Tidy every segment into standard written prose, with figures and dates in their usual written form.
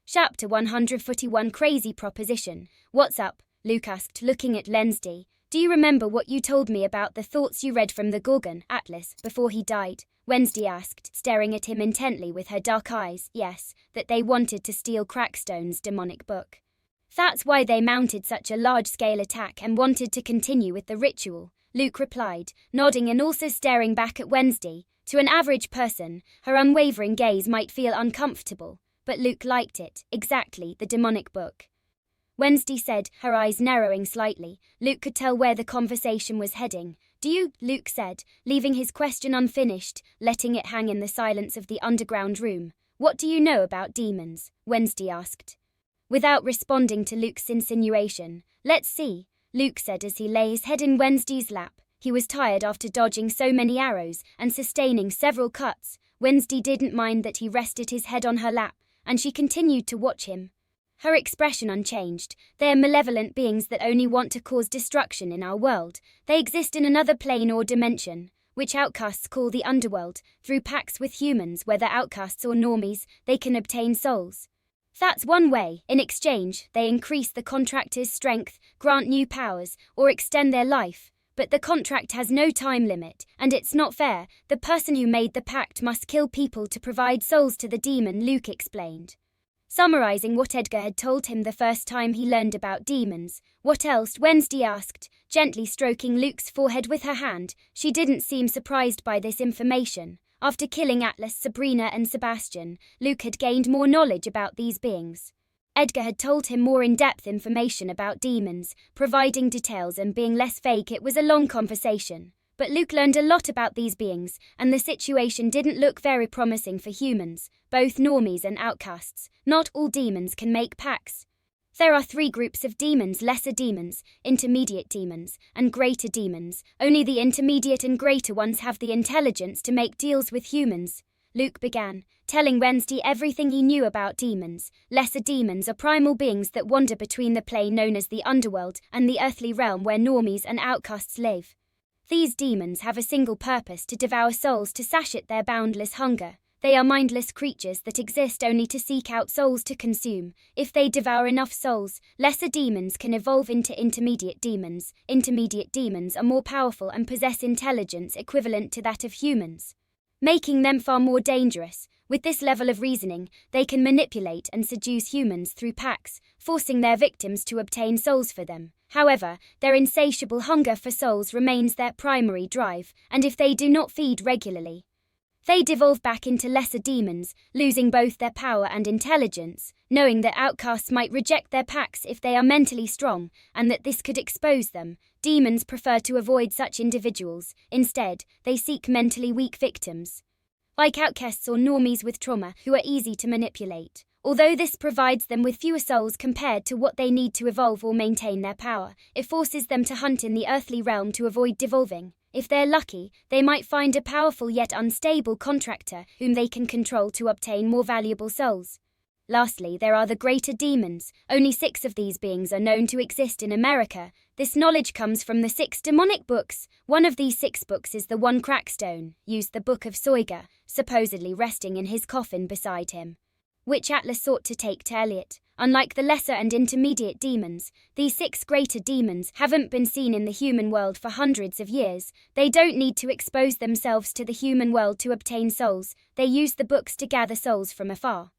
Chapter 141 Crazy Proposition. What's up? Luke asked, looking at Wednesday. Do you remember what you told me about the thoughts you read from the Gorgon, Atlas, before he died? Wednesday asked, staring at him intently with her dark eyes. Yes, that they wanted to steal Crackstone's demonic book. That's why they mounted such a large-scale attack and wanted to continue with the ritual, Luke replied, nodding and also staring back at Wednesday. To an average person, her unwavering gaze might feel uncomfortable, but Luke liked it. Exactly, the demonic book. Wednesday said, her eyes narrowing slightly. Luke could tell where the conversation was heading. Do you? Luke said, leaving his question unfinished, letting it hang in the silence of the underground room. What do you know about demons? Wednesday asked. Without responding to Luke's insinuation. Let's see, Luke said as he lay his head in Wednesday's lap. He was tired after dodging so many arrows and sustaining several cuts. Wednesday didn't mind that he rested his head on her lap, and she continued to watch him. Her expression unchanged. They are malevolent beings that only want to cause destruction in our world. They exist in another plane or dimension, which outcasts call the underworld. Through pacts with humans, whether outcasts or normies, they can obtain souls. That's one way. In exchange, they increase the contractor's strength, grant new powers, or extend their life. But the contract has no time limit, and it's not fair. The person who made the pact must kill people to provide souls to the demon, Luke explained. Summarizing what Edgar had told him the first time he learned about demons. What else? Wednesday asked, gently stroking Luke's forehead with her hand. She didn't seem surprised by this information. After killing Atlas, Sabrina and Sebastian, Luke had gained more knowledge about these beings. Edgar had told him more in-depth information about demons, providing details and being less vague. It was a long conversation, but Luke learned a lot about these beings, and the situation didn't look very promising for humans, both normies and outcasts. Not all demons can make pacts. There are 3 groups of demons: lesser demons, intermediate demons, and greater demons. Only the intermediate and greater ones have the intelligence to make deals with humans. Luke began, telling Wednesday everything he knew about demons. Lesser demons are primal beings that wander between the plane known as the underworld and the earthly realm where normies and outcasts live. These demons have a single purpose: to devour souls, to satiate their boundless hunger. They are mindless creatures that exist only to seek out souls to consume. If they devour enough souls, lesser demons can evolve into intermediate demons. Intermediate demons are more powerful and possess intelligence equivalent to that of humans, making them far more dangerous. With this level of reasoning, they can manipulate and seduce humans through pacts, forcing their victims to obtain souls for them. However, their insatiable hunger for souls remains their primary drive, and if they do not feed regularly, they devolve back into lesser demons, losing both their power and intelligence. Knowing that outcasts might reject their pacts if they are mentally strong, and that this could expose them, demons prefer to avoid such individuals. Instead, they seek mentally weak victims, like outcasts or normies with trauma, who are easy to manipulate. Although this provides them with fewer souls compared to what they need to evolve or maintain their power, it forces them to hunt in the earthly realm to avoid devolving. If they're lucky, they might find a powerful yet unstable contractor whom they can control to obtain more valuable souls. Lastly, there are the greater demons. Only 6 of these beings are known to exist in America. This knowledge comes from the 6 demonic books. One of these 6 books is the one Crackstone used, the Book of Soiga, supposedly resting in his coffin beside him, which Atlas sought to take to Elliot. Unlike the lesser and intermediate demons, these 6 greater demons haven't been seen in the human world for hundreds of years. They don't need to expose themselves to the human world to obtain souls. They use the books to gather souls from afar.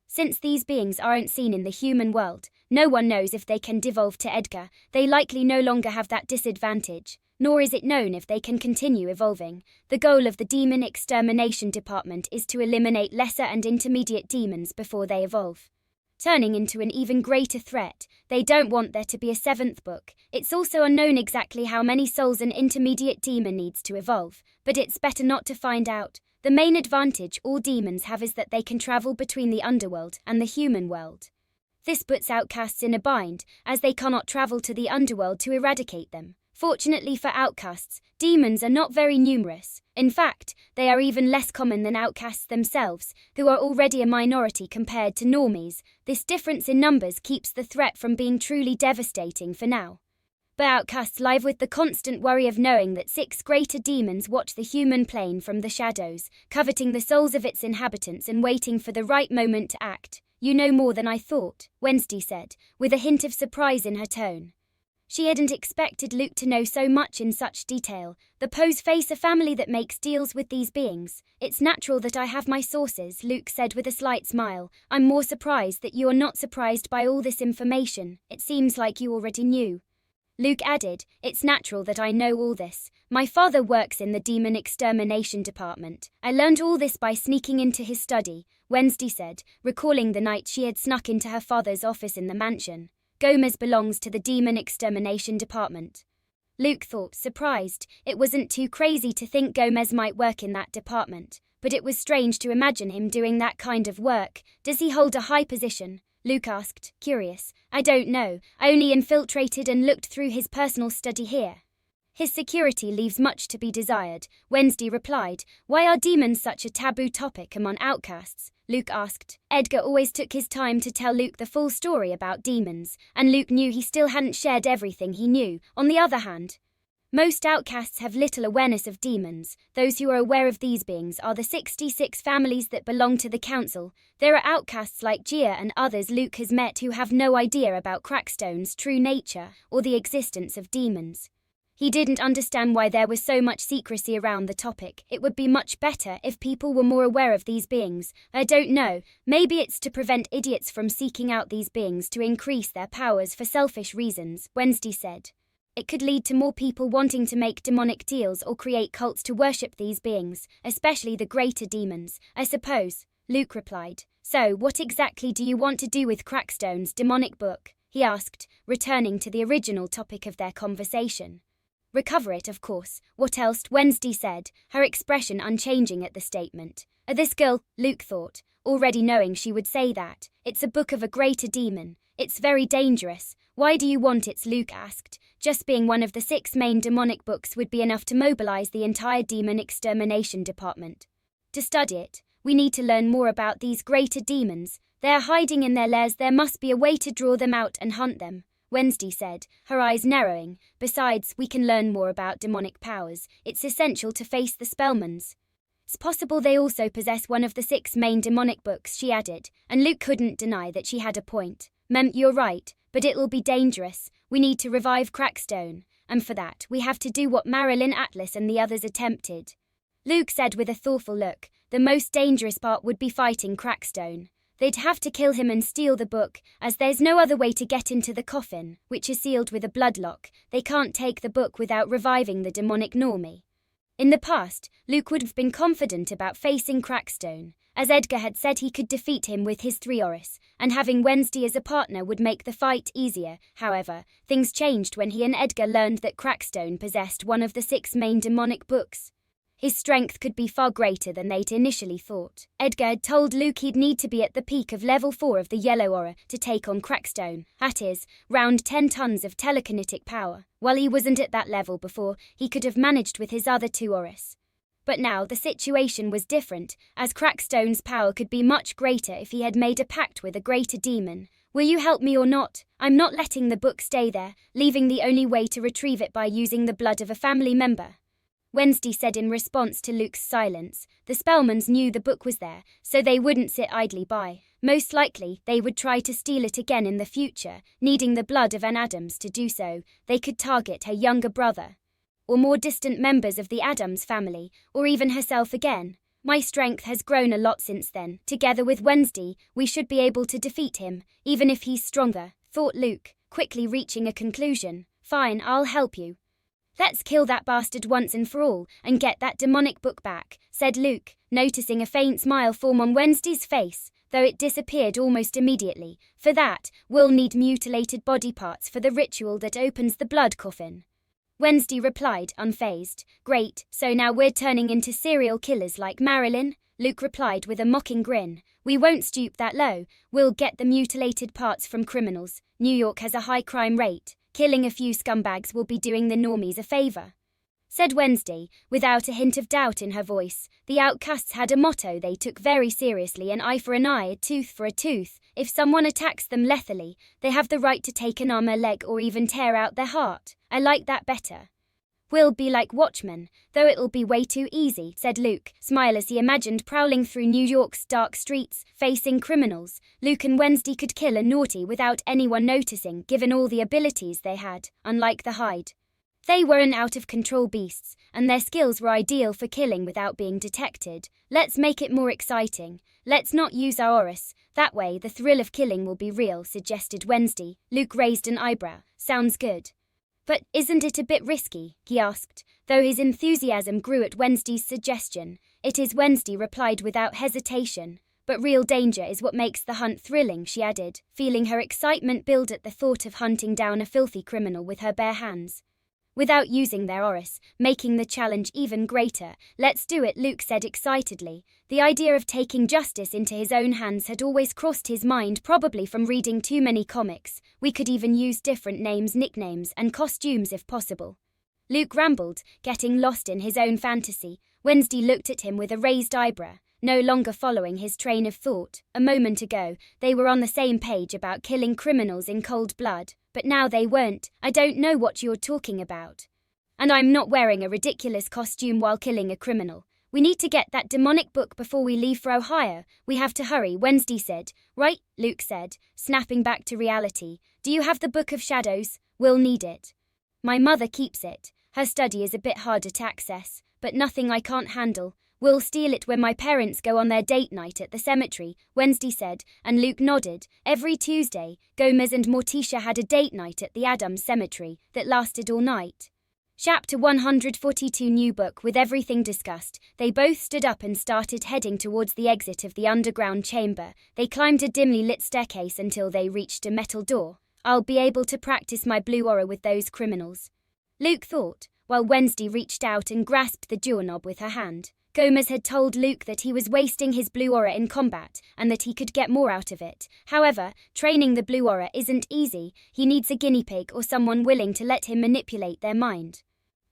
Since these beings aren't seen in the human world, no one knows if they can devolve to Edgar. They likely no longer have that disadvantage, nor is it known if they can continue evolving. The goal of the Demon Extermination Department is to eliminate lesser and intermediate demons before they evolve, turning into an even greater threat. They don't want there to be a 7th book. It's also unknown exactly how many souls an intermediate demon needs to evolve, but it's better not to find out. The main advantage all demons have is that they can travel between the underworld and the human world. This puts outcasts in a bind, as they cannot travel to the underworld to eradicate them. Fortunately for outcasts, demons are not very numerous. In fact, they are even less common than outcasts themselves, who are already a minority compared to normies. This difference in numbers keeps the threat from being truly devastating for now. But outcasts live with the constant worry of knowing that 6 greater demons watch the human plane from the shadows, coveting the souls of its inhabitants and waiting for the right moment to act. You know more than I thought, Wednesday said, with a hint of surprise in her tone. She hadn't expected Luke to know so much in such detail. The Poes face a family that makes deals with these beings. It's natural that I have my sources, Luke said with a slight smile. I'm more surprised that you are not surprised by all this information. It seems like you already knew. Luke added, it's natural that I know all this. My father works in the demon extermination department. I learned all this by sneaking into his study, Wednesday said, recalling the night she had snuck into her father's office in the mansion. Gomez belongs to the demon extermination department. Luke thought, surprised. It wasn't too crazy to think Gomez might work in that department, but it was strange to imagine him doing that kind of work. Does he hold a high position? Luke asked, curious. I don't know. I only infiltrated and looked through his personal study here. His security leaves much to be desired, Wednesday replied. Why are demons such a taboo topic among outcasts? Luke asked. Edgar always took his time to tell Luke the full story about demons, and Luke knew he still hadn't shared everything he knew. On the other hand, most outcasts have little awareness of demons. Those who are aware of these beings are the 66 families that belong to the council. There are outcasts like Gia and others Luke has met who have no idea about Crackstone's true nature or the existence of demons. He didn't understand why there was so much secrecy around the topic. It would be much better if people were more aware of these beings. I don't know, maybe it's to prevent idiots from seeking out these beings to increase their powers for selfish reasons, Wednesday said. It could lead to more people wanting to make demonic deals or create cults to worship these beings, especially the greater demons, I suppose, Luke replied. So, what exactly do you want to do with Crackstone's demonic book? He asked, returning to the original topic of their conversation. Recover it, of course. What else? Wednesday said, her expression unchanging at the statement. This girl, Luke thought, already knowing she would say that. It's a book of a greater demon. It's very dangerous. Why do you want it? Luke asked. Just being one of the 6 main demonic books would be enough to mobilize the entire demon extermination department. To study it, we need to learn more about these greater demons. They are hiding in their lairs. There must be a way to draw them out and hunt them, Wednesday said, her eyes narrowing. Besides, we can learn more about demonic powers. It's essential to face the Spellmans. It's possible they also possess one of the 6 main demonic books, she added, and Luke couldn't deny that she had a point. You're right, but it'll be dangerous. We need to revive Crackstone, and for that, we have to do what Marilyn, Atlas and the others attempted. Luke said with a thoughtful look, the most dangerous part would be fighting Crackstone. They'd have to kill him and steal the book, as there's no other way to get into the coffin, which is sealed with a bloodlock. They can't take the book without reviving the demonic Normie. In the past, Luke would have been confident about facing Crackstone, as Edgar had said he could defeat him with his 3 Oris, and having Wednesday as a partner would make the fight easier. However, things changed when he and Edgar learned that Crackstone possessed one of the 6 main demonic books. His strength could be far greater than they'd initially thought. Edgar had told Luke he'd need to be at the peak of level 4 of the Yellow Aura to take on Crackstone, that is, round 10 tons of telekinetic power. While he wasn't at that level before, he could have managed with his other 2 Oris. But now the situation was different, as Crackstone's power could be much greater if he had made a pact with a greater demon. Will you help me or not? I'm not letting the book stay there, leaving the only way to retrieve it by using the blood of a family member, Wednesday said in response to Luke's silence. The Spellmans knew the book was there, so they wouldn't sit idly by. Most likely, they would try to steal it again in the future, needing the blood of an Addams to do so. They could target her younger brother, or more distant members of the Addams family, or even herself again. My strength has grown a lot since then. Together with Wednesday, we should be able to defeat him, even if he's stronger, thought Luke, quickly reaching a conclusion. Fine, I'll help you. Let's kill that bastard once and for all, and get that demonic book back, said Luke, noticing a faint smile form on Wednesday's face, though it disappeared almost immediately. For that, we'll need mutilated body parts for the ritual that opens the blood coffin. Wednesday replied, unfazed. Great, so now we're turning into serial killers like Marilyn? Luke replied with a mocking grin. We won't stoop that low. We'll get the mutilated parts from criminals. New York has a high crime rate. Killing a few scumbags will be doing the normies a favor, said Wednesday, without a hint of doubt in her voice. The outcasts had a motto they took very seriously: an eye for an eye, a tooth for a tooth. If someone attacks them lethally, they have the right to take an arm, a leg, or even tear out their heart. I like that better. We'll be like watchmen, though it'll be way too easy, said Luke, smile as he imagined prowling through New York's dark streets, facing criminals. Luke and Wednesday could kill a naughty without anyone noticing, given all the abilities they had, unlike the Hyde. They weren't out-of-control beasts, and their skills were ideal for killing without being detected. Let's make it more exciting. Let's not use our auras. That way the thrill of killing will be real, suggested Wednesday. Luke raised an eyebrow. Sounds good. But isn't it a bit risky? He asked, though his enthusiasm grew at Wednesday's suggestion. It is, Wednesday replied without hesitation. But real danger is what makes the hunt thrilling, she added, feeling her excitement build at the thought of hunting down a filthy criminal with her bare hands. Without using their auras, making the challenge even greater. Let's do it, Luke said excitedly. The idea of taking justice into his own hands had always crossed his mind, probably from reading too many comics. We could even use different names, nicknames, and costumes if possible. Luke rambled, getting lost in his own fantasy. Wednesday looked at him with a raised eyebrow, no longer following his train of thought. A moment ago, they were on the same page about killing criminals in cold blood. But now they weren't. I don't know what you're talking about. And I'm not wearing a ridiculous costume while killing a criminal. We need to get that demonic book before we leave for Ohio. We have to hurry, Wednesday said. Right, Luke said, snapping back to reality. Do you have the Book of Shadows? We'll need it. My mother keeps it. Her study is a bit harder to access, but nothing I can't handle. We'll steal it when my parents go on their date night at the cemetery, Wednesday said, and Luke nodded. Every Tuesday, Gomez and Morticia had a date night at the Addams cemetery that lasted all night. Chapter 142 New book. With everything discussed, they both stood up and started heading towards the exit of the underground chamber. They climbed a dimly lit staircase until they reached a metal door. I'll be able to practice my blue aura with those criminals, Luke thought, while Wednesday reached out and grasped the doorknob with her hand. Gomez had told Luke that he was wasting his blue aura in combat, and that he could get more out of it. However, training the blue aura isn't easy. He needs a guinea pig or someone willing to let him manipulate their mind.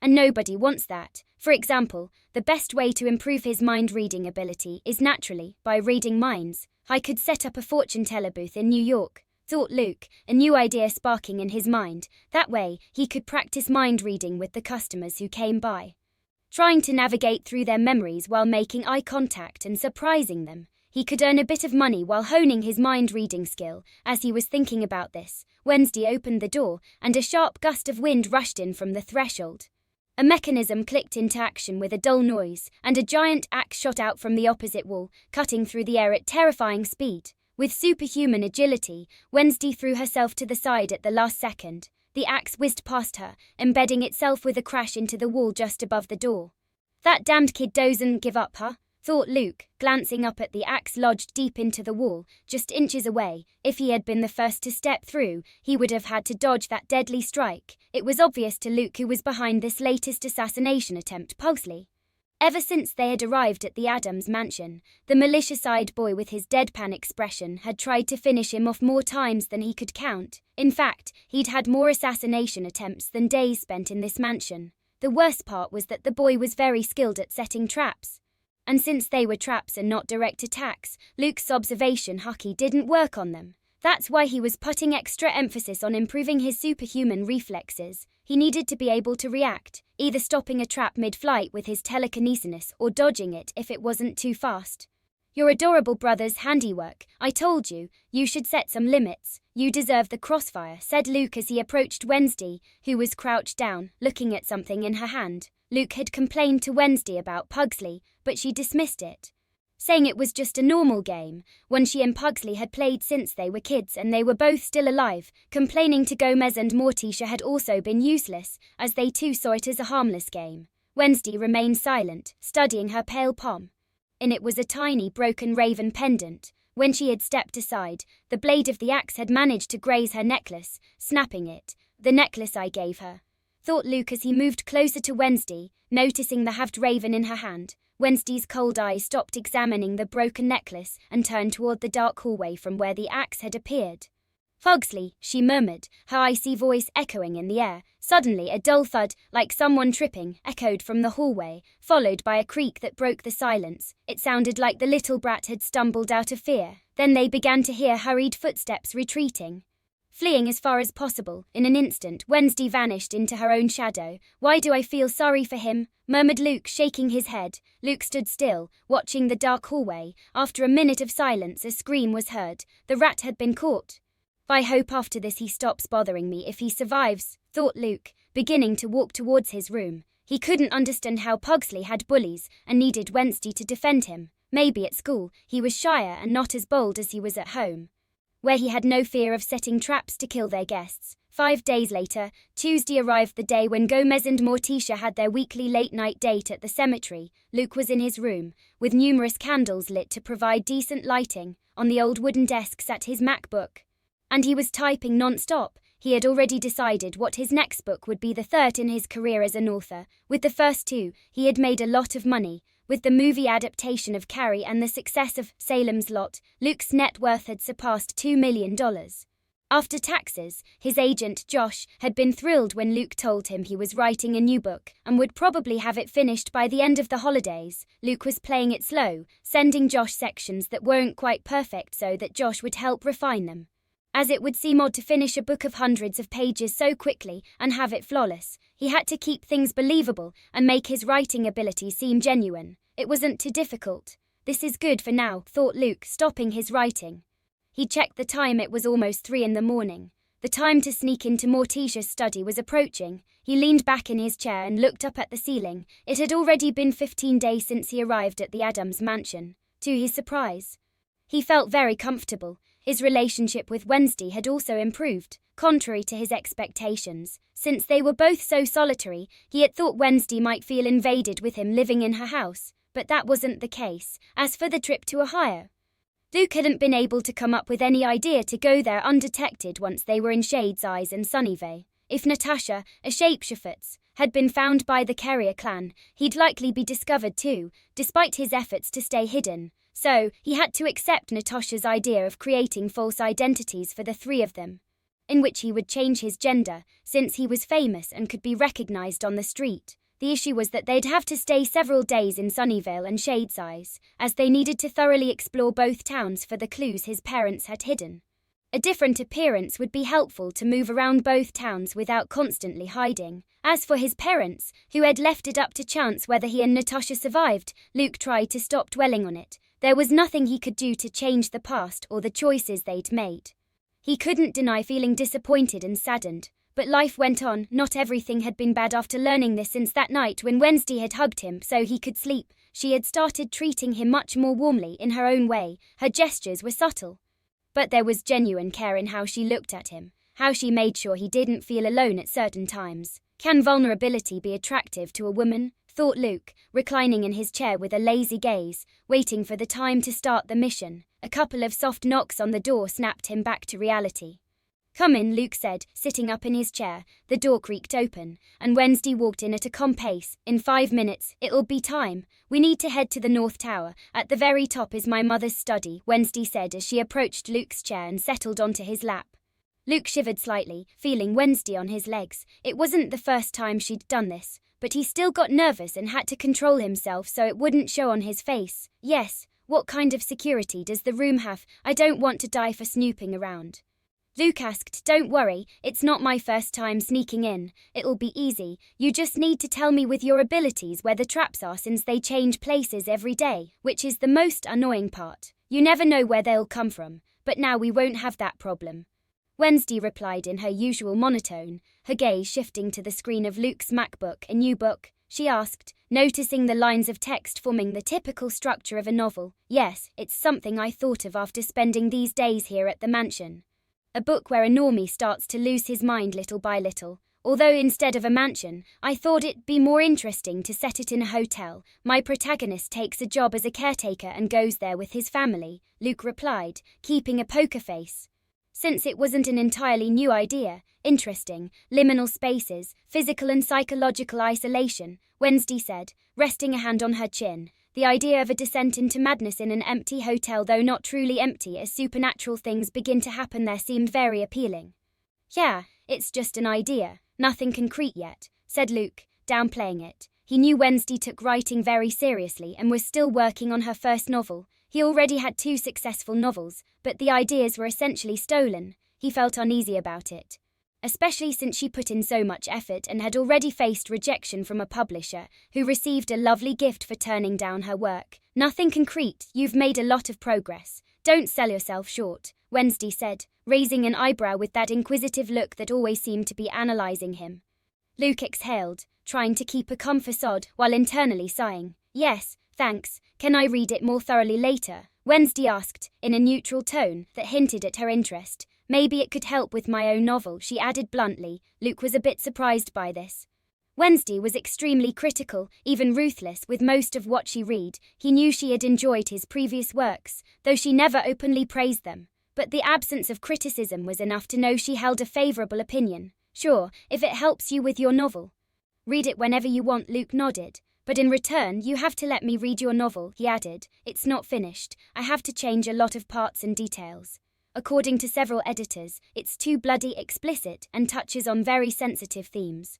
And nobody wants that. For example, the best way to improve his mind-reading ability is naturally by reading minds. I could set up a fortune teller booth in New York, thought Luke, a new idea sparking in his mind. That way, he could practice mind-reading with the customers who came by, trying to navigate through their memories while making eye contact and surprising them. He could earn a bit of money while honing his mind-reading skill. As he was thinking about this, Wednesday opened the door, and a sharp gust of wind rushed in from the threshold. A mechanism clicked into action with a dull noise, and a giant axe shot out from the opposite wall, cutting through the air at terrifying speed. With superhuman agility, Wednesday threw herself to the side at the last second. The axe whizzed past her, embedding itself with a crash into the wall just above the door. That damned kid doesn't give up, huh? Thought Luke, glancing up at the axe lodged deep into the wall, just inches away. If he had been the first to step through, he would have had to dodge that deadly strike. It was obvious to Luke who was behind this latest assassination attempt, Pugsley. Ever since they had arrived at the Addams mansion, the malicious-eyed boy with his deadpan expression had tried to finish him off more times than he could count. In fact, he'd had more assassination attempts than days spent in this mansion. The worst part was that the boy was very skilled at setting traps. And since they were traps and not direct attacks, Luke's observation hockey didn't work on them. That's why he was putting extra emphasis on improving his superhuman reflexes. He needed to be able to react, either stopping a trap mid-flight with his telekinesis or dodging it if it wasn't too fast. Your adorable brother's handiwork. I told you, you should set some limits. You deserve the crossfire, said Luke as he approached Wednesday, who was crouched down, looking at something in her hand. Luke had complained to Wednesday about Pugsley, but she dismissed it, saying it was just a normal game, one she and Pugsley had played since they were kids and they were both still alive. Complaining to Gomez and Morticia had also been useless, as they too saw it as a harmless game. Wednesday remained silent, studying her pale palm. In it was a tiny broken raven pendant. When she had stepped aside, the blade of the axe had managed to graze her necklace, snapping it. The necklace I gave her, thought Luke as he moved closer to Wednesday, noticing the halved raven in her hand. Wednesday's cold eyes stopped examining the broken necklace and turned toward the dark hallway from where the axe had appeared. Pugsley, she murmured, her icy voice echoing in the air. Suddenly a dull thud, like someone tripping, echoed from the hallway, followed by a creak that broke the silence. It sounded like the little brat had stumbled out of fear. Then they began to hear hurried footsteps retreating. Fleeing as far as possible, in an instant, Wednesday vanished into her own shadow. "Why do I feel sorry for him?" murmured Luke, shaking his head. Luke stood still, watching the dark hallway. After a minute of silence, a scream was heard. The rat had been caught. "I hope after this he stops bothering me if he survives," thought Luke, beginning to walk towards his room. He couldn't understand how Pugsley had bullies and needed Wednesday to defend him. Maybe at school, he was shyer and not as bold as he was at home, where he had no fear of setting traps to kill their guests. 5 days later, Tuesday arrived, the day when Gomez and Morticia had their weekly late-night date at the cemetery. Luke was in his room, with numerous candles lit to provide decent lighting. On the old wooden desk sat his MacBook, and he was typing non-stop. He had already decided what his next book would be, the third in his career as an author. With the first two, he had made a lot of money. With the movie adaptation of Carrie and the success of Salem's Lot, Luke's net worth had surpassed $2 million. After taxes, his agent, Josh, had been thrilled when Luke told him he was writing a new book and would probably have it finished by the end of the holidays. Luke was playing it slow, sending Josh sections that weren't quite perfect so that Josh would help refine them, as it would seem odd to finish a book of hundreds of pages so quickly and have it flawless. He had to keep things believable and make his writing ability seem genuine. It wasn't too difficult. "This is good for now," thought Luke, stopping his writing. He checked the time. It was almost 3 in the morning. The time to sneak into Morticia's study was approaching. He leaned back in his chair and looked up at the ceiling. It had already been 15 days since he arrived at the Addams mansion. To his surprise, he felt very comfortable. His relationship with Wednesday had also improved, contrary to his expectations. Since they were both so solitary, he had thought Wednesday might feel invaded with him living in her house, but that wasn't the case. As for the trip to Ohio, Luke hadn't been able to come up with any idea to go there undetected once they were in Shade's Eyes and Sunnyvale. If Natasha, a shapeshifter, had been found by the Carrier clan, he'd likely be discovered too, despite his efforts to stay hidden. So, he had to accept Natasha's idea of creating false identities for the three of them, in which he would change his gender, since he was famous and could be recognized on the street. The issue was that they'd have to stay several days in Sunnyvale and Shade's Eyes, as they needed to thoroughly explore both towns for the clues his parents had hidden. A different appearance would be helpful to move around both towns without constantly hiding. As for his parents, who had left it up to chance whether he and Natasha survived, Luke tried to stop dwelling on it. There was nothing he could do to change the past or the choices they'd made. He couldn't deny feeling disappointed and saddened. But life went on. Not everything had been bad. After learning this, since that night when Wednesday had hugged him so he could sleep, she had started treating him much more warmly in her own way. Her gestures were subtle, but there was genuine care in how she looked at him, how she made sure he didn't feel alone at certain times. Can vulnerability be attractive to a woman? Thought Luke, reclining in his chair with a lazy gaze, waiting for the time to start the mission. A couple of soft knocks on the door snapped him back to reality. "Come in," Luke said, sitting up in his chair. The door creaked open, and Wednesday walked in at a calm pace. "In 5 minutes, it'll be time. We need to head to the North Tower. At the very top is my mother's study," Wednesday said as she approached Luke's chair and settled onto his lap. Luke shivered slightly, feeling Wednesday on his legs. It wasn't the first time she'd done this, but he still got nervous and had to control himself so it wouldn't show on his face. "Yes, what kind of security does the room have? I don't want to die for snooping around." Luke asked. "Don't worry, it's not my first time sneaking in. It'll be easy. You just need to tell me with your abilities where the traps are, since they change places every day, which is the most annoying part. You never know where they'll come from, but now we won't have that problem," Wednesday replied in her usual monotone, her gaze shifting to the screen of Luke's MacBook. "A new book?" she asked, noticing the lines of text forming the typical structure of a novel. "Yes, it's something I thought of after spending these days here at the mansion. A book where a normie starts to lose his mind little by little. Although instead of a mansion, I thought it'd be more interesting to set it in a hotel. My protagonist takes a job as a caretaker and goes there with his family," Luke replied, keeping a poker face. Since it wasn't an entirely new idea, interesting, liminal spaces, physical and psychological isolation, Wednesday said, resting a hand on her chin. The idea of a descent into madness in an empty hotel, though not truly empty as supernatural things begin to happen there, seemed very appealing. "Yeah, it's just an idea, nothing concrete yet," said Luke, downplaying it. He knew Wednesday took writing very seriously and was still working on her first novel. He already had 2 successful novels, but the ideas were essentially stolen. He felt uneasy about it, especially since she put in so much effort and had already faced rejection from a publisher who received a lovely gift for turning down her work. Nothing concrete, you've made a lot of progress. Don't sell yourself short, Wednesday said, raising an eyebrow with that inquisitive look that always seemed to be analyzing him. Luke exhaled, trying to keep a calm facade while internally sighing. Yes, thanks. Can I read it more thoroughly later? Wednesday asked, in a neutral tone that hinted at her interest. Maybe it could help with my own novel, she added bluntly. Luke was a bit surprised by this. Wednesday was extremely critical, even ruthless, with most of what she read. He knew she had enjoyed his previous works, though she never openly praised them. But the absence of criticism was enough to know she held a favorable opinion. Sure, if it helps you with your novel. Read it whenever you want, Luke nodded. But in return, you have to let me read your novel, he added. It's not finished. I have to change a lot of parts and details. According to several editors, it's too bloody explicit and touches on very sensitive themes.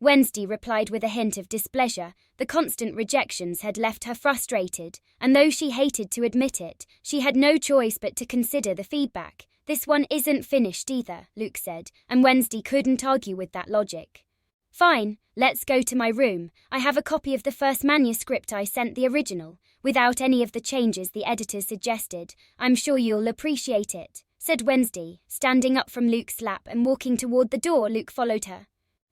Wednesday replied with a hint of displeasure. The constant rejections had left her frustrated, and though she hated to admit it, she had no choice but to consider the feedback. This one isn't finished either, Luke said, and Wednesday couldn't argue with that logic. Fine, let's go to my room. I have a copy of the first manuscript. I sent the original, without any of the changes the editors suggested. I'm sure you'll appreciate it, said Wednesday, standing up from Luke's lap and walking toward the door. Luke followed her,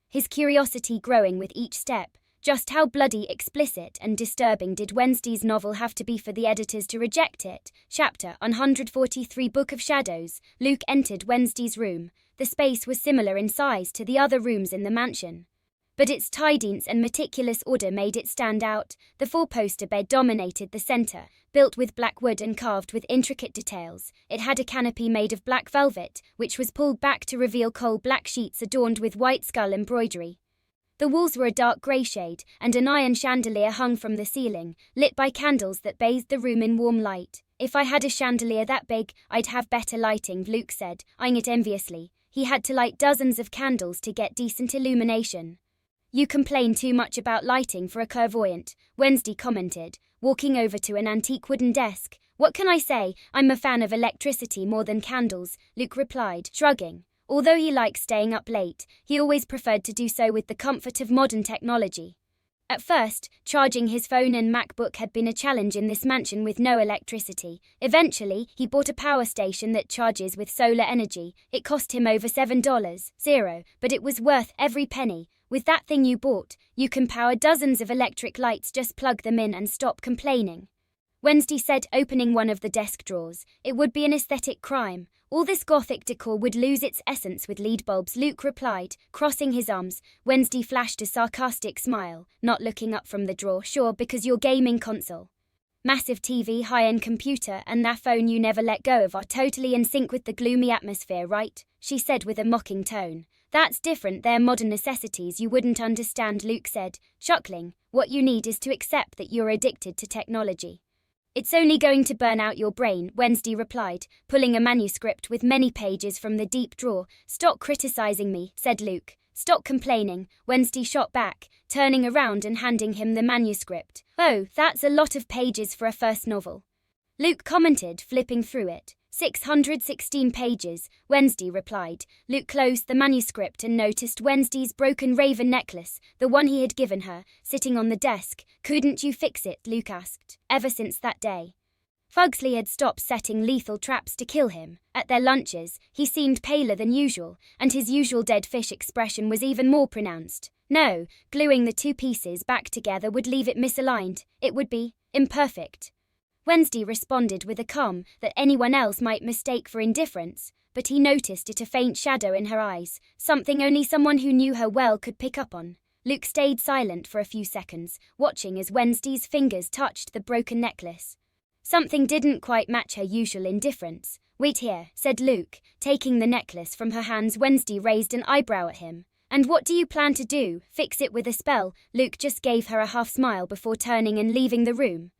his curiosity growing with each step. Just how bloody explicit and disturbing did Wednesday's novel have to be for the editors to reject it? Chapter 143 Book of Shadows. Luke entered Wednesday's room. The space was similar in size to the other rooms in the mansion, but its tidiness and meticulous order made it stand out. The four-poster bed dominated the center, built with black wood and carved with intricate details. It had a canopy made of black velvet, which was pulled back to reveal coal-black sheets adorned with white skull embroidery. The walls were a dark grey shade, and an iron chandelier hung from the ceiling, lit by candles that bathed the room in warm light. If I had a chandelier that big, I'd have better lighting, Luke said, eyeing it enviously. He had to light dozens of candles to get decent illumination. You complain too much about lighting for a clairvoyant, Wednesday commented, walking over to an antique wooden desk. What can I say? I'm a fan of electricity more than candles, Luke replied, shrugging. Although he likes staying up late, he always preferred to do so with the comfort of modern technology. At first, charging his phone and MacBook had been a challenge in this mansion with no electricity. Eventually, he bought a power station that charges with solar energy. It cost him over $7, but it was worth every penny. With that thing you bought, you can power dozens of electric lights. Just plug them in and stop complaining, Wednesday said, opening one of the desk drawers. It would be an aesthetic crime. All this gothic decor would lose its essence with lead bulbs, Luke replied, crossing his arms. Wednesday flashed a sarcastic smile, not looking up from the drawer. Sure, because your gaming console, massive TV, high-end computer, and that phone you never let go of are totally in sync with the gloomy atmosphere, right? She said with a mocking tone. That's different, they're modern necessities you wouldn't understand, Luke said, chuckling. What you need is to accept that you're addicted to technology. It's only going to burn out your brain, Wednesday replied, pulling a manuscript with many pages from the deep drawer. Stop criticizing me, said Luke. Stop complaining, Wednesday shot back, turning around and handing him the manuscript. Oh, that's a lot of pages for a first novel, Luke commented, flipping through it. 616 pages, Wednesday replied. Luke closed the manuscript and noticed Wednesday's broken raven necklace, the one he had given her, sitting on the desk. Couldn't you fix it? Luke asked. Ever since that day, Pugsley had stopped setting lethal traps to kill him. At their lunches, he seemed paler than usual, and his usual dead fish expression was even more pronounced. No, gluing the two pieces back together would leave it misaligned. It would be imperfect, Wednesday responded with a calm that anyone else might mistake for indifference, but he noticed a faint shadow in her eyes, something only someone who knew her well could pick up on. Luke stayed silent for a few seconds, watching as Wednesday's fingers touched the broken necklace. Something didn't quite match her usual indifference. Wait here, said Luke, taking the necklace from her hands. Wednesday raised an eyebrow at him. And what do you plan to do? Fix it with a spell? Luke just gave her a half smile before turning and leaving the room.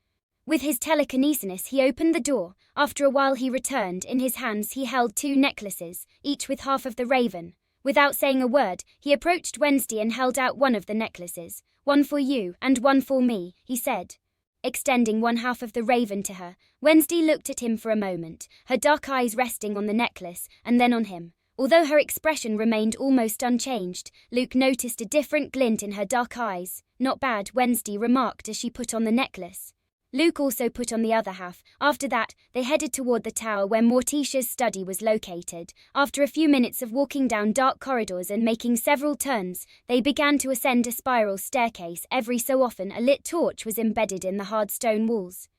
With his telekinesis, he opened the door. After a while he returned. In his hands he held two necklaces, each with half of the raven. Without saying a word, he approached Wednesday and held out one of the necklaces. One for you and one for me, he said. extending one half of the raven to her. Wednesday looked at him for a moment, her dark eyes resting on the necklace, and then on him. Although her expression remained almost unchanged, Luke noticed a different glint in her dark eyes. "Not bad," Wednesday remarked as she put on the necklace. Luke also put on the other half. After that, they headed toward the tower where Morticia's study was located. After a few minutes of walking down dark corridors and making several turns, they began to ascend a spiral staircase. Every so often a lit torch was embedded in the hard stone walls.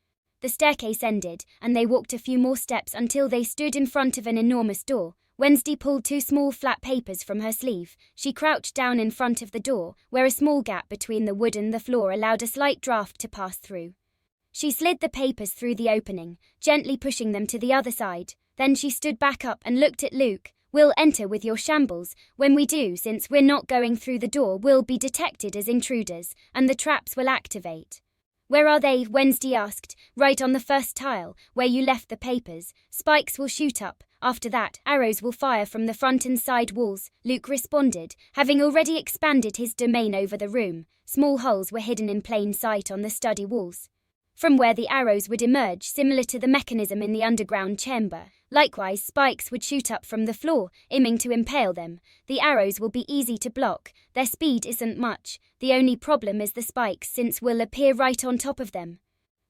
The staircase ended, and they walked a few more steps until they stood in front of an enormous door. Wednesday pulled 2 small flat papers from her sleeve. She crouched down in front of the door, where a small gap between the wood and the floor allowed a slight draft to pass through. She slid the papers through the opening, gently pushing them to the other side. Then she stood back up and looked at Luke. "We'll enter with your shambles. When we do, since we're not going through the door, we'll be detected as intruders, and the traps will activate." "Where are they?" Wednesday asked. "Right on the first tile, where you left the papers. Spikes will shoot up. After that, arrows will fire from the front and side walls," Luke responded, having already expanded his domain over the room. Small holes were hidden in plain sight on the study walls, from where the arrows would emerge, similar to the mechanism in the underground chamber. Likewise, spikes would shoot up from the floor, aiming to impale them. The arrows will be easy to block. Their speed isn't much. The only problem is the spikes, since we'll appear right on top of them,"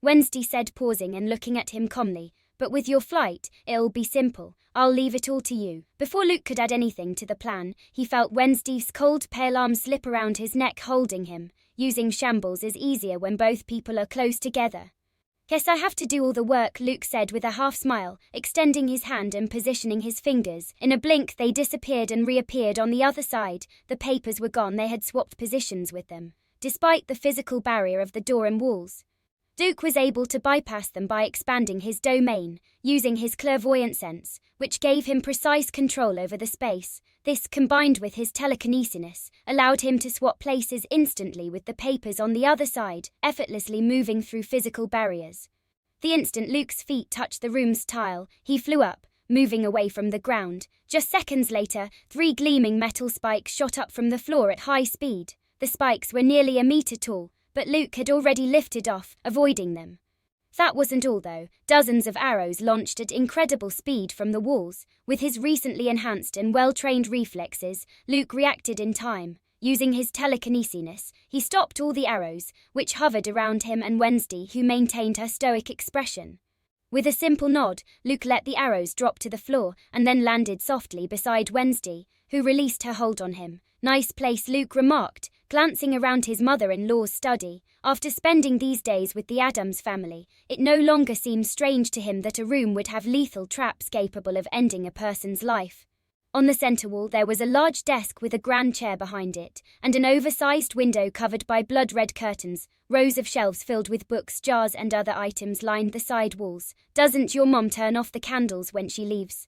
Wednesday said, pausing and looking at him calmly. "But with your flight, it'll be simple. I'll leave it all to you." Before Luke could add anything to the plan, he felt Wednesday's cold, pale arm slip around his neck, holding him. Using shambles is easier when both people are close together. "Guess I have to do all the work," Luke said with a half smile, extending his hand and positioning his fingers. In a blink they disappeared and reappeared on the other side. The papers were gone. They had swapped positions with them. Despite the physical barrier of the door and walls, Luke was able to bypass them by expanding his domain, using his clairvoyant sense, which gave him precise control over the space. This, combined with his telekinesis, allowed him to swap places instantly with the papers on the other side, effortlessly moving through physical barriers. The instant Luke's feet touched the room's tile, he flew up, moving away from the ground. Just seconds later, 3 gleaming metal spikes shot up from the floor at high speed. The spikes were nearly a meter tall, but Luke had already lifted off, avoiding them. That wasn't all though. Dozens of arrows launched at incredible speed from the walls. With his recently enhanced and well-trained reflexes, Luke reacted in time. Using his telekinesis, he stopped all the arrows, which hovered around him and Wednesday, who maintained her stoic expression. With a simple nod, Luke let the arrows drop to the floor and then landed softly beside Wednesday, who released her hold on him. "Nice place," Luke remarked, glancing around his mother-in-law's study. After spending these days with the Addams family, it no longer seemed strange to him that a room would have lethal traps capable of ending a person's life. On the center wall there was a large desk with a grand chair behind it, and an oversized window covered by blood-red curtains. Rows of shelves filled with books, jars and other items lined the side walls. "Doesn't your mom turn off the candles when she leaves?"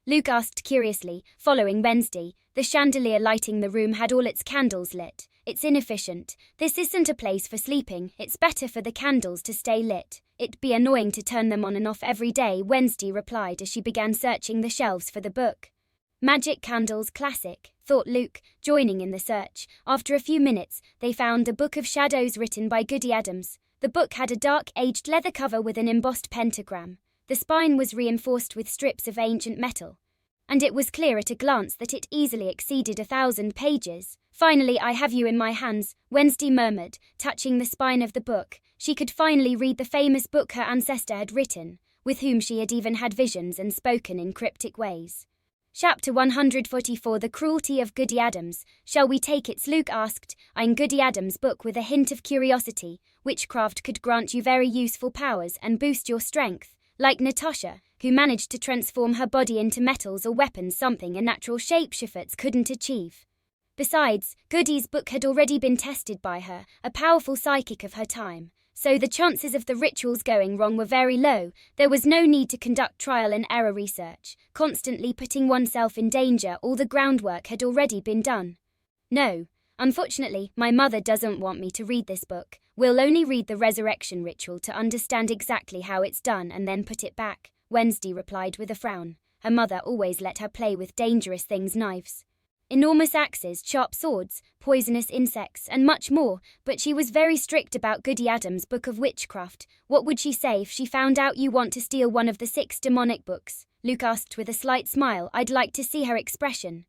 Luke asked curiously, following Wednesday. The chandelier lighting the room had all its candles lit. "It's inefficient. This isn't a place for sleeping. It's better for the candles to stay lit. It'd be annoying to turn them on and off every day," Wednesday replied as she began searching the shelves for the book. "Magic candles, classic," thought Luke, joining in the search. After a few minutes, they found The Book of Shadows written by Addams. The book had a dark, aged leather cover with an embossed pentagram. The spine was reinforced with strips of ancient metal, and it was clear at a glance that it easily exceeded 1,000 pages. "Finally, I have you in my hands," Wednesday murmured, touching the spine of the book. She could finally read the famous book her ancestor had written, with whom she had even had visions and spoken in cryptic ways. Chapter 144, The Cruelty of Goody Addams. "Shall we take it?" Luke asked, eyeing Goody Addams' book with a hint of curiosity. "Witchcraft could grant you very useful powers and boost your strength, like Natasha, who managed to transform her body into metals or weapons, something a natural shapeshifter couldn't achieve. Besides, Goody's book had already been tested by her, a powerful psychic of her time, so the chances of the rituals going wrong were very low. There was no need to conduct trial and error research, constantly putting oneself in danger. All the groundwork had already been done." "No, unfortunately, my mother doesn't want me to read this book. We'll only read the resurrection ritual to understand exactly how it's done and then put it back," Wednesday replied with a frown. Her mother always let her play with dangerous things, knives. enormous axes, sharp swords, poisonous insects, and much more, but she was very strict about Goody Addams' book of witchcraft. What would she say if she found out you want to steal one of the 6 demonic books? Luke asked with a slight smile. I'd like to see her expression.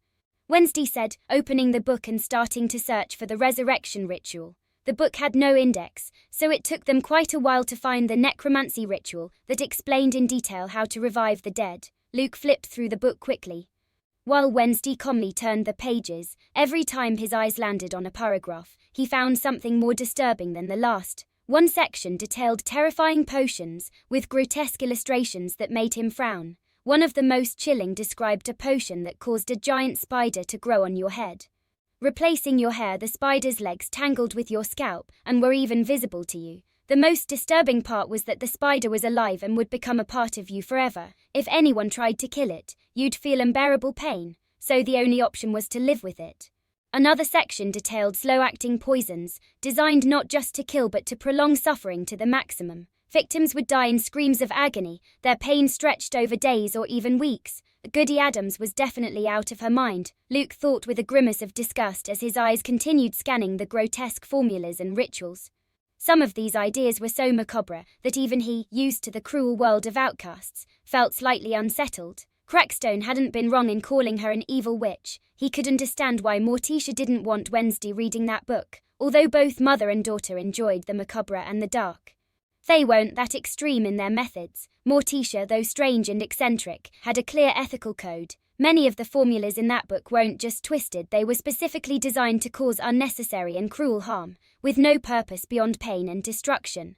Wednesday said, opening the book and starting to search for the resurrection ritual. The book had no index, so it took them quite a while to find the necromancy ritual that explained in detail how to revive the dead. Luke flipped through the book quickly, while Wednesday calmly turned the pages. Every time his eyes landed on a paragraph, he found something more disturbing than the last. One section detailed terrifying potions, with grotesque illustrations that made him frown. One of the most chilling described a potion that caused a giant spider to grow on your head, replacing your hair. The spider's legs tangled with your scalp and were even visible to you. The most disturbing part was that the spider was alive and would become a part of you forever. If anyone tried to kill it, you'd feel unbearable pain, so the only option was to live with it. Another section detailed slow-acting poisons, designed not just to kill but to prolong suffering to the maximum. Victims would die in screams of agony, their pain stretched over days or even weeks. Goody Addams was definitely out of her mind, Luke thought with a grimace of disgust as his eyes continued scanning the grotesque formulas and rituals. Some of these ideas were so macabre that even he, used to the cruel world of outcasts, felt slightly unsettled. Crackstone hadn't been wrong in calling her an evil witch. He could understand why Morticia didn't want Wednesday reading that book, although both mother and daughter enjoyed the macabre and the dark. They weren't that extreme in their methods. Morticia, though strange and eccentric, had a clear ethical code. Many of the formulas in that book weren't just twisted, they were specifically designed to cause unnecessary and cruel harm, with no purpose beyond pain and destruction.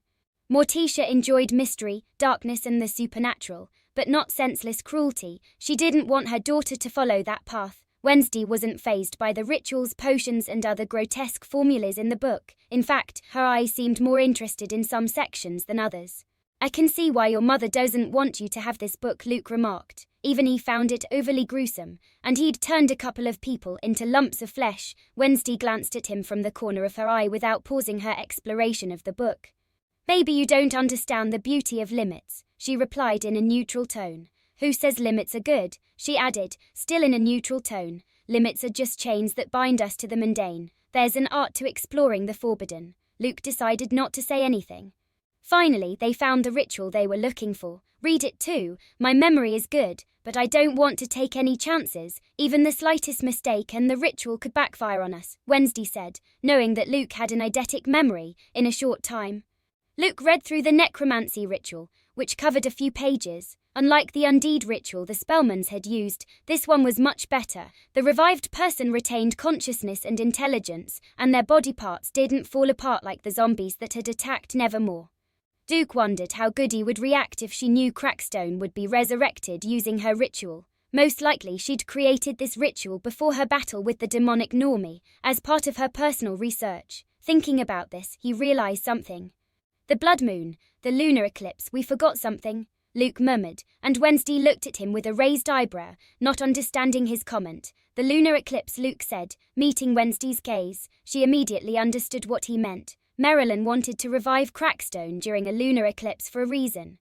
Morticia enjoyed mystery, darkness and the supernatural, but not senseless cruelty. She didn't want her daughter to follow that path. Wednesday wasn't fazed by the rituals, potions and other grotesque formulas in the book. In fact, her eyes seemed more interested in some sections than others. I can see why your mother doesn't want you to have this book, Luke remarked. Even he found it overly gruesome, and he'd turned a couple of people into lumps of flesh. Wednesday glanced at him from the corner of her eye without pausing her exploration of the book. Maybe you don't understand the beauty of limits, she replied in a neutral tone. Who says limits are good? She added, still in a neutral tone. Limits are just chains that bind us to the mundane. There's an art to exploring the forbidden. Luke decided not to say anything. Finally, they found the ritual they were looking for. Read it too. My memory is good, but I don't want to take any chances. Even the slightest mistake and the ritual could backfire on us, Wednesday said, knowing that Luke had an eidetic memory. In a short time, Luke read through the necromancy ritual, which covered a few pages. Unlike the undead ritual the Spellmans had used, this one was much better. The revived person retained consciousness and intelligence, and their body parts didn't fall apart like the zombies that had attacked Nevermore. Duke wondered how Goody would react if she knew Crackstone would be resurrected using her ritual. Most likely she'd created this ritual before her battle with the demonic Normie, as part of her personal research. Thinking about this, he realized something. The blood moon, the lunar eclipse, we forgot something, Luke murmured, and Wednesday looked at him with a raised eyebrow, not understanding his comment. The lunar eclipse, Luke said, meeting Wednesday's gaze. She immediately understood what he meant. Marilyn wanted to revive Crackstone during a lunar eclipse for a reason.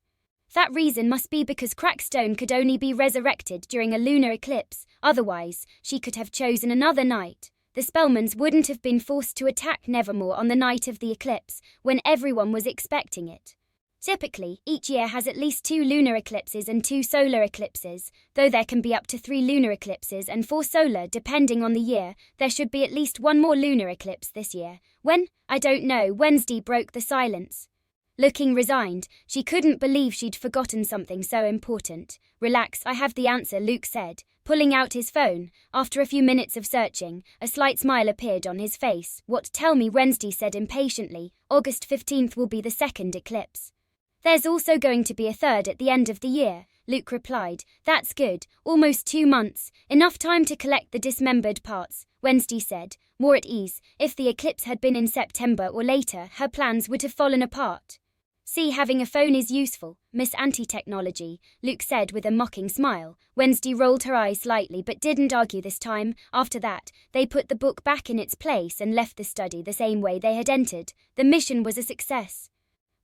That reason must be because Crackstone could only be resurrected during a lunar eclipse, otherwise, she could have chosen another night. The Spellmans wouldn't have been forced to attack Nevermore on the night of the eclipse, when everyone was expecting it. Typically, each year has at least 2 lunar eclipses and 2 solar eclipses, though there can be up to 3 lunar eclipses and 4 solar depending on the year. There should be at least 1 more lunar eclipse this year. When? I don't know. Wednesday broke the silence. Looking resigned, she couldn't believe she'd forgotten something so important. Relax, I have the answer, Luke said, pulling out his phone. After a few minutes of searching, a slight smile appeared on his face. What? Tell me, Wednesday said impatiently. August 15th will be the second eclipse. There's also going to be a third at the end of the year, Luke replied. That's good, almost 2 months, enough time to collect the dismembered parts, Wednesday said, more at ease. If the eclipse had been in September or later, her plans would have fallen apart. See, having a phone is useful, Miss Anti-Technology, Luke said with a mocking smile. Wednesday rolled her eyes slightly but didn't argue this time. After that, they put the book back in its place and left the study the same way they had entered. The mission was a success.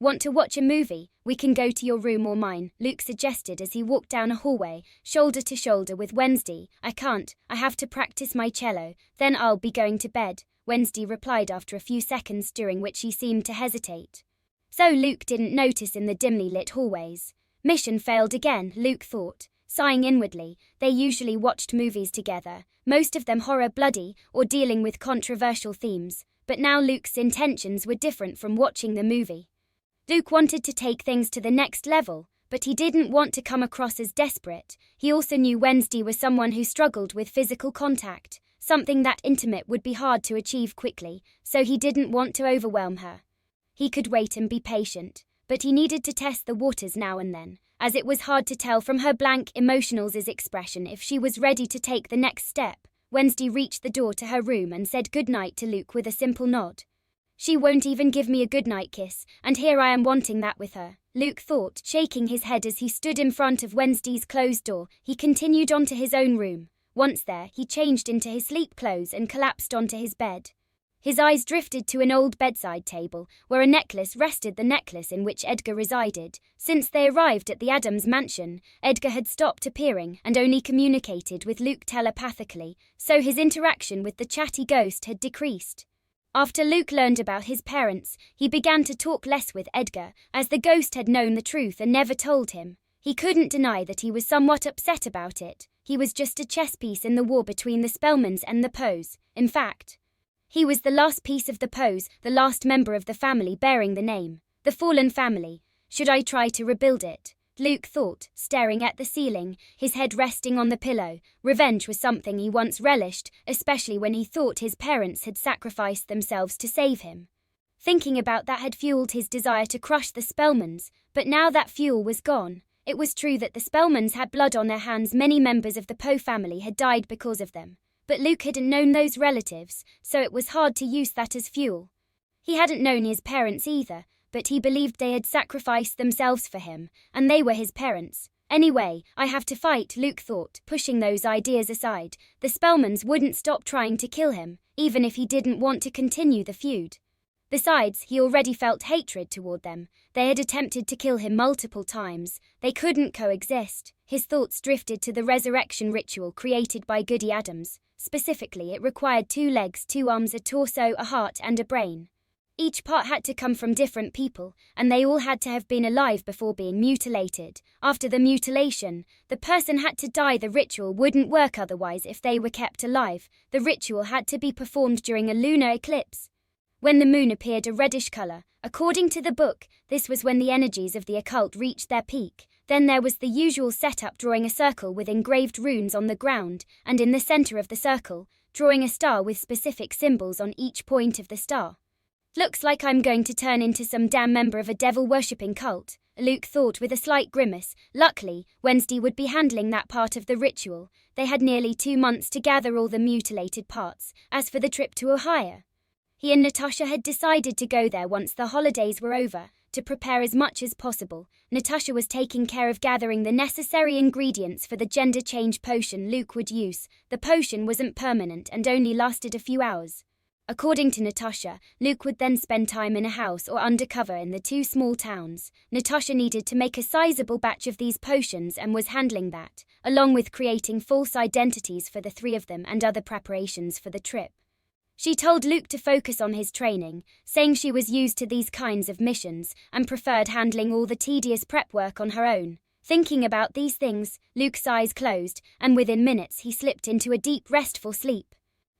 Want to watch a movie? We can go to your room or mine, Luke suggested as he walked down a hallway, shoulder to shoulder with Wednesday. I can't, I have to practice my cello, then I'll be going to bed, Wednesday replied after a few seconds during which he seemed to hesitate. So Luke didn't notice in the dimly lit hallways. Mission failed again, Luke thought. Sighing inwardly, they usually watched movies together, most of them horror, bloody, or dealing with controversial themes, but now Luke's intentions were different from watching the movie. Luke wanted to take things to the next level, but he didn't want to come across as desperate. He also knew Wednesday was someone who struggled with physical contact, something that intimate would be hard to achieve quickly, so he didn't want to overwhelm her. He could wait and be patient, but he needed to test the waters now and then, as it was hard to tell from her blank emotional's expression if she was ready to take the next step. Wednesday reached the door to her room and said goodnight to Luke with a simple nod. She won't even give me a goodnight kiss, and here I am wanting that with her, Luke thought, shaking his head as he stood in front of Wednesday's closed door. He continued on to his own room. Once there, he changed into his sleep clothes and collapsed onto his bed. His eyes drifted to an old bedside table, where a necklace rested, the necklace in which Edgar resided. Since they arrived at the Addams mansion, Edgar had stopped appearing and only communicated with Luke telepathically, so his interaction with the chatty ghost had decreased. After Luke learned about his parents, he began to talk less with Edgar, as the ghost had known the truth and never told him. He couldn't deny that he was somewhat upset about it. He was just a chess piece in the war between the Spellmans and the Poes. In fact, he was the last piece of the Poes, the last member of the family bearing the name. The fallen family. Should I try to rebuild it? Luke thought, staring at the ceiling, his head resting on the pillow. Revenge was something he once relished, especially when he thought his parents had sacrificed themselves to save him. Thinking about that had fueled his desire to crush the Spellmans, but now that fuel was gone. It was true that the Spellmans had blood on their hands. Many members of the Poe family had died because of them. But Luke hadn't known those relatives, so it was hard to use that as fuel. He hadn't known his parents either, but he believed they had sacrificed themselves for him, and they were his parents. Anyway, I have to fight, Luke thought, pushing those ideas aside. The Spellmans wouldn't stop trying to kill him, even if he didn't want to continue the feud. Besides, he already felt hatred toward them. They had attempted to kill him multiple times. They couldn't coexist. His thoughts drifted to the resurrection ritual created by Goody Addams. Specifically, it required 2 legs, 2 arms, a torso, a heart, and a brain. Each part had to come from different people, and they all had to have been alive before being mutilated. After the mutilation, the person had to die. The ritual wouldn't work otherwise if they were kept alive. The ritual had to be performed during a lunar eclipse, when the moon appeared a reddish color. According to the book, this was when the energies of the occult reached their peak. Then there was the usual setup, drawing a circle with engraved runes on the ground, and in the center of the circle, drawing a star with specific symbols on each point of the star. Looks like I'm going to turn into some damn member of a devil-worshipping cult, Luke thought with a slight grimace. Luckily, Wednesday would be handling that part of the ritual. They had nearly 2 months to gather all the mutilated parts. As for the trip to Ohio, he and Natasha had decided to go there once the holidays were over, to prepare as much as possible. Natasha was taking care of gathering the necessary ingredients for the gender change potion Luke would use. The potion wasn't permanent and only lasted a few hours. According to Natasha, Luke would then spend time in a house or undercover in the 2 small towns. Natasha needed to make a sizable batch of these potions and was handling that, along with creating false identities for the 3 of them and other preparations for the trip. She told Luke to focus on his training, saying she was used to these kinds of missions and preferred handling all the tedious prep work on her own. Thinking about these things, Luke's eyes closed, and within minutes he slipped into a deep, restful sleep.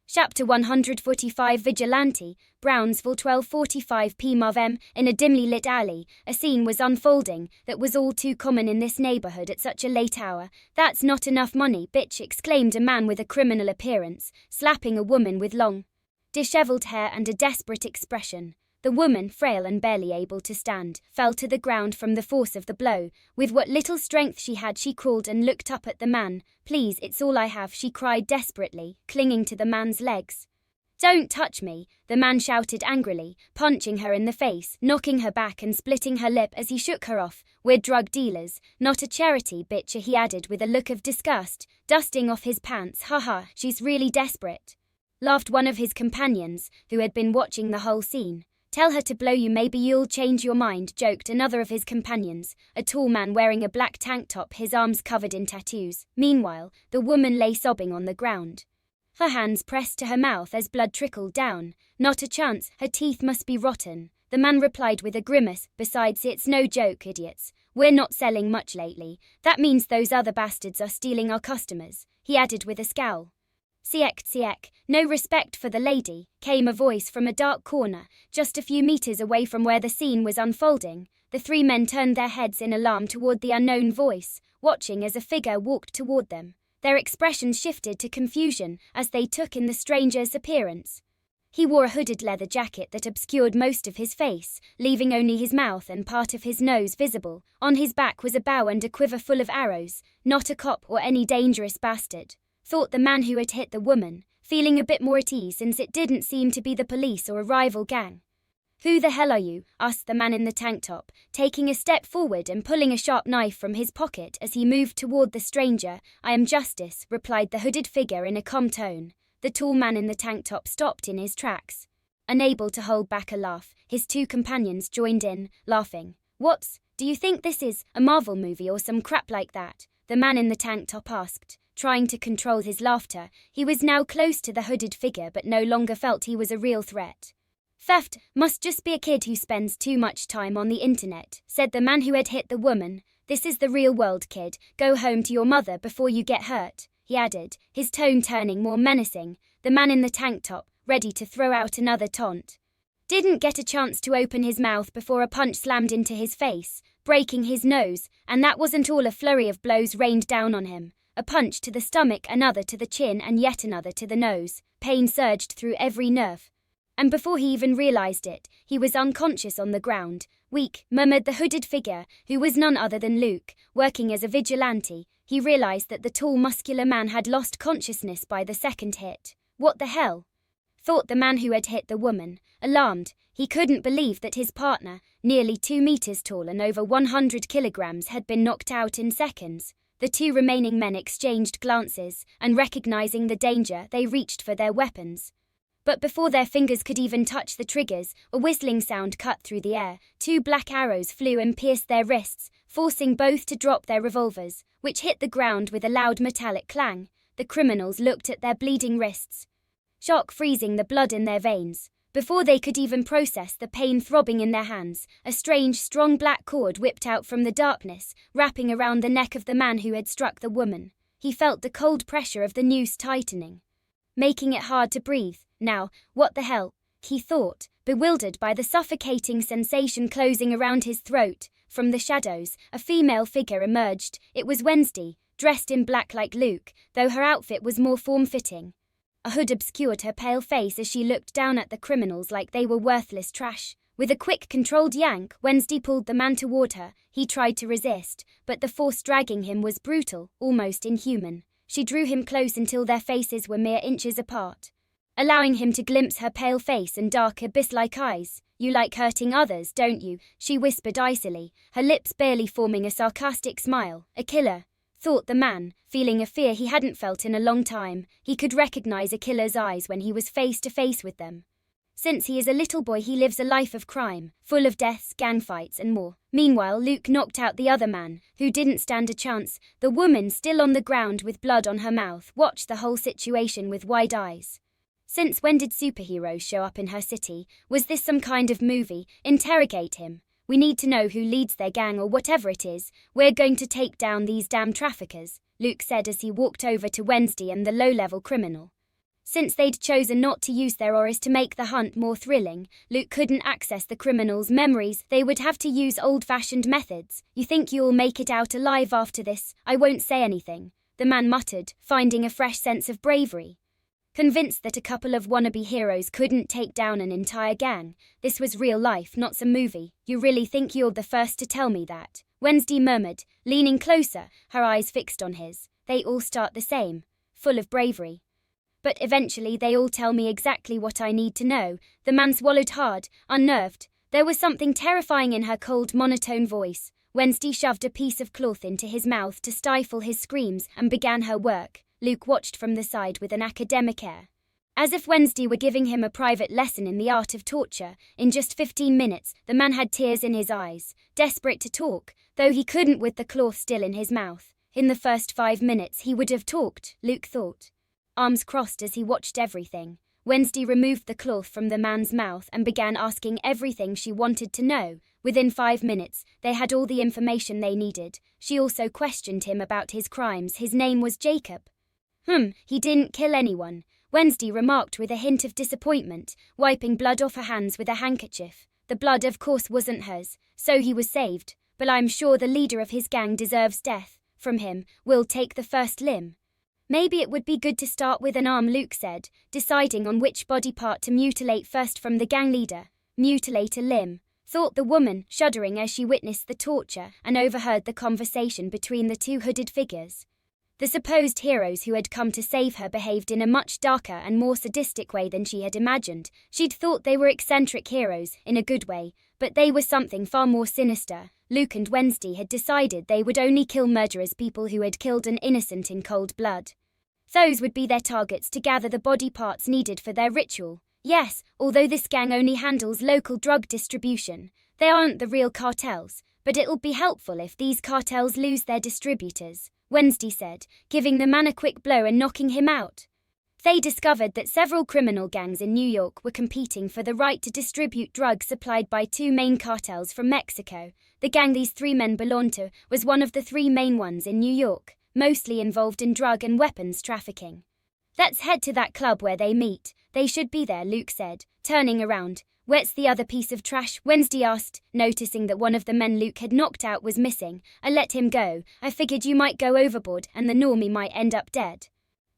Chapter 145 Vigilante, Brownsville 12:45 p.m. In a dimly lit alley, a scene was unfolding that was all too common in this neighborhood at such a late hour. "That's not enough money, bitch," exclaimed a man with a criminal appearance, slapping a woman with long, disheveled hair and a desperate expression. The woman, frail and barely able to stand, fell to the ground from the force of the blow. With what little strength she had, she crawled and looked up at the man. "Please, it's all I have," she cried desperately, clinging to the man's legs. "Don't touch me," the man shouted angrily, punching her in the face, knocking her back and splitting her lip as he shook her off. "We're drug dealers, not a charity, bitch," he added with a look of disgust, dusting off his pants. "Haha, she's really desperate," laughed one of his companions, who had been watching the whole scene. Tell her to blow you, maybe you'll change your mind, joked another of his companions, a tall man wearing a black tank top, his arms covered in tattoos. Meanwhile, the woman lay sobbing on the ground. Her hands pressed to her mouth as blood trickled down. Not a chance, her teeth must be rotten. The man replied with a grimace, besides, it's no joke, idiots. We're not selling much lately. That means those other bastards are stealing our customers, he added with a scowl. Siek, no respect for the lady, came a voice from a dark corner, just a few meters away from where the scene was unfolding. The three men turned their heads in alarm toward the unknown voice, watching as a figure walked toward them. Their expressions shifted to confusion as they took in the stranger's appearance. He wore a hooded leather jacket that obscured most of his face, leaving only his mouth and part of his nose visible. On his back was a bow and a quiver full of arrows. Not a cop or any dangerous bastard, thought the man who had hit the woman, feeling a bit more at ease since it didn't seem to be the police or a rival gang. Who the hell are you? Asked the man in the tank top, taking a step forward and pulling a sharp knife from his pocket as he moved toward the stranger. I am Justice, replied the hooded figure in a calm tone. The tall man in the tank top stopped in his tracks. Unable to hold back a laugh, his two companions joined in, laughing. Do you think this is a Marvel movie or some crap like that? The man in the tank top asked, trying to control his laughter. He was now close to the hooded figure but no longer felt he was a real threat. Theft must just be a kid who spends too much time on the internet, said the man who had hit the woman. This is the real world, kid. Go home to your mother before you get hurt, he added, his tone turning more menacing. The man in the tank top, ready to throw out another taunt, didn't get a chance to open his mouth before a punch slammed into his face, breaking his nose, and that wasn't all. A flurry of blows rained down on him. A punch to the stomach, another to the chin, and yet another to the nose. Pain surged through every nerve. And before he even realized it, he was unconscious on the ground. Weak, murmured the hooded figure, who was none other than Luke, working as a vigilante. He realized that the tall, muscular man had lost consciousness by the second hit. What the hell? Thought the man who had hit the woman. Alarmed, he couldn't believe that his partner, nearly 2 meters tall and over 100 kilograms, had been knocked out in seconds. The two remaining men exchanged glances, and recognizing the danger, they reached for their weapons. But before their fingers could even touch the triggers, a whistling sound cut through the air. 2 black arrows flew and pierced their wrists, forcing both to drop their revolvers, which hit the ground with a loud metallic clang. The criminals looked at their bleeding wrists, shock freezing the blood in their veins. Before they could even process the pain throbbing in their hands, a strange, strong black cord whipped out from the darkness, wrapping around the neck of the man who had struck the woman. He felt the cold pressure of the noose tightening, making it hard to breathe. Now, what the hell? He thought, bewildered by the suffocating sensation closing around his throat. From the shadows, a female figure emerged. It was Wednesday, dressed in black like Luke, though her outfit was more form-fitting. A hood obscured her pale face as she looked down at the criminals like they were worthless trash. With a quick, controlled yank, Wednesday pulled the man toward her. He tried to resist, but the force dragging him was brutal, almost inhuman. She drew him close until their faces were mere inches apart, allowing him to glimpse her pale face and dark abyss-like eyes. You like hurting others, don't you? She whispered icily, her lips barely forming a sarcastic smile. A killer, thought the man, feeling a fear he hadn't felt in a long time. He could recognize a killer's eyes when he was face to face with them. Since he is a little boy, he lives a life of crime, full of deaths, gang fights, and more. Meanwhile, Luke knocked out the other man, who didn't stand a chance. The woman, still on the ground with blood on her mouth, watched the whole situation with wide eyes. Since when did superheroes show up in her city? Was this some kind of movie? Interrogate him. We need to know who leads their gang or whatever it is. We're going to take down these damn traffickers, Luke said as he walked over to Wednesday and the low-level criminal. Since they'd chosen not to use their auras to make the hunt more thrilling, Luke couldn't access the criminals' memories. They would have to use old-fashioned methods. You think you'll make it out alive after this? I won't say anything, the man muttered, finding a fresh sense of bravery. Convinced that a couple of wannabe heroes couldn't take down an entire gang. This was real life, not some movie. You really think you're the first to tell me that? Wednesday murmured, leaning closer, her eyes fixed on his. They all start the same, full of bravery. But eventually they all tell me exactly what I need to know. The man swallowed hard, unnerved. There was something terrifying in her cold, monotone voice. Wednesday shoved a piece of cloth into his mouth to stifle his screams and began her work. Luke watched from the side with an academic air. As if Wednesday were giving him a private lesson in the art of torture. In just 15 minutes, the man had tears in his eyes, desperate to talk, though he couldn't with the cloth still in his mouth. In the first 5 minutes he would have talked, Luke thought. Arms crossed as he watched everything. Wednesday removed the cloth from the man's mouth and began asking everything she wanted to know. Within 5 minutes, they had all the information they needed. She also questioned him about his crimes. His name was Jacob. He didn't kill anyone, Wednesday remarked with a hint of disappointment, wiping blood off her hands with a handkerchief. The blood of course wasn't hers, so he was saved, but I'm sure the leader of his gang deserves death. From him, we'll take the first limb. Maybe it would be good to start with an arm, Luke said, deciding on which body part to mutilate first from the gang leader. Mutilate a limb, thought the woman, shuddering as she witnessed the torture and overheard the conversation between the two hooded figures. The supposed heroes who had come to save her behaved in a much darker and more sadistic way than she had imagined. She'd thought they were eccentric heroes, in a good way, but they were something far more sinister. Luke and Wednesday had decided they would only kill murderers, people who had killed an innocent in cold blood. Those would be their targets to gather the body parts needed for their ritual. Yes, although this gang only handles local drug distribution, they aren't the real cartels, but it'll be helpful if these cartels lose their distributors, Wednesday said, giving the man a quick blow and knocking him out. They discovered that several criminal gangs in New York were competing for the right to distribute drugs supplied by two main cartels from Mexico. The gang these three men belonged to was one of the three main ones in New York, mostly involved in drug and weapons trafficking. Let's head to that club where they meet. They should be there, Luke said, turning around. Where's the other piece of trash? Wednesday asked, noticing that one of the men Luke had knocked out was missing. I let him go. I figured you might go overboard and the normie might end up dead.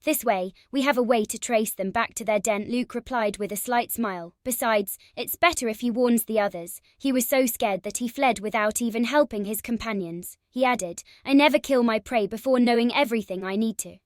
This way, we have a way to trace them back to their den, Luke replied with a slight smile. Besides, it's better if he warns the others. He was so scared that he fled without even helping his companions. He added, I never kill my prey before knowing everything I need to.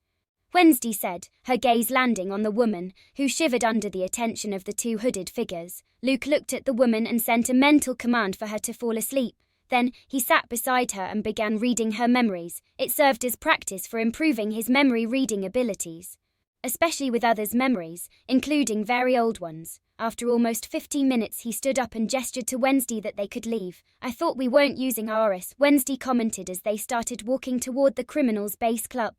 Wednesday said, her gaze landing on the woman, who shivered under the attention of the two hooded figures. Luke looked at the woman and sent a mental command for her to fall asleep. Then, he sat beside her and began reading her memories. It served as practice for improving his memory reading abilities, especially with others' memories, including very old ones. After almost 15 minutes he stood up and gestured to Wednesday that they could leave. I thought we weren't using ours, Wednesday commented as they started walking toward the criminals' base club.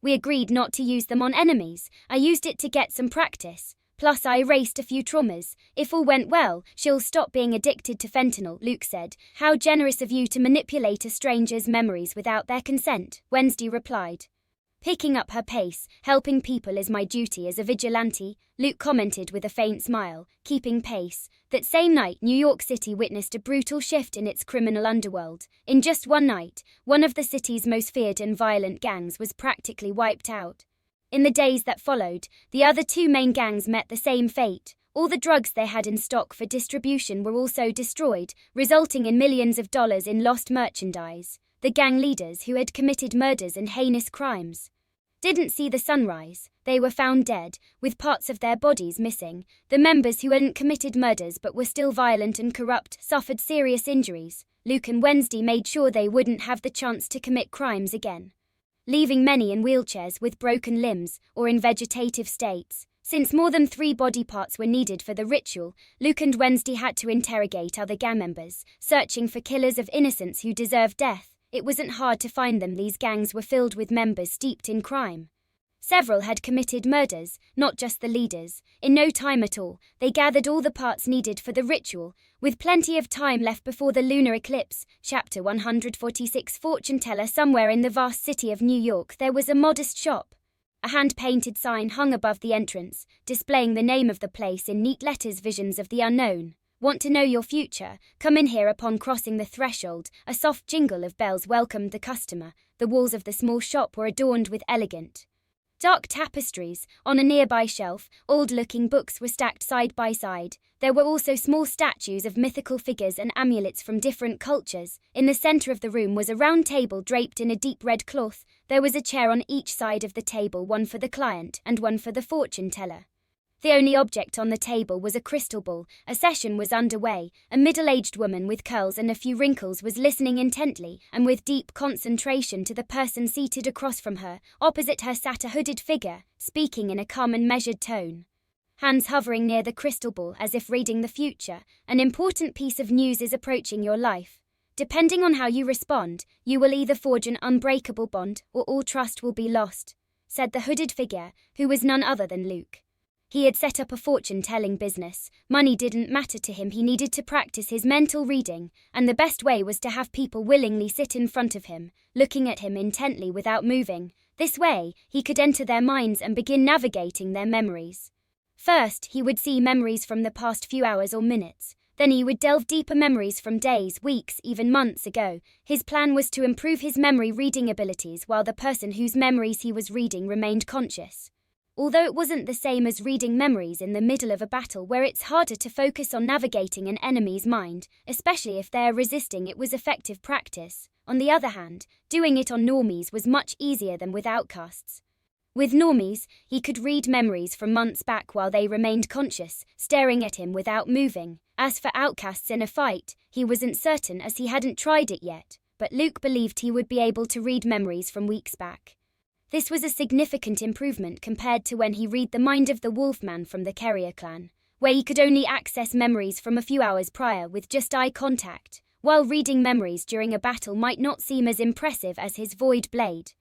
We agreed not to use them on enemies. I used it to get some practice. Plus I erased a few traumas. If all went well, she'll stop being addicted to fentanyl, Luke said. How generous of you to manipulate a stranger's memories without their consent, Wednesday replied. Picking up her pace, helping people is my duty as a vigilante, Luke commented with a faint smile, keeping pace. That same night, New York City witnessed a brutal shift in its criminal underworld. In just one night, one of the city's most feared and violent gangs was practically wiped out. In the days that followed, the other two main gangs met the same fate. All the drugs they had in stock for distribution were also destroyed, resulting in millions of dollars in lost merchandise. The gang leaders, who had committed murders and heinous crimes, didn't see the sunrise. They were found dead, with parts of their bodies missing. The members who hadn't committed murders but were still violent and corrupt suffered serious injuries. Luke and Wednesday made sure they wouldn't have the chance to commit crimes again, leaving many in wheelchairs with broken limbs or in vegetative states. Since more than 3 body parts were needed for the ritual, Luke and Wednesday had to interrogate other gang members, searching for killers of innocents who deserved death. It wasn't hard to find them. These gangs were filled with members steeped in crime. Several had committed murders, not just the leaders. In no time at all, they gathered all the parts needed for the ritual, with plenty of time left before the lunar eclipse. Chapter 146. Fortune teller. Somewhere in the vast city of New York there was a modest shop. A hand-painted sign hung above the entrance, displaying the name of the place in neat letters. Visions of the unknown. Want to know your future? Come in here. Upon crossing the threshold, a soft jingle of bells welcomed the customer. The walls of the small shop were adorned with elegant, dark tapestries. On a nearby shelf, old-looking books were stacked side by side. There were also small statues of mythical figures and amulets from different cultures. In the center of the room was a round table draped in a deep red cloth. There was a chair on each side of the table, one for the client and one for the fortune teller. The only object on the table was a crystal ball. A session was underway. A middle-aged woman with curls and a few wrinkles was listening intently and with deep concentration to the person seated across from her. Opposite her sat a hooded figure, speaking in a calm and measured tone. hands hovering near the crystal ball as if reading the future. An important piece of news is approaching your life. Depending on how you respond, you will either forge an unbreakable bond or all trust will be lost, said the hooded figure, who was none other than Luke. He had set up a fortune-telling business. Money didn't matter to him. He needed to practice his mental reading, and the best way was to have people willingly sit in front of him, looking at him intently without moving. This way, he could enter their minds and begin navigating their memories. First, he would see memories from the past few hours or minutes. Then he would delve deeper memories from days, weeks, even months ago. His plan was to improve his memory reading abilities while the person whose memories he was reading remained conscious. Although it wasn't the same as reading memories in the middle of a battle where it's harder to focus on navigating an enemy's mind, especially if they're resisting, it was effective practice. On the other hand, doing it on normies was much easier than with outcasts. With normies, he could read memories from months back while they remained conscious, staring at him without moving. As for outcasts in a fight, he wasn't certain as he hadn't tried it yet, but Luke believed he would be able to read memories from weeks back. This was a significant improvement compared to when he read the mind of the Wolfman from the Carrier clan, where he could only access memories from a few hours prior with just eye contact. While reading memories during a battle might not seem as impressive as his void blade,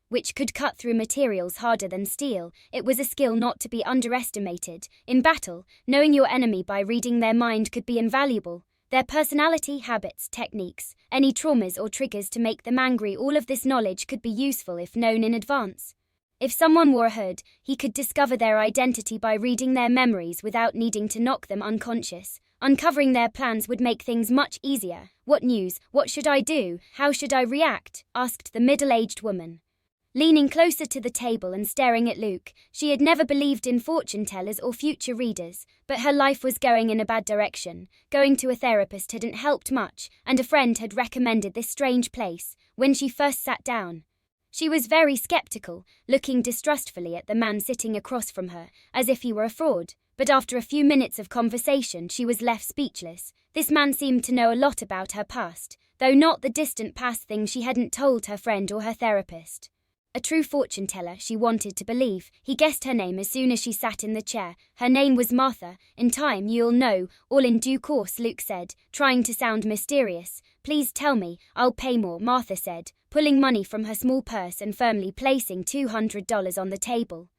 which could cut through materials harder than steel, it was a skill not to be underestimated. In battle, knowing your enemy by reading their mind could be invaluable. Their personality, habits, techniques, any traumas or triggers to make them angry, all of this knowledge could be useful if known in advance. If someone wore a hood, he could discover their identity by reading their memories without needing to knock them unconscious. Uncovering their plans would make things much easier. "What news? What should I do? How should I react?" asked the middle-aged woman. Leaning closer to the table and staring at Luke, she had never believed in fortune-tellers or future readers, but her life was going in a bad direction. Going to a therapist hadn't helped much, and a friend had recommended this strange place. When she first sat down, she was very skeptical, looking distrustfully at the man sitting across from her, as if he were a fraud. But after a few minutes of conversation, she was left speechless. This man seemed to know a lot about her past, though not the distant past things she hadn't told her friend or her therapist. A true fortune teller, she wanted to believe. He guessed her name as soon as she sat in the chair. Her name was Martha. "In time you'll know, all in due course," Luke said, trying to sound mysterious. "Please tell me, I'll pay more," Martha said, pulling money from her small purse and firmly placing $200 on the table.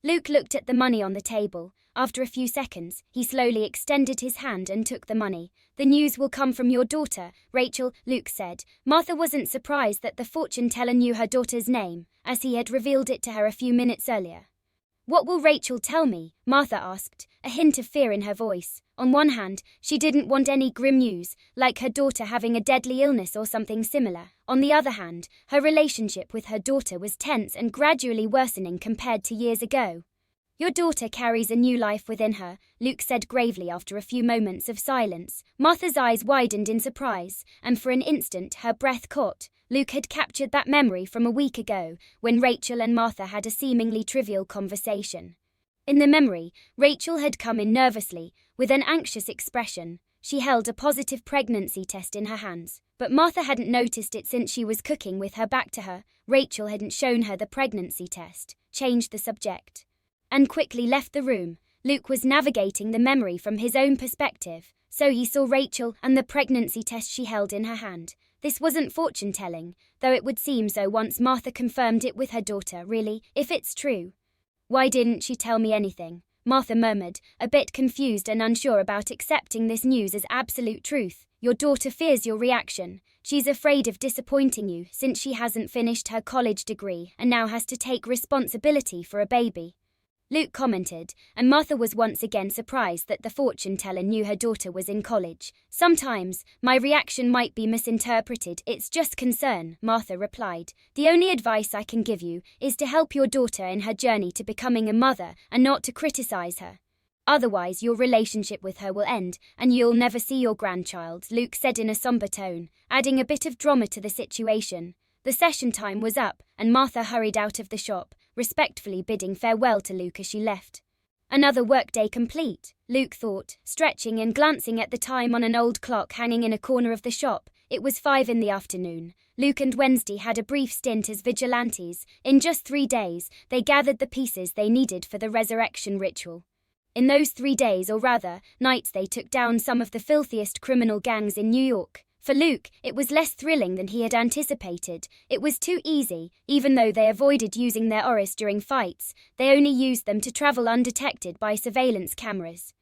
Luke looked at the money on the table. After a few seconds, he slowly extended his hand and took the money. "The news will come from your daughter, Rachel," Luke said. Martha wasn't surprised that the fortune teller knew her daughter's name, as he had revealed it to her a few minutes earlier. "What will Rachel tell me?" Martha asked, a hint of fear in her voice. On one hand, she didn't want any grim news, like her daughter having a deadly illness or something similar. On the other hand, her relationship with her daughter was tense and gradually worsening compared to years ago. "Your daughter carries a new life within her," Luke said gravely after a few moments of silence. Martha's eyes widened in surprise, and for an instant her breath caught. Luke had captured that memory from a week ago, when Rachel and Martha had a seemingly trivial conversation. In the memory, Rachel had come in nervously, with an anxious expression. She held a positive pregnancy test in her hands, but Martha hadn't noticed it since she was cooking with her back to her. Rachel hadn't shown her the pregnancy test, changed the subject, and quickly left the room. Luke was navigating the memory from his own perspective, so he saw Rachel and the pregnancy test she held in her hand. This wasn't fortune-telling, though it would seem so once Martha confirmed it with her daughter. "Really, if it's true, why didn't she tell me anything?" Martha murmured, a bit confused and unsure about accepting this news as absolute truth. "Your daughter fears your reaction. She's afraid of disappointing you since she hasn't finished her college degree and now has to take responsibility for a baby," Luke commented, and Martha was once again surprised that the fortune teller knew her daughter was in college. "Sometimes, my reaction might be misinterpreted. It's just concern," Martha replied. "The only advice I can give you is to help your daughter in her journey to becoming a mother and not to criticize her. Otherwise, your relationship with her will end, and you'll never see your grandchild," Luke said in a somber tone, adding a bit of drama to the situation. The session time was up, and Martha hurried out of the shop, respectfully bidding farewell to Luke as she left. Another workday complete, Luke thought, stretching and glancing at the time on an old clock hanging in a corner of the shop. It was 5 in the afternoon. Luke and Wednesday had a brief stint as vigilantes. In just 3 days, they gathered the pieces they needed for the resurrection ritual. In those 3 days, or rather, nights, they took down some of the filthiest criminal gangs in New York. For Luke, it was less thrilling than he had anticipated. It was too easy. Even though they avoided using their auras during fights, they only used them to travel undetected by surveillance cameras.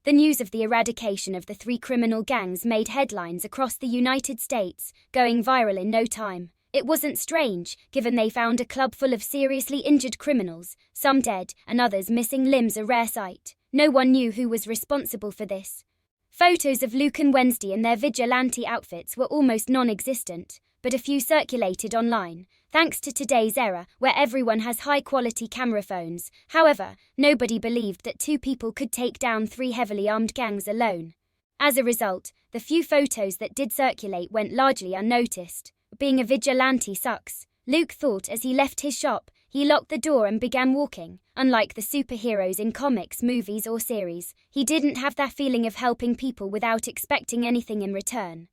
The news of the eradication of the 3 criminal gangs made headlines across the United States, going viral in no time. It wasn't strange, given they found a club full of seriously injured criminals, some dead and others missing limbs, a rare sight. No one knew who was responsible for this. Photos of Luke and Wednesday in their vigilante outfits were almost non-existent, but a few circulated online, thanks to today's era where everyone has high-quality camera phones. However, nobody believed that 2 people could take down 3 heavily armed gangs alone. As a result, the few photos that did circulate went largely unnoticed. Being a vigilante sucks, Luke thought as he left his shop. He locked the door and began walking. Unlike the superheroes in comics, movies or series, he didn't have that feeling of helping people without expecting anything in return.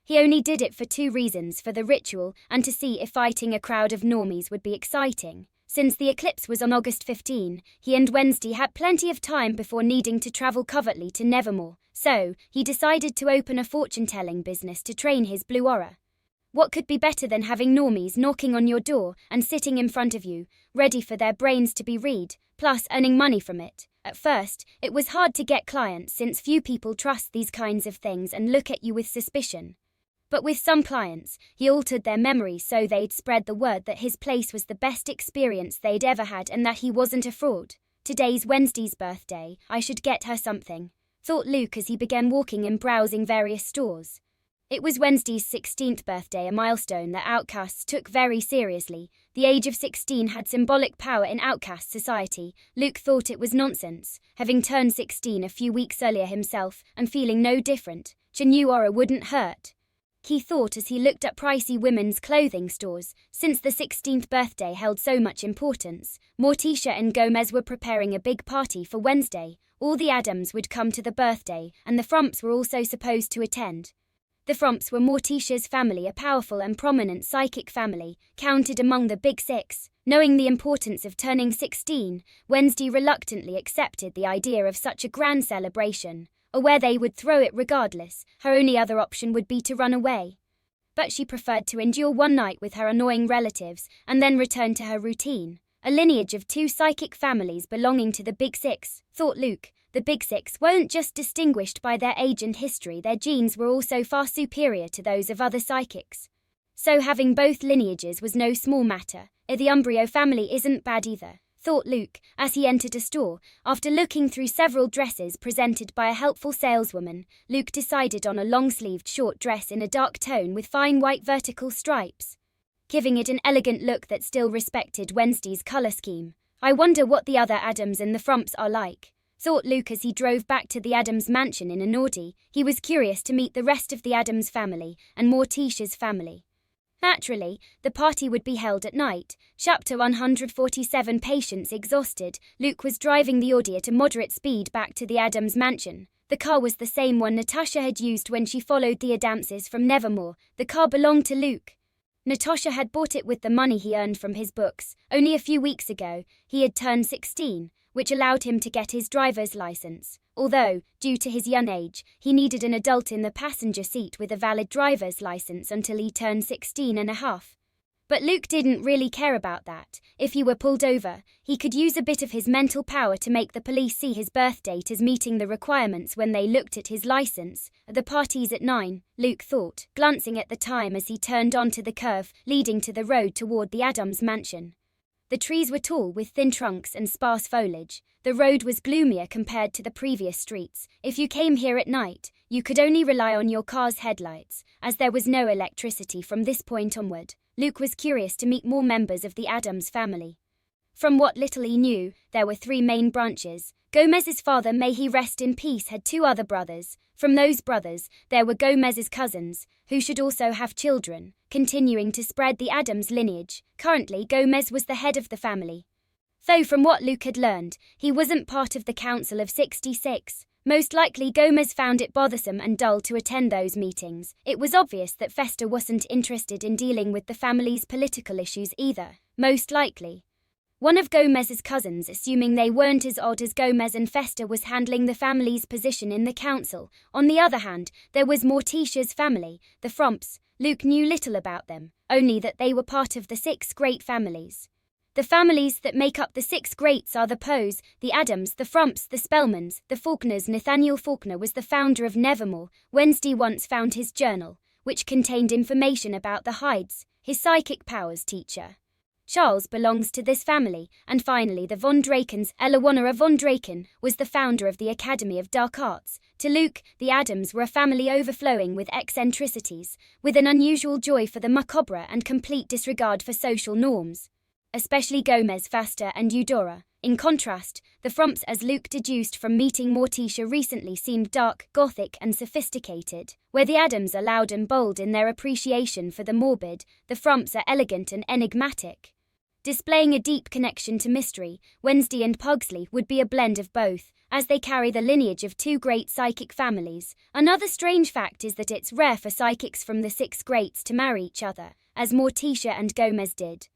He only did it for 2 reasons: for the ritual and to see if fighting a crowd of normies would be exciting. Since the eclipse was on August 15, he and Wednesday had plenty of time before needing to travel covertly to Nevermore, so he decided to open a fortune-telling business to train his blue aura. What could be better than having normies knocking on your door and sitting in front of you, ready for their brains to be read, plus earning money from it? At first, it was hard to get clients since few people trust these kinds of things and look at you with suspicion. But with some clients, he altered their memories so they'd spread the word that his place was the best experience they'd ever had and that he wasn't a fraud. Today's Wednesday's birthday, I should get her something, thought Luke as he began walking and browsing various stores. It was Wednesday's 16th birthday, a milestone that outcasts took very seriously. The age of 16 had symbolic power in outcast society. Luke thought it was nonsense, having turned 16 a few weeks earlier himself and feeling no different. A new aura wouldn't hurt, he thought as he looked at pricey women's clothing stores. Since the 16th birthday held so much importance, Morticia and Gomez were preparing a big party for Wednesday. All the Addams would come to the birthday, and the Frumps were also supposed to attend. The Frumps were Morticia's family, a powerful and prominent psychic family, counted among the Big Six. Knowing the importance of turning 16, Wednesday reluctantly accepted the idea of such a grand celebration. Aware they would throw it regardless, her only other option would be to run away. But she preferred to endure one night with her annoying relatives and then return to her routine. A lineage of 2 psychic families belonging to the Big Six, thought Luke. The Big Six weren't just distinguished by their age and history, their genes were also far superior to those of other psychics. So having both lineages was no small matter. The Umbrio family isn't bad either, thought Luke, as he entered a store. After looking through several dresses presented by a helpful saleswoman, Luke decided on a long-sleeved short dress in a dark tone with fine white vertical stripes, giving it an elegant look that still respected Wednesday's color scheme. I wonder what the other Addams and the Frumps are like, thought Luke as he drove back to the Addams mansion in an Audi. He was curious to meet the rest of the Addams family and Morticia's family. Naturally, the party would be held at night. Chapter 147. Patience exhausted, Luke was driving the Audi at a moderate speed back to the Addams mansion. The car was the same one Natasha had used when she followed the Addamses from Nevermore. The car belonged to Luke. Natasha had bought it with the money he earned from his books. Only a few weeks ago, he had turned 16, which allowed him to get his driver's license. Although, due to his young age, he needed an adult in the passenger seat with a valid driver's license until he turned 16 and a half. But Luke didn't really care about that. If he were pulled over, he could use a bit of his mental power to make the police see his birth date as meeting the requirements when they looked at his license. The party's at 9, Luke thought, glancing at the time as he turned onto the curve leading to the road toward the Addams mansion. The trees were tall with thin trunks and sparse foliage. The road was gloomier compared to the previous streets. If you came here at night, you could only rely on your car's headlights, as there was no electricity from this point onward. Luke was curious to meet more members of the Addams family. From what little he knew, there were 3 main branches. Gomez's father, may he rest in peace, had 2 other brothers. From those brothers, there were Gomez's cousins, who should also have children, continuing to spread the Addams lineage. Currently, Gomez was the head of the family. Though from what Luke had learned, he wasn't part of the Council of 66. Most likely Gomez found it bothersome and dull to attend those meetings. It was obvious that Fester wasn't interested in dealing with the family's political issues either. Most likely, One of Gomez's cousins, assuming they weren't as odd as Gomez and Festa, was handling the family's position in the council. On the other hand, there was Morticia's family, the Fromps. Luke knew little about them, only that they were part of the 6 great families. The families that make up the 6 greats are the Poes, the Addams, the Fromps, the Spellmans, the Faulkners. Nathaniel Faulkner was the founder of Nevermore. Wednesday once found his journal, which contained information about the Hydes, his psychic powers teacher. Charles belongs to this family, and finally the von Drakens. Eleonora von Draken was the founder of the Academy of Dark Arts. To Luke, the Addams were a family overflowing with eccentricities, with an unusual joy for the macabre and complete disregard for social norms. Especially Gomez, Festa and Eudora. In contrast, the Fromps, as Luke deduced from meeting Morticia recently, seemed dark, gothic and sophisticated. Where the Addams are loud and bold in their appreciation for the morbid, the Fromps are elegant and enigmatic. Displaying a deep connection to mystery, Wednesday and Pugsley would be a blend of both, as they carry the lineage of 2 great psychic families. Another strange fact is that it's rare for psychics from the 6 greats to marry each other, as Morticia and Gomez did.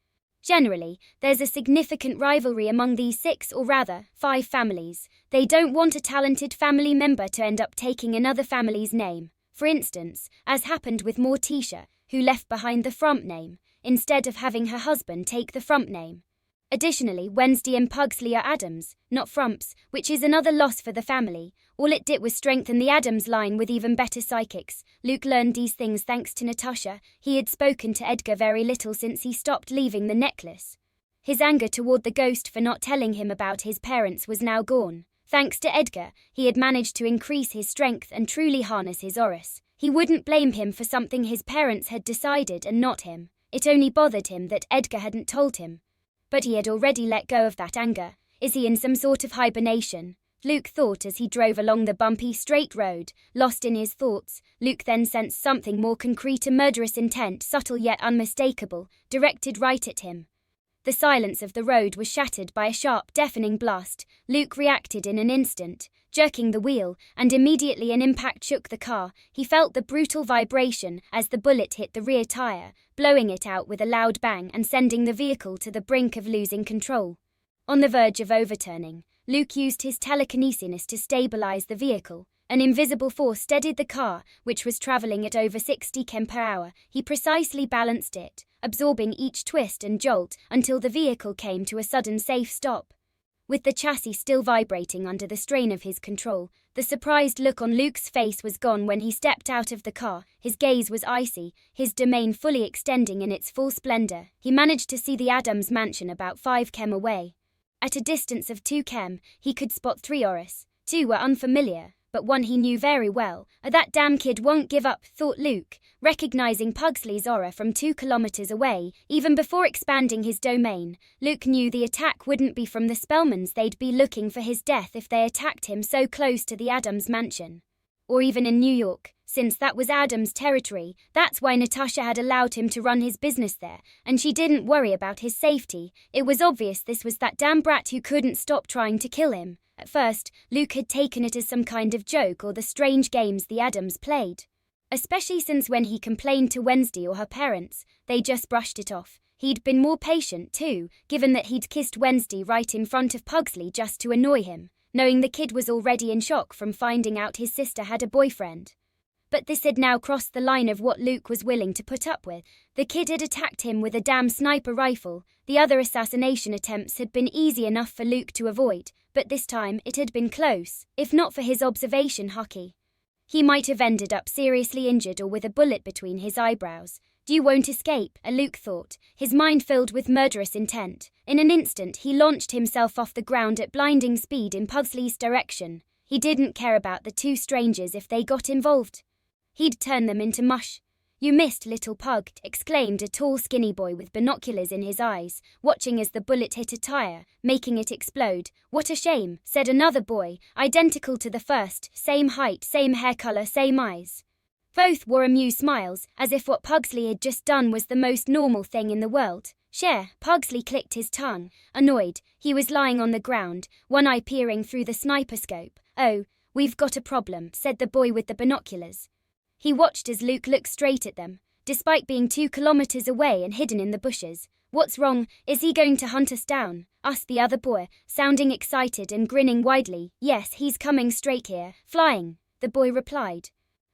Generally, there's a significant rivalry among these 6 or rather, 5 families. They don't want a talented family member to end up taking another family's name. For instance, as happened with Morticia, who left behind the Fromp name, instead of having her husband take the Fromp name. Additionally, Wednesday and Pugsley are Addams, not Fromps, which is another loss for the family. All it did was strengthen the Addams line with even better psychics. Luke learned these things thanks to Natasha. He had spoken to Edgar very little since he stopped leaving the necklace. His anger toward the ghost for not telling him about his parents was now gone. Thanks to Edgar, he had managed to increase his strength and truly harness his Oris. He wouldn't blame him for something his parents had decided and not him. It only bothered him that Edgar hadn't told him. But he had already let go of that anger. Is he in some sort of hibernation? Luke thought as he drove along the bumpy, straight road. Lost in his thoughts, Luke then sensed something more concrete, a murderous intent, subtle yet unmistakable, directed right at him. The silence of the road was shattered by a sharp, deafening blast. Luke reacted in an instant, jerking the wheel, and immediately an impact shook the car. He felt the brutal vibration as the bullet hit the rear tire, blowing it out with a loud bang and sending the vehicle to the brink of losing control. On the verge of overturning, Luke used his telekinesis to stabilize the vehicle. An invisible force steadied the car, which was traveling at over 60 km/h. He precisely balanced it, absorbing each twist and jolt until the vehicle came to a sudden safe stop. With the chassis still vibrating under the strain of his control, the surprised look on Luke's face was gone when he stepped out of the car. His gaze was icy, his domain fully extending in its full splendor. He managed to see the Addams mansion about 5 km away. At a distance of 2 km, he could spot 3 Oris. 2 were unfamiliar, but one he knew very well. That damn kid won't give up, thought Luke, recognizing Pugsley's aura from 2 kilometers away. Even before expanding his domain, Luke knew the attack wouldn't be from the Spellmans. They'd be looking for his death if they attacked him so close to the Addams mansion. Or even in New York, since that was Addams' territory. That's why Natasha had allowed him to run his business there, and she didn't worry about his safety. It was obvious this was that damn brat who couldn't stop trying to kill him. At first, Luke had taken it as some kind of joke or the strange games the Addams played. Especially since when he complained to Wednesday or her parents, they just brushed it off. He'd been more patient too, given that he'd kissed Wednesday right in front of Pugsley just to annoy him, knowing the kid was already in shock from finding out his sister had a boyfriend. But this had now crossed the line of what Luke was willing to put up with. The kid had attacked him with a damn sniper rifle. The other assassination attempts had been easy enough for Luke to avoid, but this time it had been close. If not for his observation hockey, he might have ended up seriously injured or with a bullet between his eyebrows. You won't escape, Luke thought, his mind filled with murderous intent. In an instant he launched himself off the ground at blinding speed in Pugsley's direction. He didn't care about the 2 strangers if they got involved. He'd turn them into mush. "You missed, little pug," exclaimed a tall skinny boy with binoculars in his eyes, watching as the bullet hit a tire, making it explode. "What a shame," said another boy, identical to the first, same height, same hair color, same eyes. Both wore amused smiles, as if what Pugsley had just done was the most normal thing in the world. "Share," Pugsley clicked his tongue, annoyed. He was lying on the ground, one eye peering through the sniper scope. "Oh, we've got a problem," said the boy with the binoculars. He watched as Luke looked straight at them, despite being 2 kilometers away and hidden in the bushes. "What's wrong? Is he going to hunt us down?" asked the other boy, sounding excited and grinning widely. Yes, he's coming straight here, flying, the boy replied.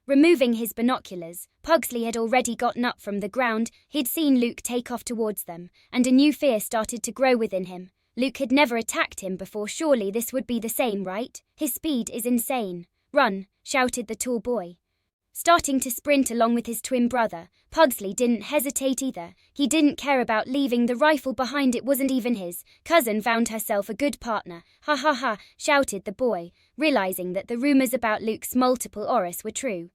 Removing his binoculars, Pugsley had already gotten up from the ground. He'd seen Luke take off towards them, and a new fear started to grow within him. Luke had never attacked him before, surely this would be the same, right? His speed is insane. Run, shouted the tall boy. Starting to sprint along with his twin brother, Pugsley didn't hesitate either. He didn't care about leaving the rifle behind, it wasn't even his. Cousin found herself a good partner. Ha ha ha, shouted the boy, realizing that the rumors about Luke's multiple auras were true.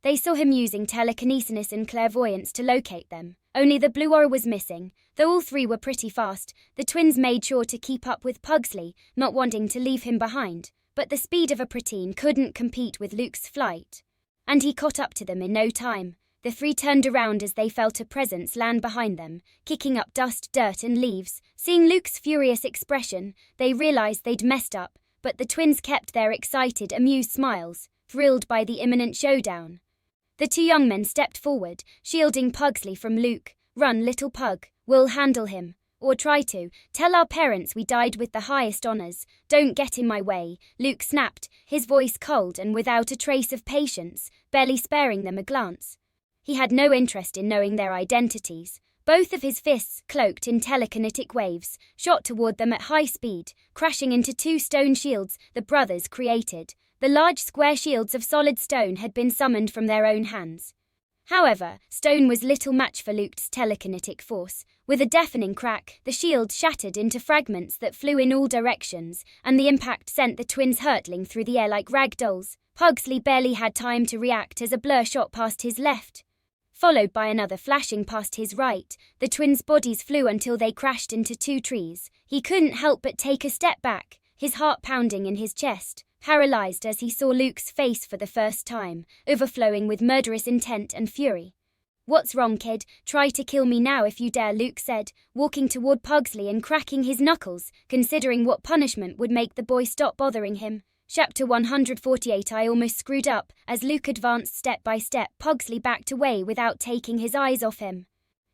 They saw him using telekinesis and clairvoyance to locate them. Only the blue aura was missing. Though all three were pretty fast, the twins made sure to keep up with Pugsley, not wanting to leave him behind. But the speed of a preteen couldn't compete with Luke's flight. And he caught up to them in no time. The three turned around as they felt a presence land behind them, kicking up dust, dirt and leaves. Seeing Luke's furious expression, they realized they'd messed up, but the twins kept their excited, amused smiles, thrilled by the imminent showdown. The two young men stepped forward, shielding Pugsley from Luke. Run, little pug, we'll handle him. Or try to. Tell our parents we died with the highest honors. Don't get in my way, Luke snapped, his voice cold and without a trace of patience, barely sparing them a glance. He had no interest in knowing their identities. Both of his fists, cloaked in telekinetic waves, shot toward them at high speed, crashing into two stone shields the brothers created. The large square shields of solid stone had been summoned from their own hands. However, stone was little match for Luke's telekinetic force. With a deafening crack, the shield shattered into fragments that flew in all directions, and the impact sent the twins hurtling through the air like rag dolls. Pugsley barely had time to react as a blur shot past his left, followed by another flashing past his right. The twins' bodies flew until they crashed into two trees. He couldn't help but take a step back, his heart pounding in his chest, paralyzed as he saw Luke's face for the first time, overflowing with murderous intent and fury. What's wrong, kid? Try to kill me now if you dare, Luke said, walking toward Pugsley and cracking his knuckles, considering what punishment would make the boy stop bothering him. Chapter 148. I almost screwed up. As Luke advanced step by step, Pugsley backed away without taking his eyes off him,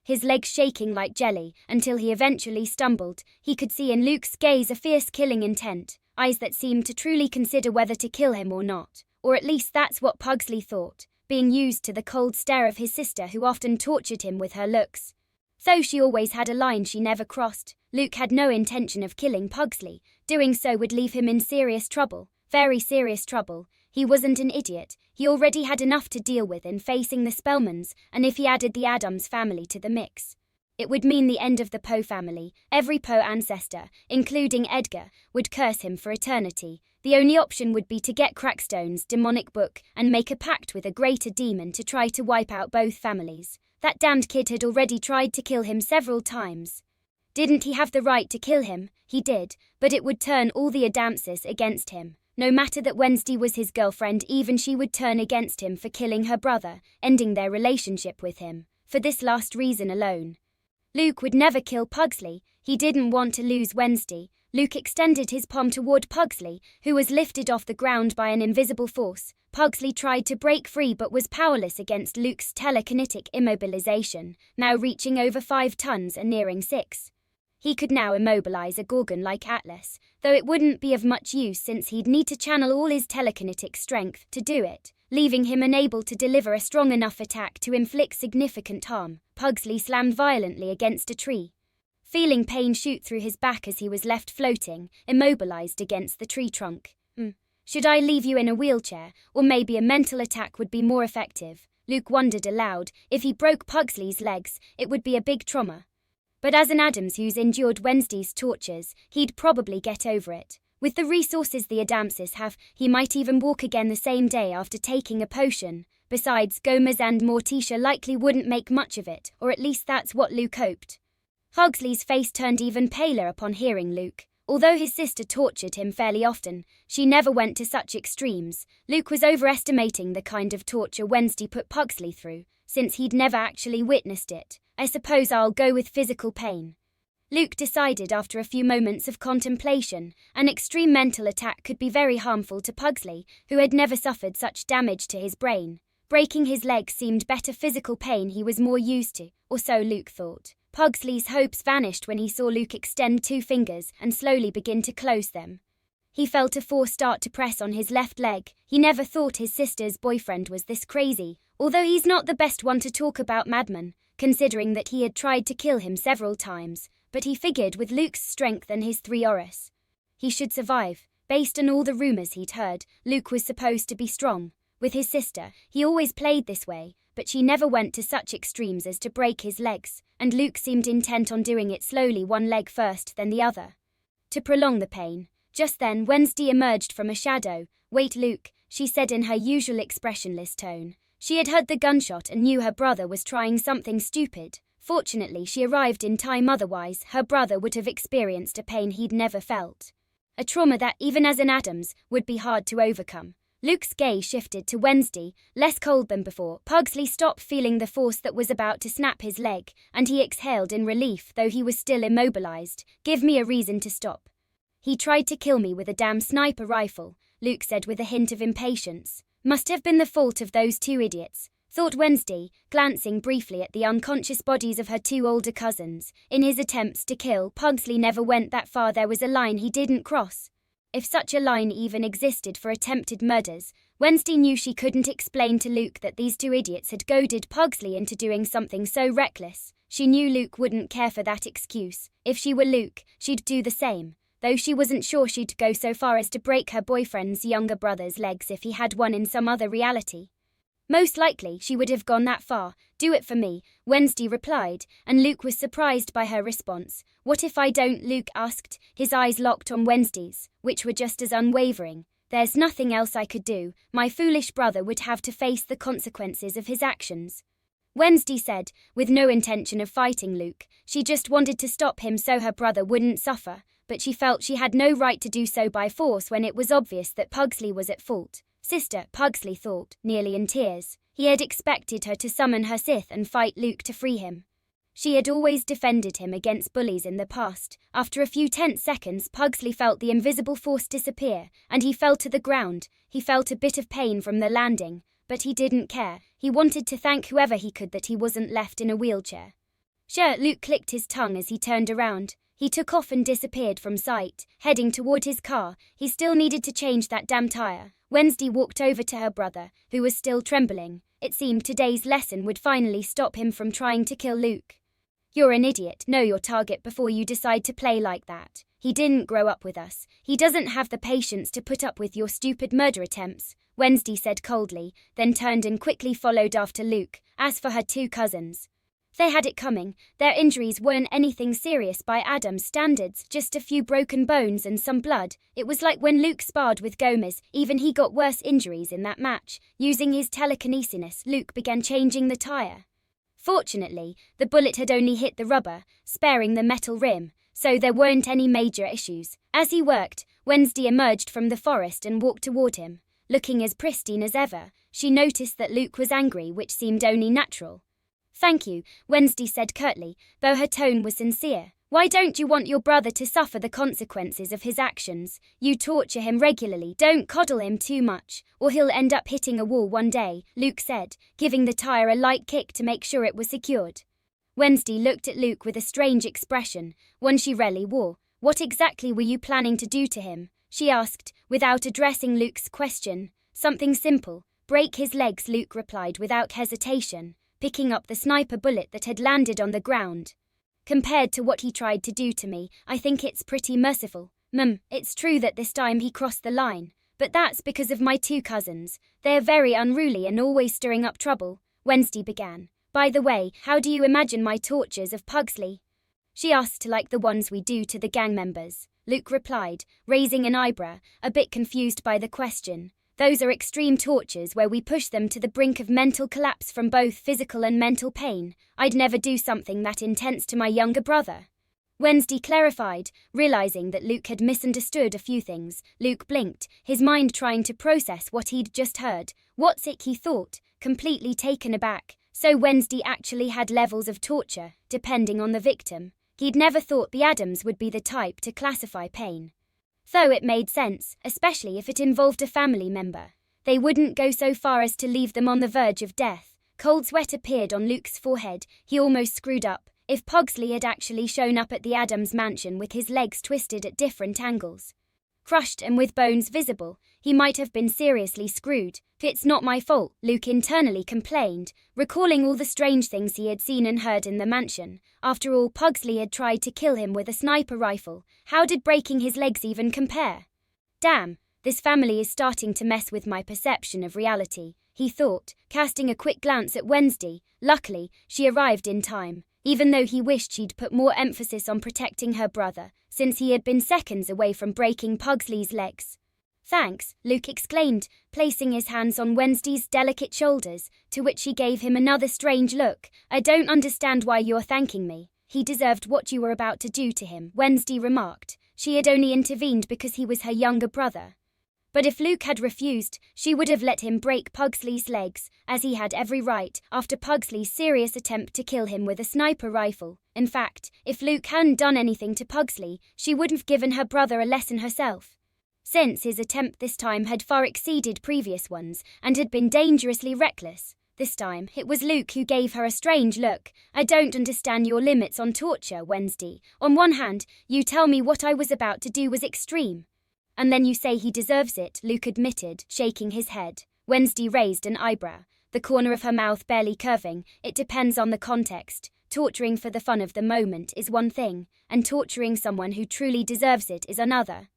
his legs shaking like jelly, until he eventually stumbled. He could see in Luke's gaze a fierce killing intent, eyes that seemed to truly consider whether to kill him or not. Or at least that's what Pugsley thought, being used to the cold stare of his sister who often tortured him with her looks. Though she always had a line she never crossed, Luke had no intention of killing Pugsley. Doing so would leave him in serious trouble, very serious trouble. He wasn't an idiot. He already had enough to deal with in facing the Spellmans, and if he added the Addams family to the mix, it would mean the end of the Poe family. Every Poe ancestor, including Edgar, would curse him for eternity. The only option would be to get Crackstone's demonic book and make a pact with a greater demon to try to wipe out both families. That damned kid had already tried to kill him several times. Didn't he have the right to kill him? He did, but it would turn all the Addamses against him. No matter that Wednesday was his girlfriend, even she would turn against him for killing her brother, ending their relationship with him. For this last reason alone, Luke would never kill Pugsley. He didn't want to lose Wednesday. Luke extended his palm toward Pugsley, who was lifted off the ground by an invisible force. Pugsley tried to break free but was powerless against Luke's telekinetic immobilization, now reaching over 5 tons and nearing 6. He could now immobilize a gorgon like Atlas, though it wouldn't be of much use since he'd need to channel all his telekinetic strength to do it, leaving him unable to deliver a strong enough attack to inflict significant harm. Pugsley slammed violently against a tree, feeling pain shoot through his back as he was left floating, immobilized against the tree trunk. Should I leave you in a wheelchair, or maybe a mental attack would be more effective? Luke wondered aloud. If he broke Pugsley's legs, it would be a big trauma. But as an Addams who's endured Wednesday's tortures, he'd probably get over it. With the resources the Addamses have, he might even walk again the same day after taking a potion. Besides, Gomez and Morticia likely wouldn't make much of it, or at least that's what Luke hoped. Pugsley's face turned even paler upon hearing Luke. Although his sister tortured him fairly often, she never went to such extremes. Luke was overestimating the kind of torture Wednesday put Pugsley through, since he'd never actually witnessed it. I suppose I'll go with physical pain, Luke decided after a few moments of contemplation. An extreme mental attack could be very harmful to Pugsley, who had never suffered such damage to his brain. Breaking his leg seemed better. Physical pain he was more used to, or so Luke thought. Pugsley's hopes vanished when he saw Luke extend 2 fingers and slowly begin to close them. He felt a force start to press on his left leg. He never thought his sister's boyfriend was this crazy, although he's not the best one to talk about madman, considering that he had tried to kill him several times, but he figured with Luke's strength and his 3 auras, he should survive. Based on all the rumors he'd heard, Luke was supposed to be strong. With his sister, he always played this way, but she never went to such extremes as to break his legs, and Luke seemed intent on doing it slowly, one leg first then the other, to prolong the pain. Just then Wednesday emerged from a shadow. "Wait, Luke," she said in her usual expressionless tone. She had heard the gunshot and knew her brother was trying something stupid. Fortunately, she arrived in time, otherwise her brother would have experienced a pain he'd never felt. A trauma that, even as an Addams, would be hard to overcome. Luke's gaze shifted to Wednesday, less cold than before. Pugsley stopped feeling the force that was about to snap his leg, and he exhaled in relief, though he was still immobilized. "Give me a reason to stop." "He tried to kill me with a damn sniper rifle," Luke said with a hint of impatience. "Must have been the fault of those 2 idiots," thought Wednesday, glancing briefly at the unconscious bodies of her 2 older cousins. In his attempts to kill, Pugsley never went that far. There was a line he didn't cross. If such a line even existed for attempted murders, Wednesday knew she couldn't explain to Luke that these 2 idiots had goaded Pugsley into doing something so reckless. She knew Luke wouldn't care for that excuse. If she were Luke, she'd do the same, though she wasn't sure she'd go so far as to break her boyfriend's younger brother's legs if he had one in some other reality. Most likely, she would have gone that far. "Do it for me," Wednesday replied, and Luke was surprised by her response. "What if I don't?" Luke asked, his eyes locked on Wednesday's, which were just as unwavering. "There's nothing else I could do. My foolish brother would have to face the consequences of his actions," Wednesday said, with no intention of fighting Luke. She just wanted to stop him so her brother wouldn't suffer, but she felt she had no right to do so by force when it was obvious that Pugsley was at fault. "Sister," Pugsley thought, nearly in tears. He had expected her to summon her Sith and fight Luke to free him. She had always defended him against bullies in the past. After a few tense seconds, Pugsley felt the invisible force disappear, and he fell to the ground. He felt a bit of pain from the landing, but he didn't care. He wanted to thank whoever he could that he wasn't left in a wheelchair. "Sure," Luke clicked his tongue as he turned around. He took off and disappeared from sight, heading toward his car. He still needed to change that damn tire. Wednesday walked over to her brother, who was still trembling. It seemed today's lesson would finally stop him from trying to kill Luke. "You're an idiot. Know your target before you decide to play like that. He didn't grow up with us. He doesn't have the patience to put up with your stupid murder attempts," Wednesday said coldly, then turned and quickly followed after Luke. As for her 2 cousins, they had it coming. Their injuries weren't anything serious by Addams standards, just a few broken bones and some blood. It was like when Luke sparred with Gomez, even he got worse injuries in that match. Using his telekinesis, Luke began changing the tire. Fortunately, the bullet had only hit the rubber, sparing the metal rim, so there weren't any major issues. As he worked, Wednesday emerged from the forest and walked toward him. Looking as pristine as ever, she noticed that Luke was angry, which seemed only natural. "Thank you," Wednesday said curtly, though her tone was sincere. "Why don't you want your brother to suffer the consequences of his actions? You torture him regularly. Don't coddle him too much, or he'll end up hitting a wall one day," Luke said, giving the tire a light kick to make sure it was secured. Wednesday looked at Luke with a strange expression, one she rarely wore. "What exactly were you planning to do to him?" she asked, without addressing Luke's question. "Something simple. Break his legs," Luke replied without hesitation, picking up the sniper bullet that had landed on the ground. "Compared to what he tried to do to me, I think it's pretty merciful. It's true that this time he crossed the line, but that's because of my 2 cousins. They're very unruly and always stirring up trouble," Wednesday began. "By the way, how do you imagine my tortures of Pugsley?" she asked. "Like the ones we do to the gang members," Luke replied, raising an eyebrow, a bit confused by the question. "Those are extreme tortures where we push them to the brink of mental collapse from both physical and mental pain. I'd never do something that intense to my younger brother," Wednesday clarified, realizing that Luke had misunderstood a few things. Luke blinked, his mind trying to process what he'd just heard. What's it, he thought, completely taken aback. So Wednesday actually had levels of torture, depending on the victim. He'd never thought the Addams would be the type to classify pain. Though it made sense, especially if it involved a family member. They wouldn't go so far as to leave them on the verge of death. Cold sweat appeared on Luke's forehead. He almost screwed up. if Pugsley had actually shown up at the Addams mansion with his legs twisted at different angles, crushed and with bones visible, he might have been seriously screwed. It's not my fault, Luke internally complained, recalling all the strange things he had seen and heard in the mansion. After all, Pugsley had tried to kill him with a sniper rifle. How did breaking his legs even compare? Damn, this family is starting to mess with my perception of reality, he thought, casting a quick glance at Wednesday. Luckily, she arrived in time, even though he wished she'd put more emphasis on protecting her brother, since he had been seconds away from breaking Pugsley's legs. Thanks, Luke exclaimed, placing his hands on Wednesday's delicate shoulders, to which she gave him another strange look. I don't understand why you're thanking me. He deserved what you were about to do to him, Wednesday remarked. She had only intervened because he was her younger brother. But if Luke had refused, she would have let him break Pugsley's legs, as he had every right, after Pugsley's serious attempt to kill him with a sniper rifle. In fact, if Luke hadn't done anything to Pugsley, she would have given her brother a lesson herself. Since his attempt this time had far exceeded previous ones, and had been dangerously reckless, this time it was Luke who gave her a strange look. I don't understand your limits on torture, Wednesday. On one hand, you tell me what I was about to do was extreme. And then you say he deserves it, Luke admitted, shaking his head. Wednesday raised an eyebrow, the corner of her mouth barely curving. It depends on the context. Torturing for the fun of the moment is one thing, and torturing someone who truly deserves it is another.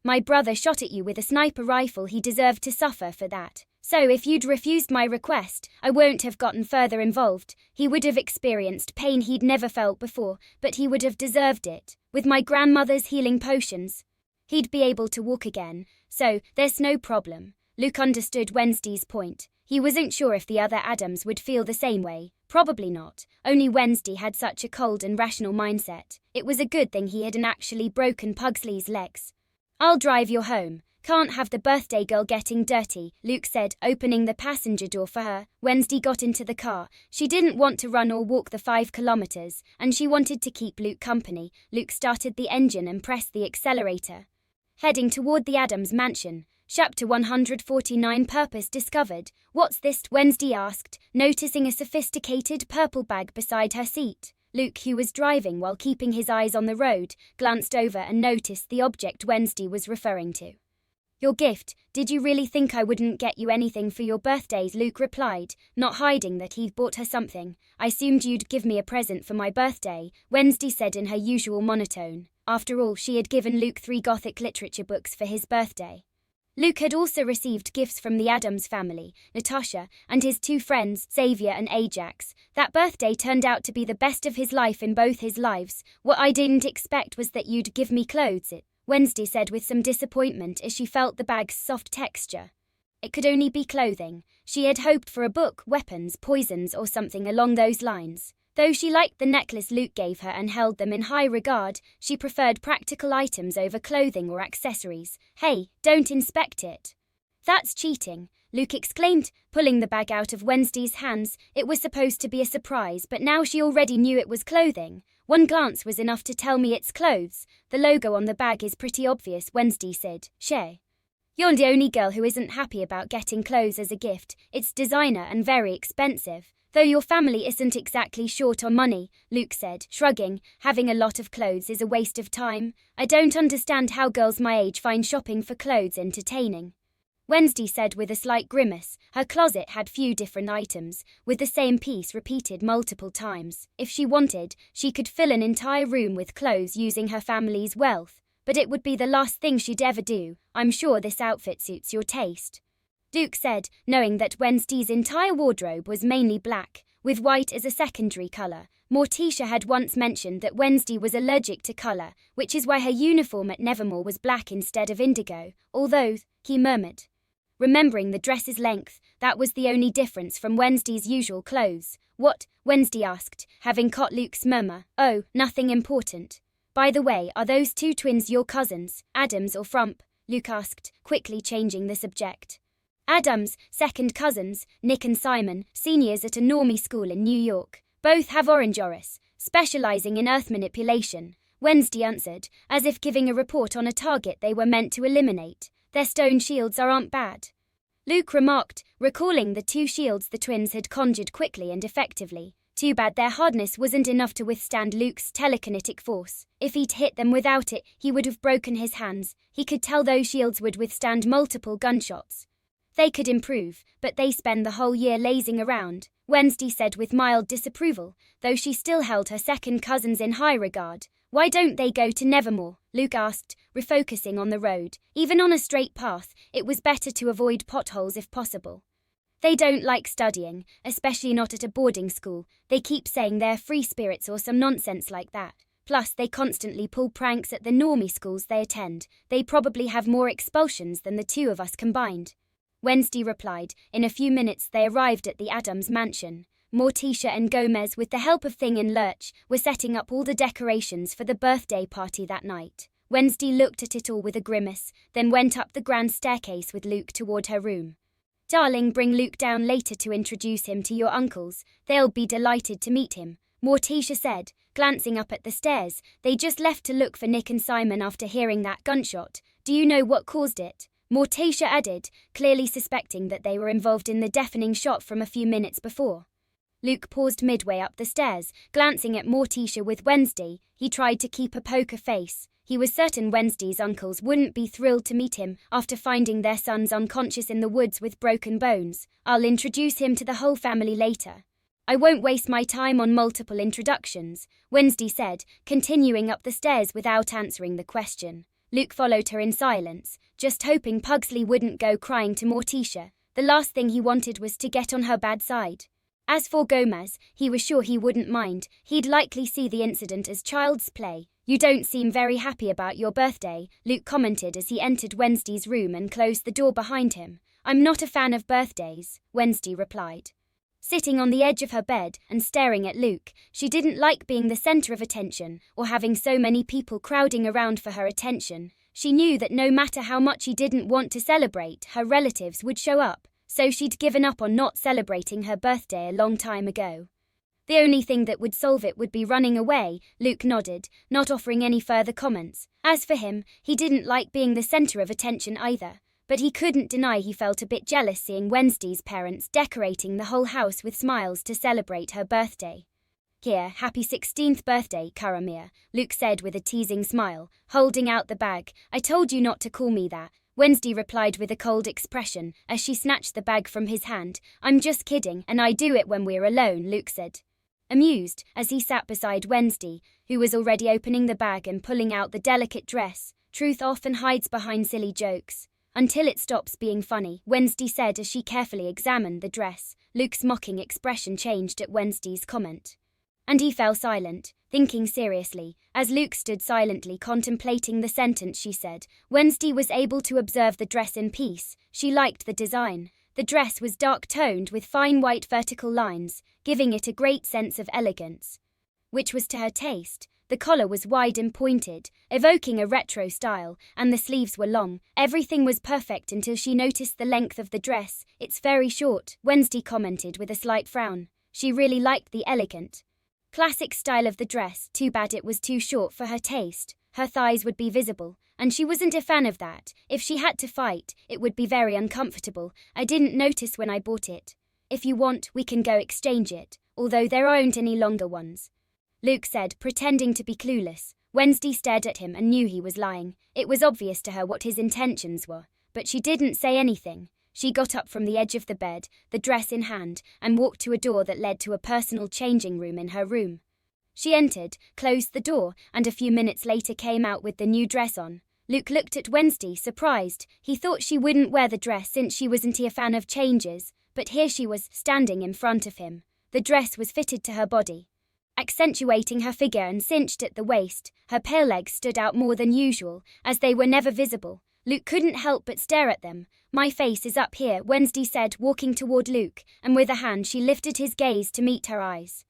My brother shot at you with a sniper rifle. He deserved to suffer for that. So if you'd refused my request, I won't have gotten further involved. He would have experienced pain he'd never felt before, but he would have deserved it. With my grandmother's healing potions, he'd be able to walk again, so there's no problem. Luke understood Wednesday's point. He wasn't sure if the other Addams would feel the same way. Probably not. Only Wednesday had such a cold and rational mindset. It was a good thing he hadn't actually broken Pugsley's legs. I'll drive you home. Can't have the birthday girl getting dirty, Luke said, opening the passenger door for her. Wednesday got into the car. She didn't want to run or walk the 5 kilometers, and she wanted to keep Luke company. Luke started the engine and pressed the accelerator. Heading toward the Addams mansion. Chapter 149 Purpose Discovered. What's this? Wednesday asked, noticing a sophisticated purple bag beside her seat. Luke, who was driving while keeping his eyes on the road, glanced over and noticed the object Wednesday was referring to. Your gift. Did you really think I wouldn't get you anything for your birthdays? Luke replied, not hiding that he'd bought her something. I assumed you'd give me a present for my birthday, Wednesday said in her usual monotone. After all, she had given Luke 3 Gothic literature books for his birthday. Luke had also received gifts from the Addams family, Natasha, and his 2 friends, Xavier and Ajax. That birthday turned out to be the best of his life in both his lives. What I didn't expect was that you'd give me clothes, Wednesday said with some disappointment as she felt the bag's soft texture. It could only be clothing. She had hoped for a book, weapons, poisons, or something along those lines. Though she liked the necklace Luke gave her and held them in high regard, she preferred practical items over clothing or accessories. Hey, don't inspect it. That's cheating, Luke exclaimed, pulling the bag out of Wednesday's hands. It was supposed to be a surprise, but now she already knew it was clothing. One glance was enough to tell me it's clothes. The logo on the bag is pretty obvious, Wednesday said. Shay. You're the only girl who isn't happy about getting clothes as a gift. It's designer and very expensive. Though your family isn't exactly short on money, Luke said, shrugging. Having a lot of clothes is a waste of time. I don't understand how girls my age find shopping for clothes entertaining. Wednesday said with a slight grimace. Her closet had few different items, with the same piece repeated multiple times. If she wanted, she could fill an entire room with clothes using her family's wealth, but it would be the last thing she'd ever do. I'm sure this outfit suits your taste, Luke said, knowing that Wednesday's entire wardrobe was mainly black, with white as a secondary color. Morticia had once mentioned that Wednesday was allergic to color, which is why her uniform at Nevermore was black instead of indigo, although, he murmured, remembering the dress's length, that was the only difference from Wednesday's usual clothes. What? Wednesday asked, having caught Luke's murmur. Oh, nothing important. By the way, are those 2 twins your cousins, Addams or Frump? Luke asked, quickly changing the subject. Addams, second cousins, Nick and Simon, seniors at a normie school in New York. Both have orange auras, specializing in earth manipulation, Wednesday answered, as if giving a report on a target they were meant to eliminate. Their stone shields aren't bad, Luke remarked, recalling the 2 shields the twins had conjured quickly and effectively. Too bad their hardness wasn't enough to withstand Luke's telekinetic force. If he'd hit them without it, he would have broken his hands. He could tell those shields would withstand multiple gunshots. They could improve, but they spend the whole year lazing around, Wednesday said with mild disapproval, though she still held her second cousins in high regard. Why don't they go to Nevermore? Luke asked, refocusing on the road. Even on a straight path, it was better to avoid potholes if possible. They don't like studying, especially not at a boarding school. They keep saying they're free spirits or some nonsense like that. Plus, they constantly pull pranks at the normie schools they attend. They probably have more expulsions than the two of us combined. Wednesday replied. In a few minutes they arrived at the Addams mansion. Morticia and Gomez, with the help of Thing and Lurch, were setting up all the decorations for the birthday party that night. Wednesday looked at it all with a grimace, then went up the grand staircase with Luke toward her room. Darling, bring Luke down later to introduce him to your uncles. They'll be delighted to meet him, Morticia said, glancing up at the stairs. They just left to look for Nick and Simon after hearing that gunshot. Do you know what caused it? Morticia added, clearly suspecting that they were involved in the deafening shot from a few minutes before. Luke paused midway up the stairs, glancing at Morticia with Wednesday. He tried to keep a poker face. He was certain Wednesday's uncles wouldn't be thrilled to meet him after finding their sons unconscious in the woods with broken bones. I'll introduce him to the whole family later. I won't waste my time on multiple introductions, Wednesday said, continuing up the stairs without answering the question. Luke followed her in silence, just hoping Pugsley wouldn't go crying to Morticia. The last thing he wanted was to get on her bad side. As for Gomez, he was sure he wouldn't mind. He'd likely see the incident as child's play. You don't seem very happy about your birthday, Luke commented as he entered Wednesday's room and closed the door behind him. I'm not a fan of birthdays, Wednesday replied. Sitting on the edge of her bed and staring at Luke, she didn't like being the center of attention or having so many people crowding around for her attention. She knew that no matter how much she didn't want to celebrate, her relatives would show up, so she'd given up on not celebrating her birthday a long time ago. The only thing that would solve it would be running away, Luke nodded, not offering any further comments. As for him, he didn't like being the center of attention either, but he couldn't deny he felt a bit jealous seeing Wednesday's parents decorating the whole house with smiles to celebrate her birthday. Here, happy 16th birthday, Karamir, Luke said with a teasing smile, holding out the bag. I told you not to call me that, Wednesday replied with a cold expression as she snatched the bag from his hand. I'm just kidding, and I do it when we're alone, Luke said, amused, as he sat beside Wednesday, who was already opening the bag and pulling out the delicate dress. Truth often hides behind silly jokes, until it stops being funny, Wednesday said as she carefully examined the dress. Luke's mocking expression changed at Wednesday's comment, and he fell silent, thinking seriously. As Luke stood silently contemplating the sentence she said, Wednesday was able to observe the dress in peace. She liked the design. The dress was dark-toned with fine white vertical lines, giving it a great sense of elegance, which was to her taste. The collar was wide and pointed, evoking a retro style, and the sleeves were long. Everything was perfect until she noticed the length of the dress. It's very short, Wednesday commented with a slight frown. She really liked the elegant, classic style of the dress. Too bad it was too short for her taste. Her thighs would be visible, and she wasn't a fan of that. If she had to fight, it would be very uncomfortable. I didn't notice when I bought it. If you want, we can go exchange it, although there aren't any longer ones, Luke said, pretending to be clueless. Wednesday stared at him and knew he was lying. It was obvious to her what his intentions were, but she didn't say anything. She got up from the edge of the bed, the dress in hand, and walked to a door that led to a personal changing room in her room. She entered, closed the door, and a few minutes later came out with the new dress on. Luke looked at Wednesday, surprised. He thought she wouldn't wear the dress since she wasn't a fan of changes, but here she was, standing in front of him. The dress was fitted to her body, accentuating her figure and cinched at the waist. Her pale legs stood out more than usual, as they were never visible. Luke couldn't help but stare at them. My face is up here, Wednesday said, walking toward Luke, and with a hand she lifted his gaze to meet her eyes.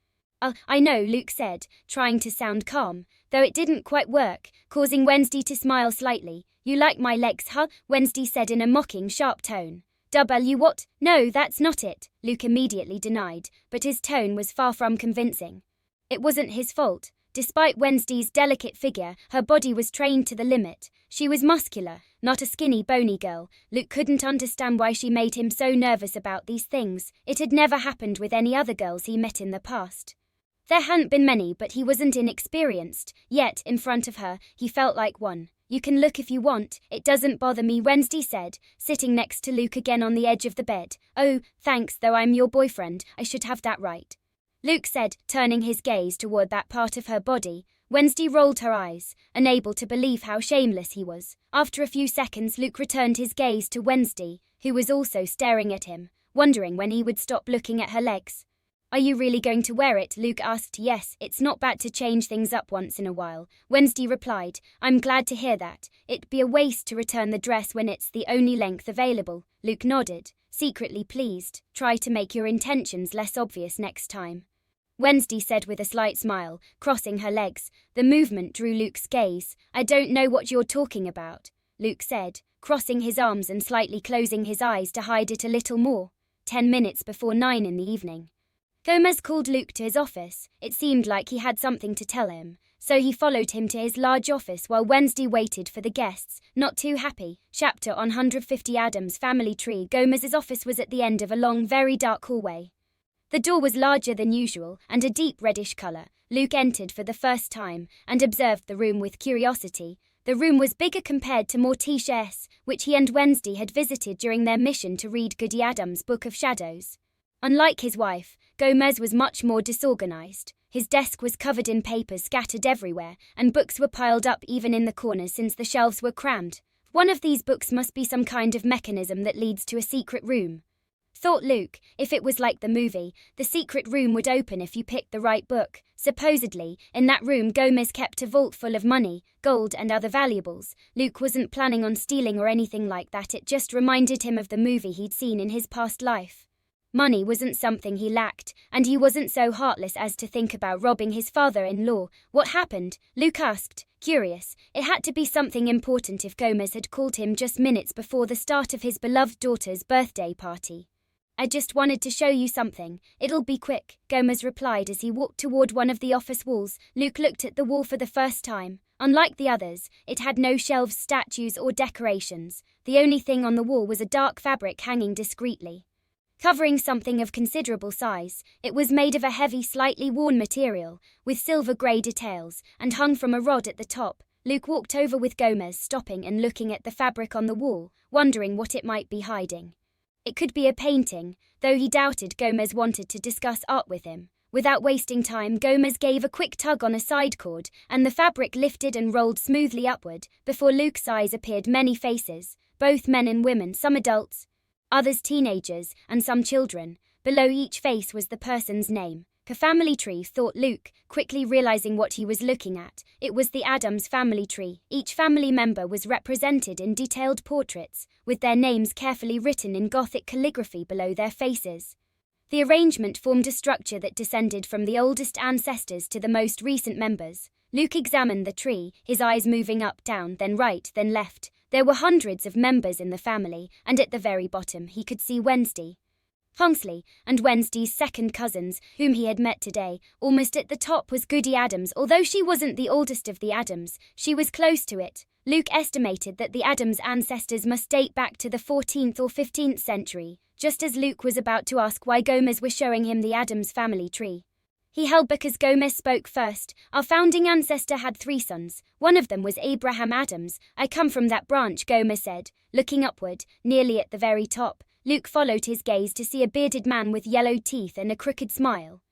I know, Luke said, trying to sound calm, though it didn't quite work, causing Wednesday to smile slightly. You like my legs, huh? Wednesday said in a mocking, sharp tone. What? No, that's not it, Luke immediately denied, but his tone was far from convincing. It wasn't his fault. Despite Wednesday's delicate figure, her body was trained to the limit. She was muscular, not a skinny, bony girl. Luke couldn't understand why she made him so nervous about these things. It had never happened with any other girls he met in the past. There hadn't been many, but he wasn't inexperienced. Yet, in front of her, he felt like one. You can look if you want, it doesn't bother me, Wednesday said, sitting next to Luke again on the edge of the bed. Oh, thanks, though I'm your boyfriend, I should have that right. Luke said, turning his gaze toward that part of her body. Wednesday rolled her eyes, unable to believe how shameless he was. After a few seconds, Luke returned his gaze to Wednesday, who was also staring at him, wondering when he would stop looking at her legs. Are you really going to wear it? Luke asked. Yes, it's not bad to change things up once in a while, Wednesday replied. I'm glad to hear that. It'd be a waste to return the dress when it's the only length available. Luke nodded, secretly pleased. Try to make your intentions less obvious next time, Wednesday said with a slight smile, crossing her legs. The movement drew Luke's gaze. I don't know what you're talking about, Luke said, crossing his arms and slightly closing his eyes to hide it a little more. 10 minutes before 9 in the evening. Gomez called Luke to his office. It seemed like he had something to tell him, so he followed him to his large office while Wednesday waited for the guests, not too happy. Chapter on 150 Addams Family Tree. Gomez's office was at the end of a long, very dark hallway. The door was larger than usual and a deep reddish color. Luke entered for the first time and observed the room with curiosity. The room was bigger compared to Morticia S., which he and Wednesday had visited during their mission to read Goody Addams' Book of Shadows. Unlike his wife, Gomez was much more disorganized. His desk was covered in papers scattered everywhere, and books were piled up even in the corners since the shelves were crammed. One of these books must be some kind of mechanism that leads to a secret room, thought Luke. If it was like the movie, the secret room would open if you picked the right book. Supposedly, in that room Gomez kept a vault full of money, gold and other valuables. Luke wasn't planning on stealing or anything like that, it just reminded him of the movie he'd seen in his past life. Money wasn't something he lacked, and he wasn't so heartless as to think about robbing his father-in-law. What happened? Luke asked, curious. It had to be something important if Gomez had called him just minutes before the start of his beloved daughter's birthday party. I just wanted to show you something. It'll be quick, Gomez replied as he walked toward one of the office walls. Luke looked at the wall for the first time. Unlike the others, it had no shelves, statues, or decorations. The only thing on the wall was a dark fabric hanging discreetly, covering something of considerable size. It was made of a heavy, slightly worn material, with silver-grey details, and hung from a rod at the top. Luke walked over with Gomez, stopping and looking at the fabric on the wall, wondering what it might be hiding. It could be a painting, though he doubted Gomez wanted to discuss art with him. Without wasting time, Gomez gave a quick tug on a side cord, and the fabric lifted and rolled smoothly upward. Before Luke's eyes appeared many faces, both men and women, some adults, others teenagers, and some children. Below each face was the person's name. A family tree, thought Luke, quickly realizing what he was looking at. It was the Addams family tree. Each family member was represented in detailed portraits, with their names carefully written in Gothic calligraphy below their faces. The arrangement formed a structure that descended from the oldest ancestors to the most recent members. Luke examined the tree, his eyes moving up, down, then right, then left. There were hundreds of members in the family, and at the very bottom he could see Wednesday, Pugsley, and Wednesday's second cousins, whom he had met today. Almost at the top was Goody Addams. Although she wasn't the oldest of the Addams, she was close to it. Luke estimated that the Addams ancestors must date back to the 14th or 15th century. Just as Luke was about to ask why Gomez was showing him the Addams family tree, he held because Gomez spoke first. Our founding ancestor had 3 sons. One of them was Abraham Addams. I come from that branch, Gomez said, looking upward, nearly at the very top. Luke followed his gaze to see a bearded man with yellow teeth and a crooked smile.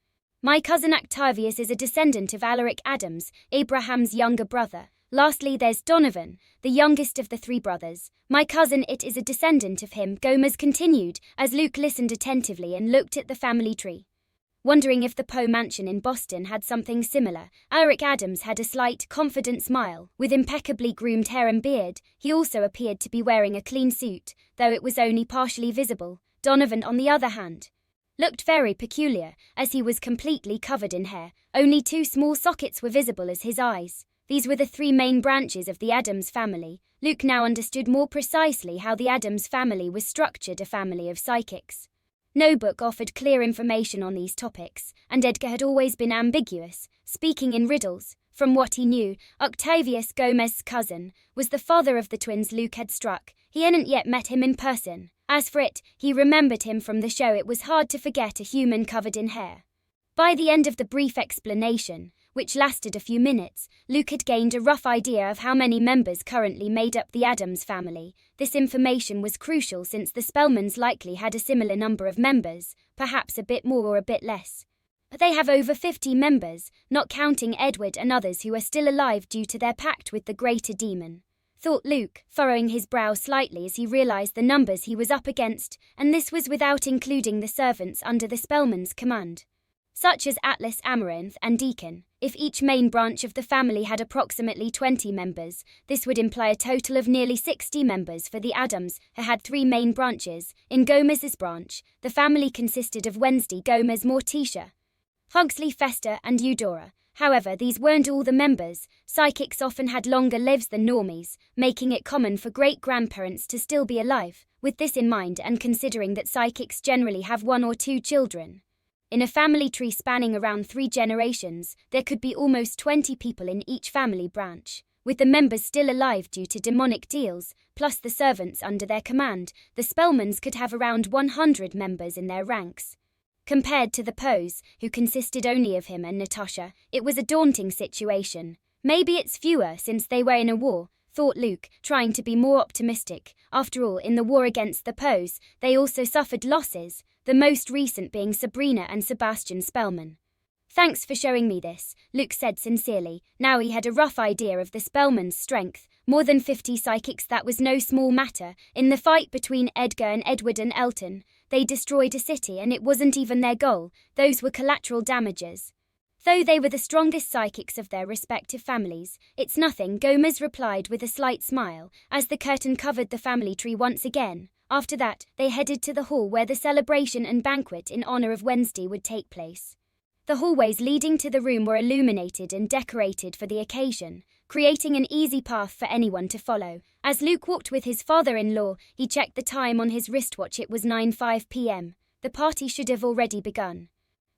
My cousin Octavius is a descendant of Alaric Addams, Abraham's younger brother. Lastly, there's Donovan, the youngest of the 3 brothers. My cousin it is a descendant of him, Gomez continued, as Luke listened attentively and looked at the family tree, wondering if the Poe mansion in Boston had something similar. Alaric Addams had a slight, confident smile. With impeccably groomed hair and beard, he also appeared to be wearing a clean suit, though it was only partially visible. Donovan, on the other hand, looked very peculiar, as he was completely covered in hair. Only 2 small sockets were visible as his eyes. These were the 3 main branches of the Addams family. Luke now understood more precisely how the Addams family was structured, a family of psychics. No book offered clear information on these topics, and Edgar had always been ambiguous, speaking in riddles. From what he knew, Octavius Gomez's cousin was the father of the twins Luke had struck. He hadn't yet met him in person. As for it, he remembered him from the show. It was hard to forget a human covered in hair. By the end of the brief explanation, which lasted a few minutes, Luke had gained a rough idea of how many members currently made up the Addams family. This information was crucial since the Spellmans likely had a similar number of members, perhaps a bit more or a bit less. They have over 50 members, not counting Edward and others who are still alive due to their pact with the greater demon, thought Luke, furrowing his brow slightly as he realized the numbers he was up against, and this was without including the servants under the Spellman's command, such as Atlas, Amaranth, and Deacon. If each main branch of the family had approximately 20 members, this would imply a total of nearly 60 members for the Addams, who had 3 main branches. In Gomez's branch, the family consisted of Wednesday, Gomez, Morticia, Pugsley, Fester, and Eudora. However, these weren't all the members. Psychics often had longer lives than normies, making it common for great-grandparents to still be alive. With this in mind, and considering that psychics generally have 1 or 2 children in a family tree spanning around 3 generations, there could be almost 20 people in each family branch. With the members still alive due to demonic deals, plus the servants under their command, the Spellmans could have around 100 members in their ranks. Compared to the Poes, who consisted only of him and Natasha, it was a daunting situation. Maybe it's fewer since they were in a war, thought Luke, trying to be more optimistic. After all, in the war against the Poes, they also suffered losses, the most recent being Sabrina and Sebastian Spellman. Thanks for showing me this, Luke said sincerely. Now he had a rough idea of the Spellmans' strength. More than 50 psychics, that was no small matter. In the fight between Edgar and Edward and Elton, they destroyed a city and it wasn't even their goal. Those were collateral damages. Though they were the strongest psychics of their respective families, it's nothing, Gomez replied with a slight smile, as the curtain covered the family tree once again. After that, they headed to the hall where the celebration and banquet in honor of Wednesday would take place. The hallways leading to the room were illuminated and decorated for the occasion, creating an easy path for anyone to follow. As Luke walked with his father-in-law, he checked the time on his wristwatch. It was 9:05 p.m. The party should have already begun.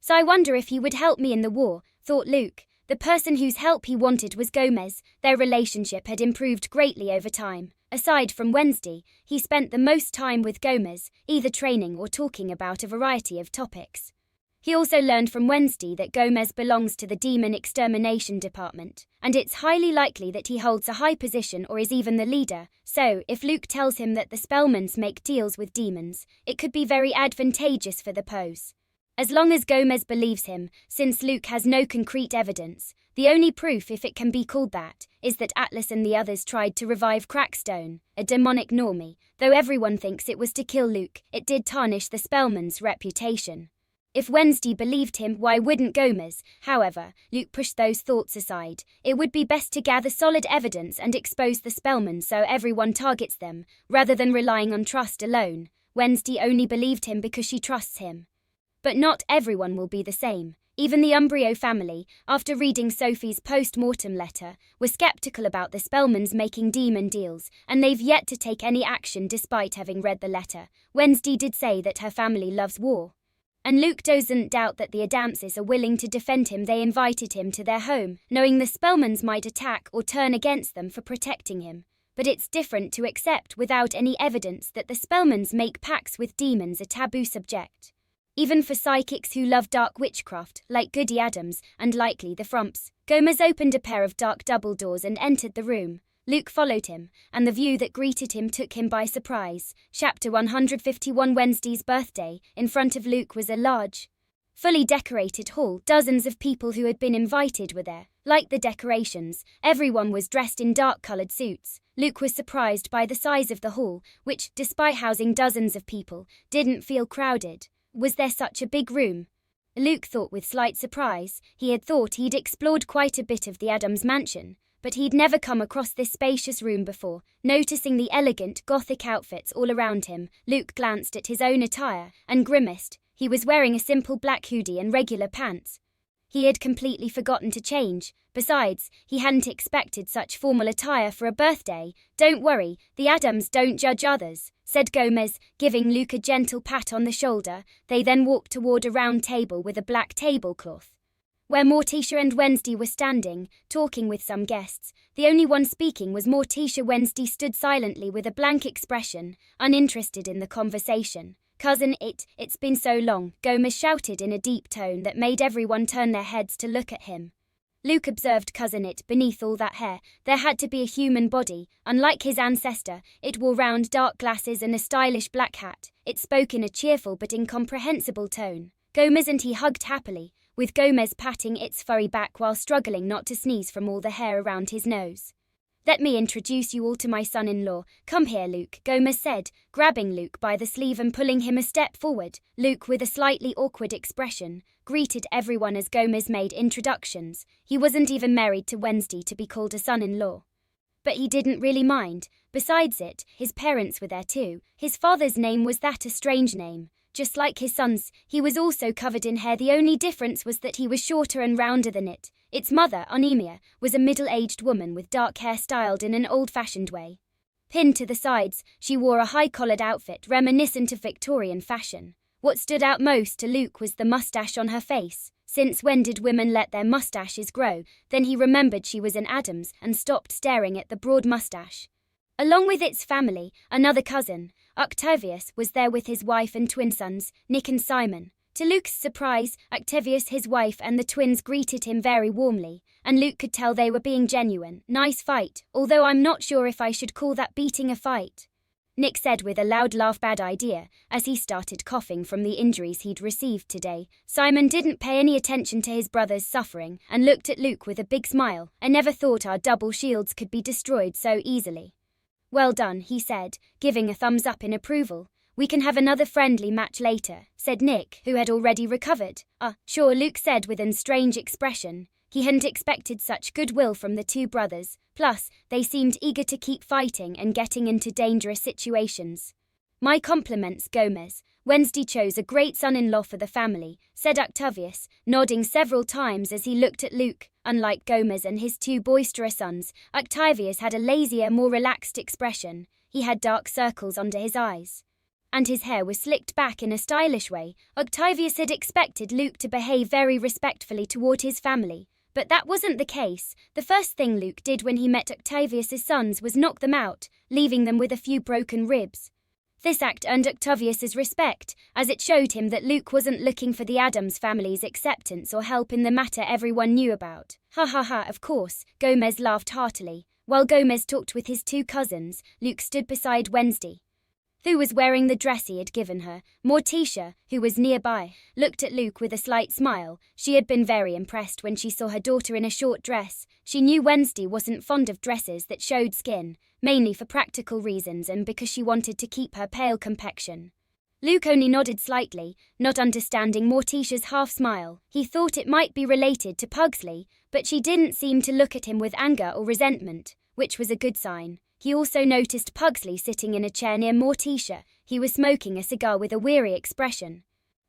So I wonder if he would help me in the war, thought Luke. The person whose help he wanted was Gomez. Their relationship had improved greatly over time. Aside from Wednesday, he spent the most time with Gomez, either training or talking about a variety of topics. He also learned from Wednesday that Gomez belongs to the Demon Extermination Department, and it's highly likely that he holds a high position or is even the leader. So, if Luke tells him that the Spellmans make deals with demons, it could be very advantageous for the Poes. As long as Gomez believes him, since Luke has no concrete evidence, the only proof, if it can be called that, is that Atlas and the others tried to revive Crackstone, a demonic normie. Though everyone thinks it was to kill Luke, it did tarnish the Spellmans' reputation. If Wednesday believed him, why wouldn't Gomez? However, Luke pushed those thoughts aside. It would be best to gather solid evidence and expose the Spellmans so everyone targets them, rather than relying on trust alone. Wednesday only believed him because she trusts him. But not everyone will be the same. Even the Umbrio family, after reading Sophie's post-mortem letter, were skeptical about the Spellmans making demon deals, and they've yet to take any action despite having read the letter. Wednesday did say that her family loves war. And Luke doesn't doubt that the Addamses are willing to defend him. They invited him to their home, knowing the Spellmans might attack or turn against them for protecting him. But it's different to accept without any evidence that the Spellmans make pacts with demons, a taboo subject. Even for psychics who love dark witchcraft, like Goody Addams, and likely the Frumps. Gomez opened a pair of dark double doors and entered the room. Luke followed him, and the view that greeted him took him by surprise. Chapter 151, Wednesday's birthday. In front of Luke was a large, fully decorated hall. Dozens of people who had been invited were there. Like the decorations, everyone was dressed in dark-colored suits. Luke was surprised by the size of the hall, which, despite housing dozens of people, didn't feel crowded. Was there such a big room? Luke thought with slight surprise. He had thought he'd explored quite a bit of the Addams mansion, but he'd never come across this spacious room before. Noticing the elegant, Gothic outfits all around him, Luke glanced at his own attire and grimaced. He was wearing a simple black hoodie and regular pants. He had completely forgotten to change. Besides, he hadn't expected such formal attire for a birthday. "Don't worry, the Addams don't judge others," said Gomez, giving Luke a gentle pat on the shoulder. They then walked toward a round table with a black tablecloth. where Morticia and Wednesday were standing, talking with some guests. The only one speaking was Morticia. Wednesday stood silently with a blank expression, uninterested in the conversation. "Cousin, it's been so long," Gomez shouted in a deep tone that made everyone turn their heads to look at him. Luke observed Cousin It. Beneath all that hair, there had to be a human body. Unlike his ancestor, it wore round dark glasses and a stylish black hat. It spoke in a cheerful but incomprehensible tone. Gomez and he hugged happily, with Gomez patting its furry back while struggling not to sneeze from all the hair around his nose. "Let me introduce you all to my son-in-law. Come here, Luke," Gomez said, grabbing Luke by the sleeve and pulling him a step forward. Luke, with a slightly awkward expression, greeted everyone as Gomez made introductions. He wasn't even married to Wednesday to be called a son-in-law. But he didn't really mind. Besides it, his parents were there too. His father's name was that a strange name. Just like his son's, he was also covered in hair. The only difference was that he was shorter and rounder than it. Its mother, Onemia, was a middle-aged woman with dark hair styled in an old-fashioned way. Pinned to the sides, she wore a high-collared outfit reminiscent of Victorian fashion. What stood out most to Luke was the mustache on her face. Since when did women let their mustaches grow? Then he remembered she was an Addams and stopped staring at the broad mustache. Along with its family, another cousin, Octavius, was there with his wife and twin sons, Nick and Simon. To Luke's surprise, Octavius, his wife, and the twins greeted him very warmly, and Luke could tell they were being genuine. "Nice fight, although I'm not sure if I should call that beating a fight," Nick said with a loud laugh. "Bad idea," as he started coughing from the injuries he'd received today. Simon didn't pay any attention to his brother's suffering and looked at Luke with a big smile. "I never thought our double shields could be destroyed so easily." "Well done," he said, giving a thumbs up in approval. "We can have another friendly match later," said Nick, who had already recovered. Sure," Luke said with a strange expression. He hadn't expected such goodwill from the two brothers. Plus, they seemed eager to keep fighting and getting into dangerous situations. "My compliments, Gomez. Wednesday chose a great son-in-law for the family," said Octavius, nodding several times as he looked at Luke. Unlike Gomez and his two boisterous sons, Octavius had a lazier, more relaxed expression. He had dark circles under his eyes, and his hair was slicked back in a stylish way. Octavius had expected Luke to behave very respectfully toward his family, but that wasn't the case. The first thing Luke did when he met Octavius's sons was knock them out, leaving them with a few broken ribs. This act earned Octavius's respect, as it showed him that Luke wasn't looking for the Addams family's acceptance or help in the matter everyone knew about. "Ha ha ha, of course," Gomez laughed heartily. While Gomez talked with his two cousins, Luke stood beside Wednesday, who was wearing the dress he had given her. Morticia, who was nearby, looked at Luke with a slight smile. She had been very impressed when she saw her daughter in a short dress. She knew Wednesday wasn't fond of dresses that showed skin, mainly for practical reasons and because she wanted to keep her pale complexion. Luke only nodded slightly, not understanding Morticia's half-smile. He thought it might be related to Pugsley, but she didn't seem to look at him with anger or resentment, which was a good sign. He also noticed Pugsley sitting in a chair near Morticia. He was smoking a cigar with a weary expression,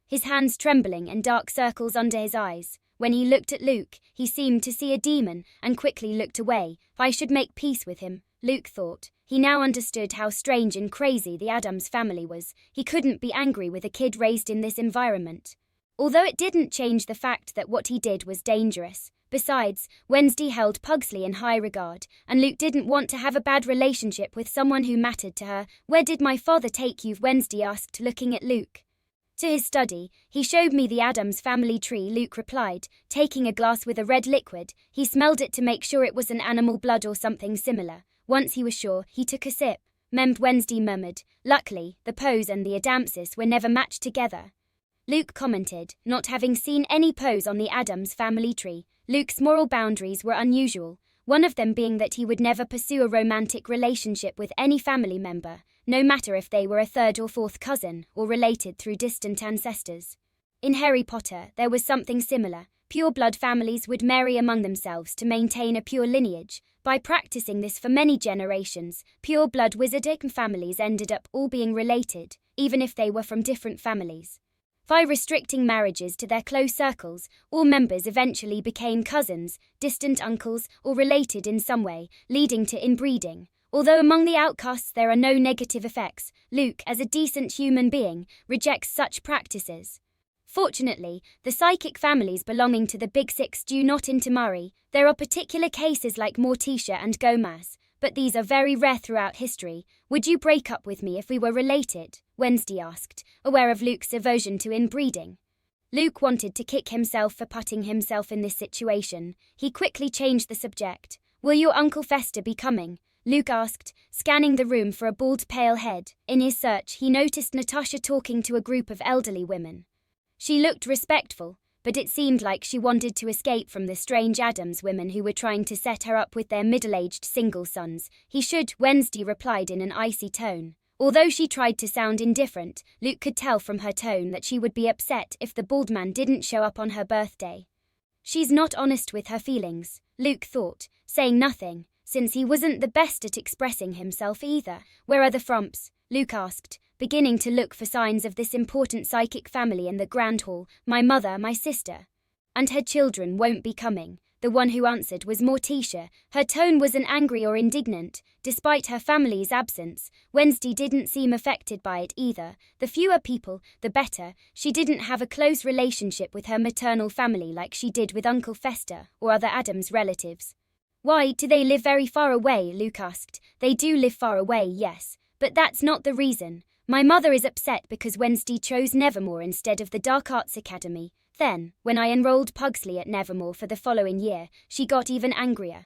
his hands trembling and dark circles under his eyes. When he looked at Luke, he seemed to see a demon and quickly looked away. I should make peace with him, Luke thought. He now understood how strange and crazy the Addams family was. He couldn't be angry with a kid raised in this environment, although it didn't change the fact that what he did was dangerous. Besides, Wednesday held Pugsley in high regard, and Luke didn't want to have a bad relationship with someone who mattered to her. "Where did my father take you?" Wednesday asked, looking at Luke. "To his study. He showed me the Addams family tree," Luke replied, taking a glass with a red liquid. He smelled it to make sure it wasn't animal blood or something similar. Once he was sure, he took a sip. Wednesday murmured. "Luckily, the pose and the Addamses were never matched together," Luke commented, not having seen any pose on the Addams family tree. Luke's moral boundaries were unusual, one of them being that he would never pursue a romantic relationship with any family member, no matter if they were a third or fourth cousin or related through distant ancestors. In Harry Potter, there was something similar. Pure-blood families would marry among themselves to maintain a pure lineage. By practicing this for many generations, pure-blood wizardic families ended up all being related, even if they were from different families. By restricting marriages to their close circles, all members eventually became cousins, distant uncles, or related in some way, leading to inbreeding. Although among the outcasts there are no negative effects, Luke, as a decent human being, rejects such practices. Fortunately, the psychic families belonging to the Big Six do not intermarry. There are particular cases like Morticia and Gomez, but these are very rare throughout history. Would you break up with me if we were related? Wednesday asked, aware of Luke's aversion to inbreeding. Luke wanted to kick himself for putting himself in this situation. He quickly changed the subject. Will your Uncle Fester be coming? Luke asked, scanning the room for a bald, pale head. In his search, he noticed Natasha talking to a group of elderly women. She looked respectful, but it seemed like she wanted to escape from the strange Addams women who were trying to set her up with their middle-aged single sons. He should, Wednesday replied in an icy tone. Although she tried to sound indifferent, Luke could tell from her tone that she would be upset if the bald man didn't show up on her birthday. She's not honest with her feelings, Luke thought, saying nothing, since he wasn't the best at expressing himself either. Where are the Frumps? Luke asked, beginning to look for signs of this important psychic family in the grand hall. My mother, my sister, and her children won't be coming. The one who answered was Morticia. Her tone wasn't angry or indignant. Despite her family's absence, Wednesday didn't seem affected by it either. The fewer people, the better. She didn't have a close relationship with her maternal family like she did with Uncle Fester or other Addams relatives. Why, do they live very far away? Luke asked. They do live far away, yes, but that's not the reason. My mother is upset because Wednesday chose Nevermore instead of the Dark Arts Academy. Then, when I enrolled Pugsley at Nevermore for the following year, she got even angrier.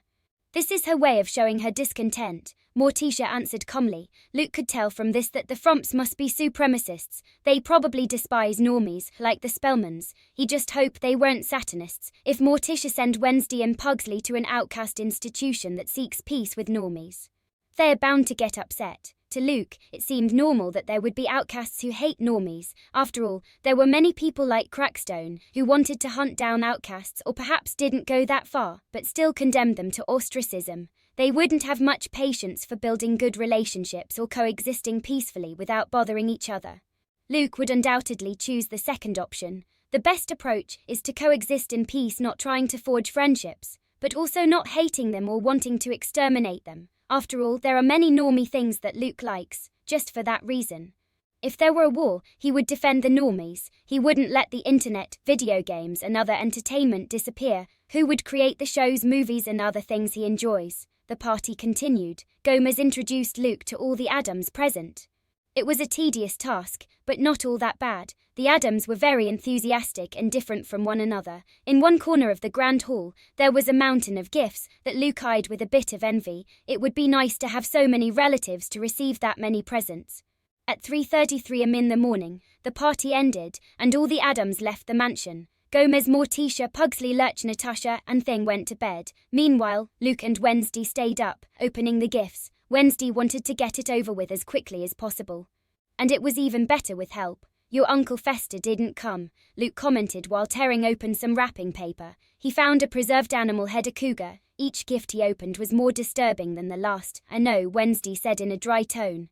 This is her way of showing her discontent, Morticia answered calmly. Luke could tell from this that the Frumps must be supremacists. They probably despise normies, like the Spellmans. He just hoped they weren't Satanists. If Morticia sent Wednesday and Pugsley to an outcast institution that seeks peace with normies, they're bound to get upset. To Luke, it seemed normal that there would be outcasts who hate normies. After all, there were many people like Crackstone who wanted to hunt down outcasts or perhaps didn't go that far, but still condemned them to ostracism. They wouldn't have much patience for building good relationships or coexisting peacefully without bothering each other. Luke would undoubtedly choose the second option. The best approach is to coexist in peace, not trying to forge friendships, but also not hating them or wanting to exterminate them. After all, there are many normie things that Luke likes, just for that reason. If there were a war, he would defend the normies. He wouldn't let the internet, video games and other entertainment disappear. Who would create the shows, movies and other things he enjoys? The party continued. Gomez introduced Luke to all the Addams present. It was a tedious task, but not all that bad. The Addams were very enthusiastic and different from one another. In one corner of the grand hall, there was a mountain of gifts that Luke eyed with a bit of envy. It would be nice to have so many relatives to receive that many presents. At 3:33 a.m. in the morning, the party ended, and all the Addams left the mansion. Gomez, Morticia, Pugsley, Lurch, Natasha, and Thing went to bed. Meanwhile, Luke and Wednesday stayed up, opening the gifts. Wednesday wanted to get it over with as quickly as possible. And it was even better with help. Your Uncle Fester didn't come, Luke commented while tearing open some wrapping paper. He found a preserved animal head, a cougar. Each gift he opened was more disturbing than the last. I know, Wednesday said in a dry tone.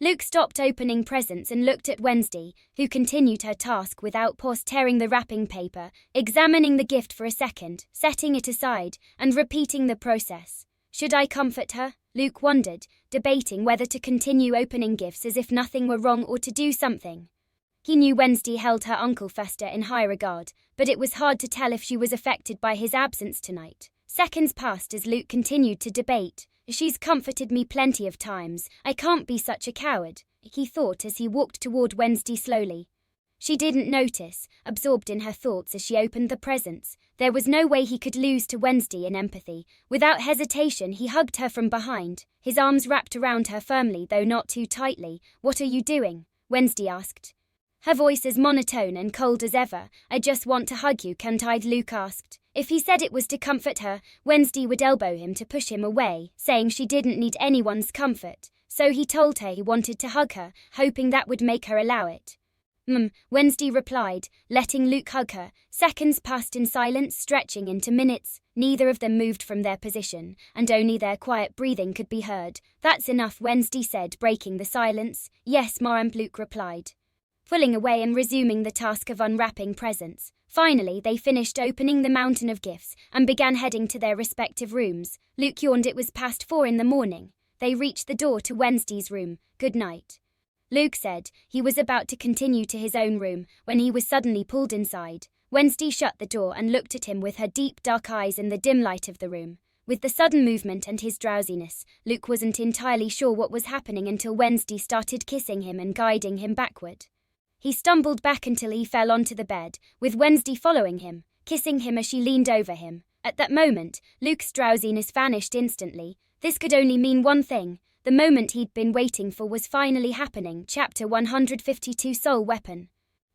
Luke stopped opening presents and looked at Wednesday, who continued her task without pause, tearing the wrapping paper, examining the gift for a second, setting it aside, and repeating the process. Should I comfort her? Luke wondered, debating whether to continue opening gifts as if nothing were wrong or to do something. He knew Wednesday held her Uncle Fester in high regard, but it was hard to tell if she was affected by his absence tonight. Seconds passed as Luke continued to debate. She's comforted me plenty of times. I can't be such a coward, he thought as he walked toward Wednesday slowly. She didn't notice, absorbed in her thoughts as she opened the presents. There was no way he could lose to Wednesday in empathy. Without hesitation, he hugged her from behind, his arms wrapped around her firmly though not too tightly. What are you doing? Wednesday asked. Her voice as monotone and cold as ever. I just want to hug you, can't I? Luke asked. If he said it was to comfort her, Wednesday would elbow him to push him away, saying she didn't need anyone's comfort. So he told her he wanted to hug her, hoping that would make her allow it. Wednesday replied, letting Luke hug her. Seconds passed in silence, stretching into minutes. Neither of them moved from their position, and only their quiet breathing could be heard. That's enough, Wednesday said, breaking the silence. Yes, ma'am, Luke replied, pulling away and resuming the task of unwrapping presents. Finally, they finished opening the mountain of gifts and began heading to their respective rooms. Luke yawned. It was past 4 in the morning. They reached the door to Wednesday's room. Good night. Luke said. He was about to continue to his own room when he was suddenly pulled inside. Wednesday shut the door and looked at him with her deep dark eyes in the dim light of the room. With the sudden movement and his drowsiness, Luke wasn't entirely sure what was happening until Wednesday started kissing him and guiding him backward. He stumbled back until he fell onto the bed, with Wednesday following him, kissing him as she leaned over him. At that moment, Luke's drowsiness vanished instantly. This could only mean one thing. The moment he'd been waiting for was finally happening. Chapter 152 Soul Weapon.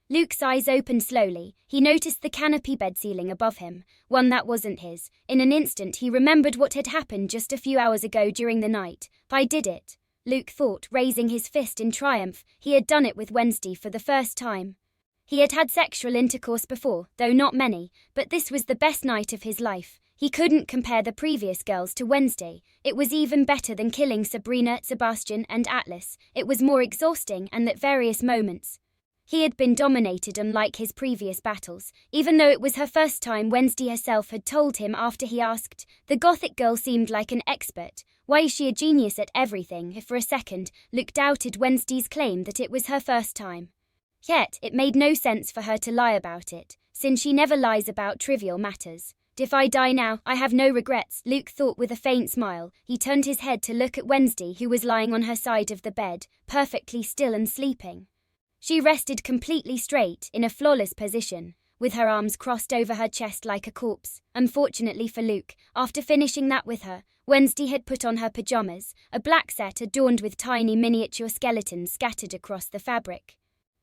Luke's eyes opened slowly. He noticed the canopy bed ceiling above him, one that wasn't his. In an instant he remembered what had happened just a few hours ago during the night. I did it, Luke thought, raising his fist in triumph. He had done it with Wednesday for the first time. He had had sexual intercourse before, though not many, but this was the best night of his life. He couldn't compare the previous girls to Wednesday. It was even better than killing Sabrina, Sebastian, and Atlas. It was more exhausting and at various moments he had been dominated unlike his previous battles, even though it was her first time. Wednesday herself had told him after he asked. The gothic girl seemed like an expert. Why is she a genius at everything? For a second, Luke doubted Wednesday's claim that it was her first time. Yet, it made no sense for her to lie about it, since she never lies about trivial matters. If I die now, I have no regrets, Luke thought with a faint smile. He turned his head to look at Wednesday, who was lying on her side of the bed, perfectly still and sleeping. She rested completely straight, in a flawless position, with her arms crossed over her chest like a corpse. Unfortunately for Luke, after finishing that with her, Wednesday had put on her pajamas, a black set adorned with tiny miniature skeletons scattered across the fabric.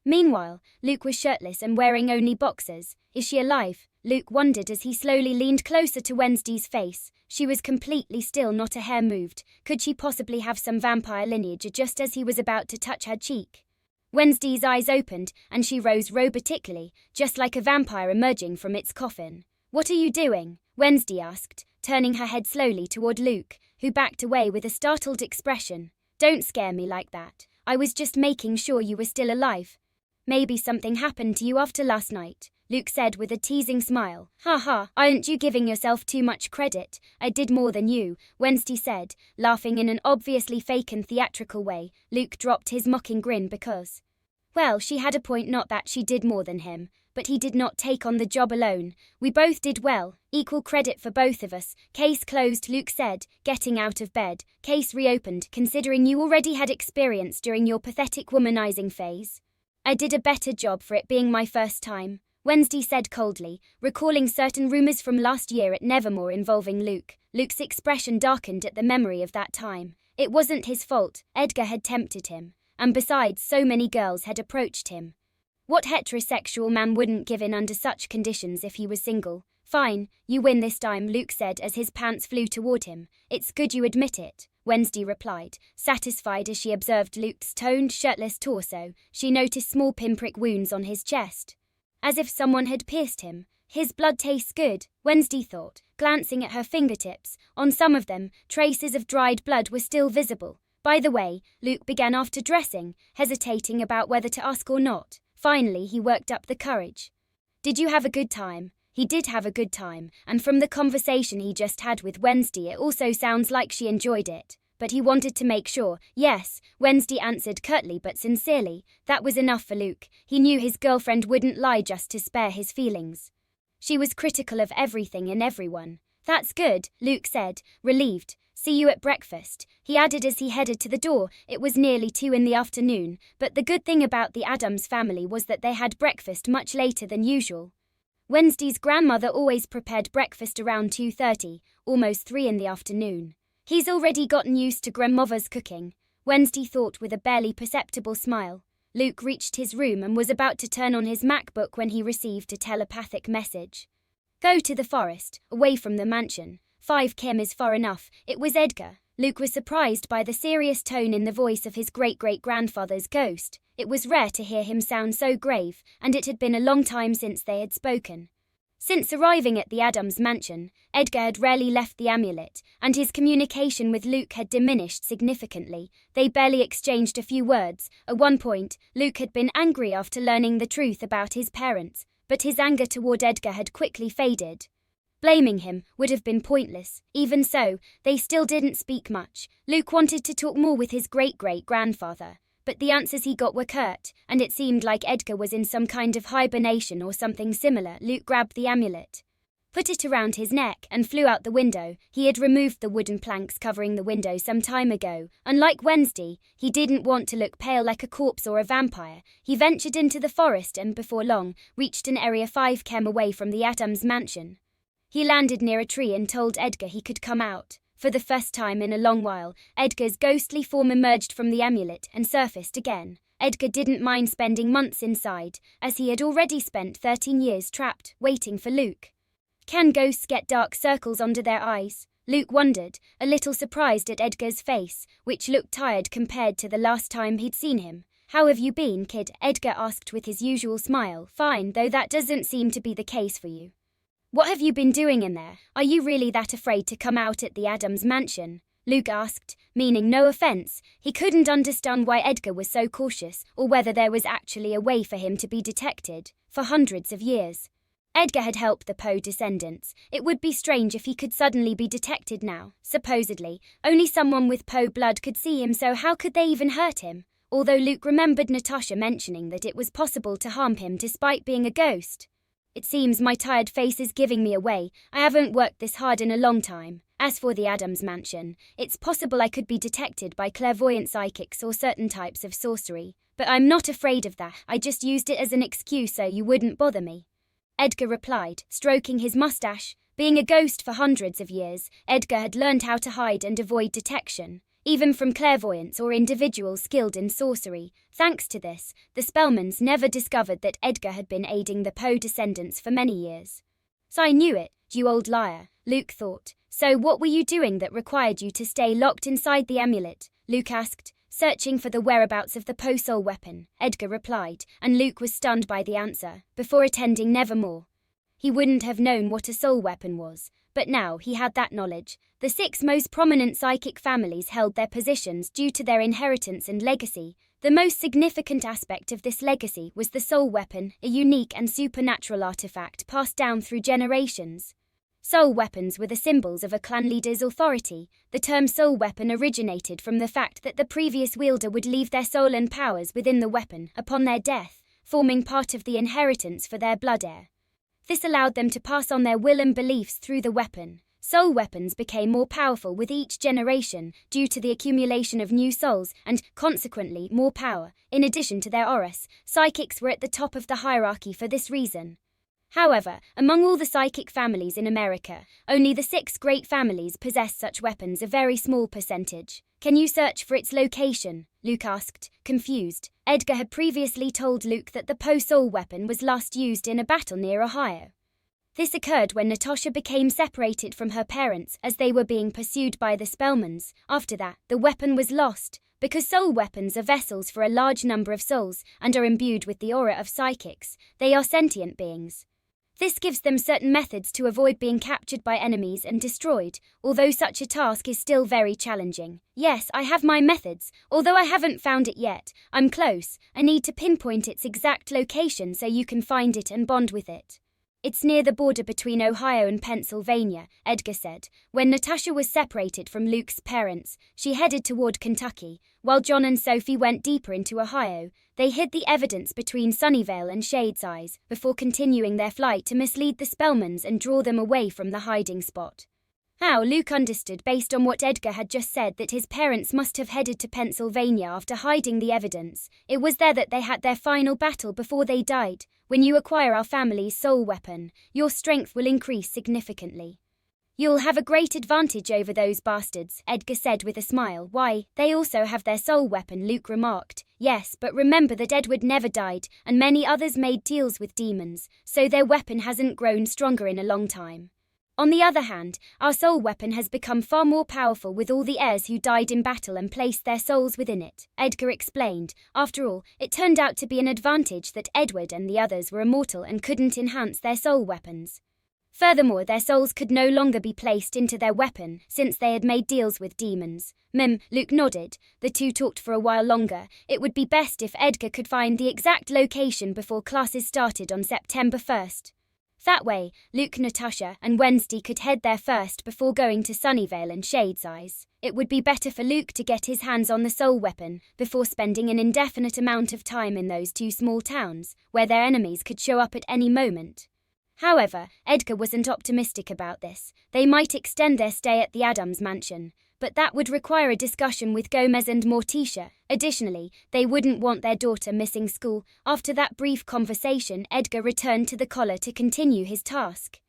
Meanwhile, Luke was shirtless and wearing only boxers. Is she alive? Luke wondered as he slowly leaned closer to Wednesday's face. She was completely still, not a hair moved. Could she possibly have some vampire lineage? Just as he was about to touch her cheek, Wednesday's eyes opened, and she rose robotically, just like a vampire emerging from its coffin. What are you doing? Wednesday asked, turning her head slowly toward Luke, who backed away with a startled expression. Don't scare me like that. I was just making sure you were still alive. Maybe something happened to you after last night, Luke said with a teasing smile. Aren't you giving yourself too much credit? I did more than you, Wednesday said, laughing in an obviously fake and theatrical way. Luke dropped his mocking grin because, well, she had a point. Not that she did more than him, but he did not take on the job alone. We both did well, equal credit for both of us. Case closed, Luke said, getting out of bed. Case reopened, considering you already had experience during your pathetic womanizing phase. I did a better job for it being my first time, Wednesday said coldly, recalling certain rumors from last year at Nevermore involving Luke. Luke's expression darkened at the memory of that time. It wasn't his fault. Edgar had tempted him, and besides, so many girls had approached him. What heterosexual man wouldn't give in under such conditions if he was single? Fine, you win this time, Luke said as his pants flew toward him. It's good you admit it, Wednesday replied, satisfied as she observed Luke's toned, shirtless torso. She noticed small pinprick wounds on his chest, as if someone had pierced him. His blood tastes good, Wednesday thought, glancing at her fingertips. On some of them, traces of dried blood were still visible. By the way, Luke began after dressing, hesitating about whether to ask or not. Finally, he worked up the courage. Did you have a good time? He did have a good time, and from the conversation he just had with Wednesday it also sounds like she enjoyed it. But he wanted to make sure. Yes, Wednesday answered curtly but sincerely. That was enough for Luke. He knew his girlfriend wouldn't lie just to spare his feelings. She was critical of everything and everyone. That's good, Luke said, relieved. See you at breakfast, he added as he headed to the door. It was nearly 2 in the afternoon, but the good thing about the Addams family was that they had breakfast much later than usual. Wednesday's grandmother always prepared breakfast around 2:30, almost 3 in the afternoon. He's already gotten used to grandmother's cooking, Wednesday thought with a barely perceptible smile. Luke reached his room and was about to turn on his MacBook when he received a telepathic message. Go to the forest, away from the mansion. 5 km is far enough. It was Edgar. Luke was surprised by the serious tone in the voice of his great-great-grandfather's ghost. It was rare to hear him sound so grave, and it had been a long time since they had spoken. Since arriving at the Addams mansion, Edgar had rarely left the amulet, and his communication with Luke had diminished significantly. They barely exchanged a few words. At one point, Luke had been angry after learning the truth about his parents, but his anger toward Edgar had quickly faded. Blaming him would have been pointless. Even so, they still didn't speak much. Luke wanted to talk more with his great-great-grandfather. but the answers he got were curt, and it seemed like Edgar was in some kind of hibernation or something similar. Luke grabbed the amulet, put it around his neck, and flew out the window. He had removed the wooden planks covering the window some time ago. Unlike Wednesday, he didn't want to look pale like a corpse or a vampire. He ventured into the forest and, before long, reached an area 5 km away from the Addams mansion. He landed near a tree and told Edgar he could come out. For the first time in a long while, Edgar's ghostly form emerged from the amulet and surfaced again. Edgar didn't mind spending months inside, as he had already spent 13 years trapped, waiting for Luke. Can ghosts get dark circles under their eyes? Luke wondered, a little surprised at Edgar's face, which looked tired compared to the last time he'd seen him. How have you been, kid? Edgar asked with his usual smile. Fine, though that doesn't seem to be the case for you. What have you been doing in there? Are you really that afraid to come out at the Addams mansion? Luke asked, meaning no offense. He couldn't understand why Edgar was so cautious, or whether there was actually a way for him to be detected. For hundreds of years, Edgar had helped the Poe descendants. It would be strange if he could suddenly be detected now. Supposedly, only someone with Poe blood could see him, so how could they even hurt him? Although Luke remembered Natasha mentioning that it was possible to harm him despite being a ghost. It seems my tired face is giving me away. I haven't worked this hard in a long time. As for the Addams mansion, it's possible I could be detected by clairvoyant psychics or certain types of sorcery. But I'm not afraid of that. I just used it as an excuse so you wouldn't bother me. Edgar replied, stroking his mustache. Being a ghost for hundreds of years, Edgar had learned how to hide and avoid detection, even from clairvoyants or individuals skilled in sorcery. Thanks to this, the Spellmans never discovered that Edgar had been aiding the Poe descendants for many years. So I knew it, you old liar, Luke thought. So what were you doing that required you to stay locked inside the amulet? Luke asked. Searching for the whereabouts of the Poe soul weapon, Edgar replied, and Luke was stunned by the answer. Before attending Nevermore, he wouldn't have known what a soul weapon was, but now he had that knowledge. The 6 most prominent psychic families held their positions due to their inheritance and legacy. The most significant aspect of this legacy was the soul weapon, a unique and supernatural artifact passed down through generations. Soul weapons were the symbols of a clan leader's authority. The term soul weapon originated from the fact that the previous wielder would leave their soul and powers within the weapon upon their death, forming part of the inheritance for their blood heir. This allowed them to pass on their will and beliefs through the weapon. Soul weapons became more powerful with each generation due to the accumulation of new souls and, consequently, more power. In addition to their auras, psychics were at the top of the hierarchy for this reason. However, among all the psychic families in America, only the 6 great families possess such weapons, a very small percentage. Can you search for its location? Luke asked, confused. Edgar had previously told Luke that the Poe soul weapon was last used in a battle near Ohio. This occurred when Natasha became separated from her parents as they were being pursued by the Spellmans. After that, the weapon was lost. Because soul weapons are vessels for a large number of souls and are imbued with the aura of psychics, they are sentient beings. This gives them certain methods to avoid being captured by enemies and destroyed, although such a task is still very challenging. Yes, I have my methods, although I haven't found it yet. I'm close. I need to pinpoint its exact location so you can find it and bond with it. It's near the border between Ohio and Pennsylvania, Edgar said. When Natasha was separated from Luke's parents, she headed toward Kentucky, while John and Sophie went deeper into Ohio. They hid the evidence between Sunnyvale and Shadesize before continuing their flight to mislead the Spellmans and draw them away from the hiding spot. How Luke understood based on what Edgar had just said that his parents must have headed to Pennsylvania after hiding the evidence. It was there that they had their final battle before they died. When you acquire our family's soul weapon, your strength will increase significantly. You'll have a great advantage over those bastards, Edgar said with a smile. Why, they also have their soul weapon, Luke remarked. Yes, but remember that Edward never died, and many others made deals with demons, so their weapon hasn't grown stronger in a long time. On the other hand, our soul weapon has become far more powerful with all the heirs who died in battle and placed their souls within it, Edgar explained. After all, it turned out to be an advantage that Edward and the others were immortal and couldn't enhance their soul weapons. Furthermore, their souls could no longer be placed into their weapon since they had made deals with demons. Luke nodded. The two talked for a while longer. It would be best if Edgar could find the exact location before classes started on September 1st. That way, Luke, Natasha, and Wednesday could head there first before going to Sunnyvale and Shadesize. It would be better for Luke to get his hands on the soul weapon before spending an indefinite amount of time in those two small towns, where their enemies could show up at any moment. However, Edgar wasn't optimistic about this. They might extend their stay at the Addams mansion, but that would require a discussion with Gomez and Morticia. Additionally, they wouldn't want their daughter missing school. After that brief conversation, Edgar returned to the collar to continue his task.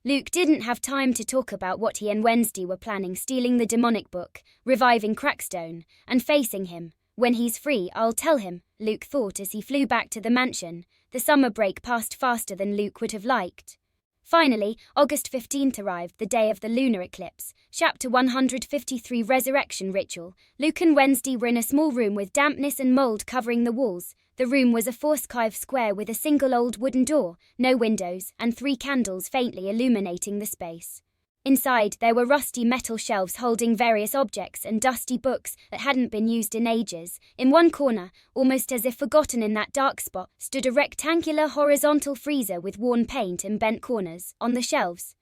Luke didn't have time to talk about what he and Wednesday were planning: stealing the demonic book, reviving Crackstone, and facing him. When he's free, I'll tell him, Luke thought as he flew back to the mansion. The summer break passed faster than Luke would have liked. Finally, August 15th arrived, the day of the lunar eclipse. Chapter 153, Resurrection Ritual. Luke and Wednesday were in a small room with dampness and mold covering the walls. The room was a 4-5 square with a single old wooden door, no windows, and 3 candles faintly illuminating the space. Inside, there were rusty metal shelves holding various objects and dusty books that hadn't been used in ages. In one corner, almost as if forgotten in that dark spot, stood a rectangular horizontal freezer with worn paint and bent corners. On the shelves,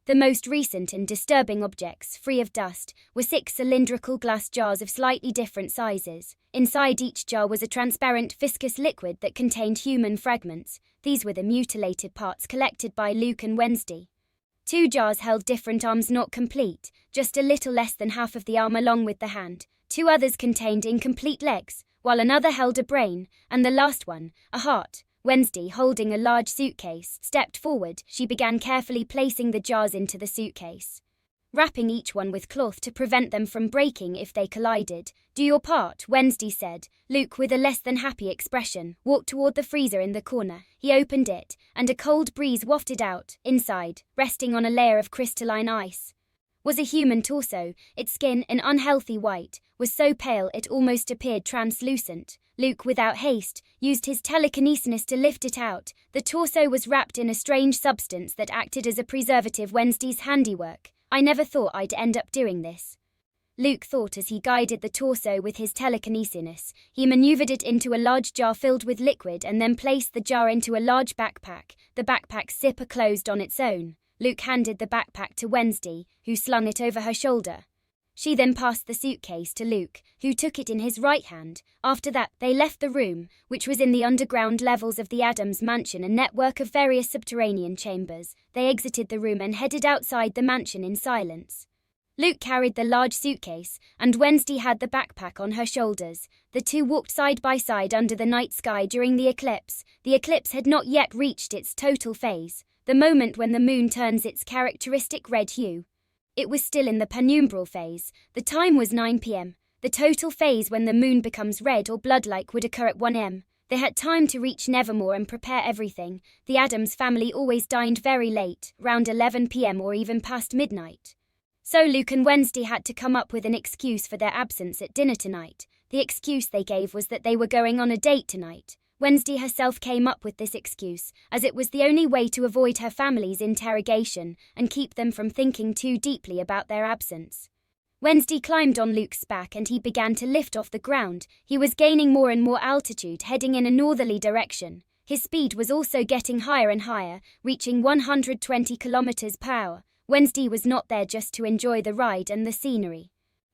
the most recent and disturbing objects, free of dust, were 6 cylindrical glass jars of slightly different sizes. Inside each jar was a transparent, viscous liquid that contained human fragments. These were the mutilated parts collected by Luke and Wednesday. 2 jars held different arms, not complete, just a little less than half of the arm along with the hand. 2 others contained incomplete legs, while another held a brain, and the last one, a heart. Wednesday, holding a large suitcase, stepped forward. She began carefully placing the jars into the suitcase, wrapping each one with cloth to prevent them from breaking if they collided. Do your part, Wednesday said. Luke, with a less than happy expression, walked toward the freezer in the corner. He opened it, and a cold breeze wafted out. Inside, resting on a layer of crystalline ice, was a human torso. Its skin, an unhealthy white, was so pale it almost appeared translucent. Luke, without haste, used his telekinesis to lift it out. The torso was wrapped in a strange substance that acted as a preservative. Wednesday's handiwork. I never thought I'd end up doing this, Luke thought as he guided the torso with his telekinesis. He maneuvered it into a large jar filled with liquid and then placed the jar into a large backpack. The backpack's zipper closed on its own. Luke handed the backpack to Wednesday, who slung it over her shoulder. She then passed the suitcase to Luke, who took it in his right hand. After that, they left the room, which was in the underground levels of the Addams mansion, a network of various subterranean chambers. They exited the room and headed outside the mansion in silence. Luke carried the large suitcase, and Wednesday had the backpack on her shoulders. The two walked side by side under the night sky during the eclipse. The eclipse had not yet reached its total phase, the moment when the moon turns its characteristic red hue. It was still in the penumbral phase. The time was 9 p.m. The total phase, when the moon becomes red or blood-like, would occur at 1 a.m. They had time to reach Nevermore and prepare everything. The Addams family always dined very late, round 11 p.m. or even past midnight. So Luke and Wednesday had to come up with an excuse for their absence at dinner tonight. The excuse they gave was that they were going on a date tonight. Wednesday herself came up with this excuse, as it was the only way to avoid her family's interrogation and keep them from thinking too deeply about their absence. Wednesday climbed on Luke's back and he began to lift off the ground. He was gaining more and more altitude, heading in a northerly direction. His speed was also getting higher and higher, reaching 120 kilometers per hour. Wednesday was not there just to enjoy the ride and the scenery.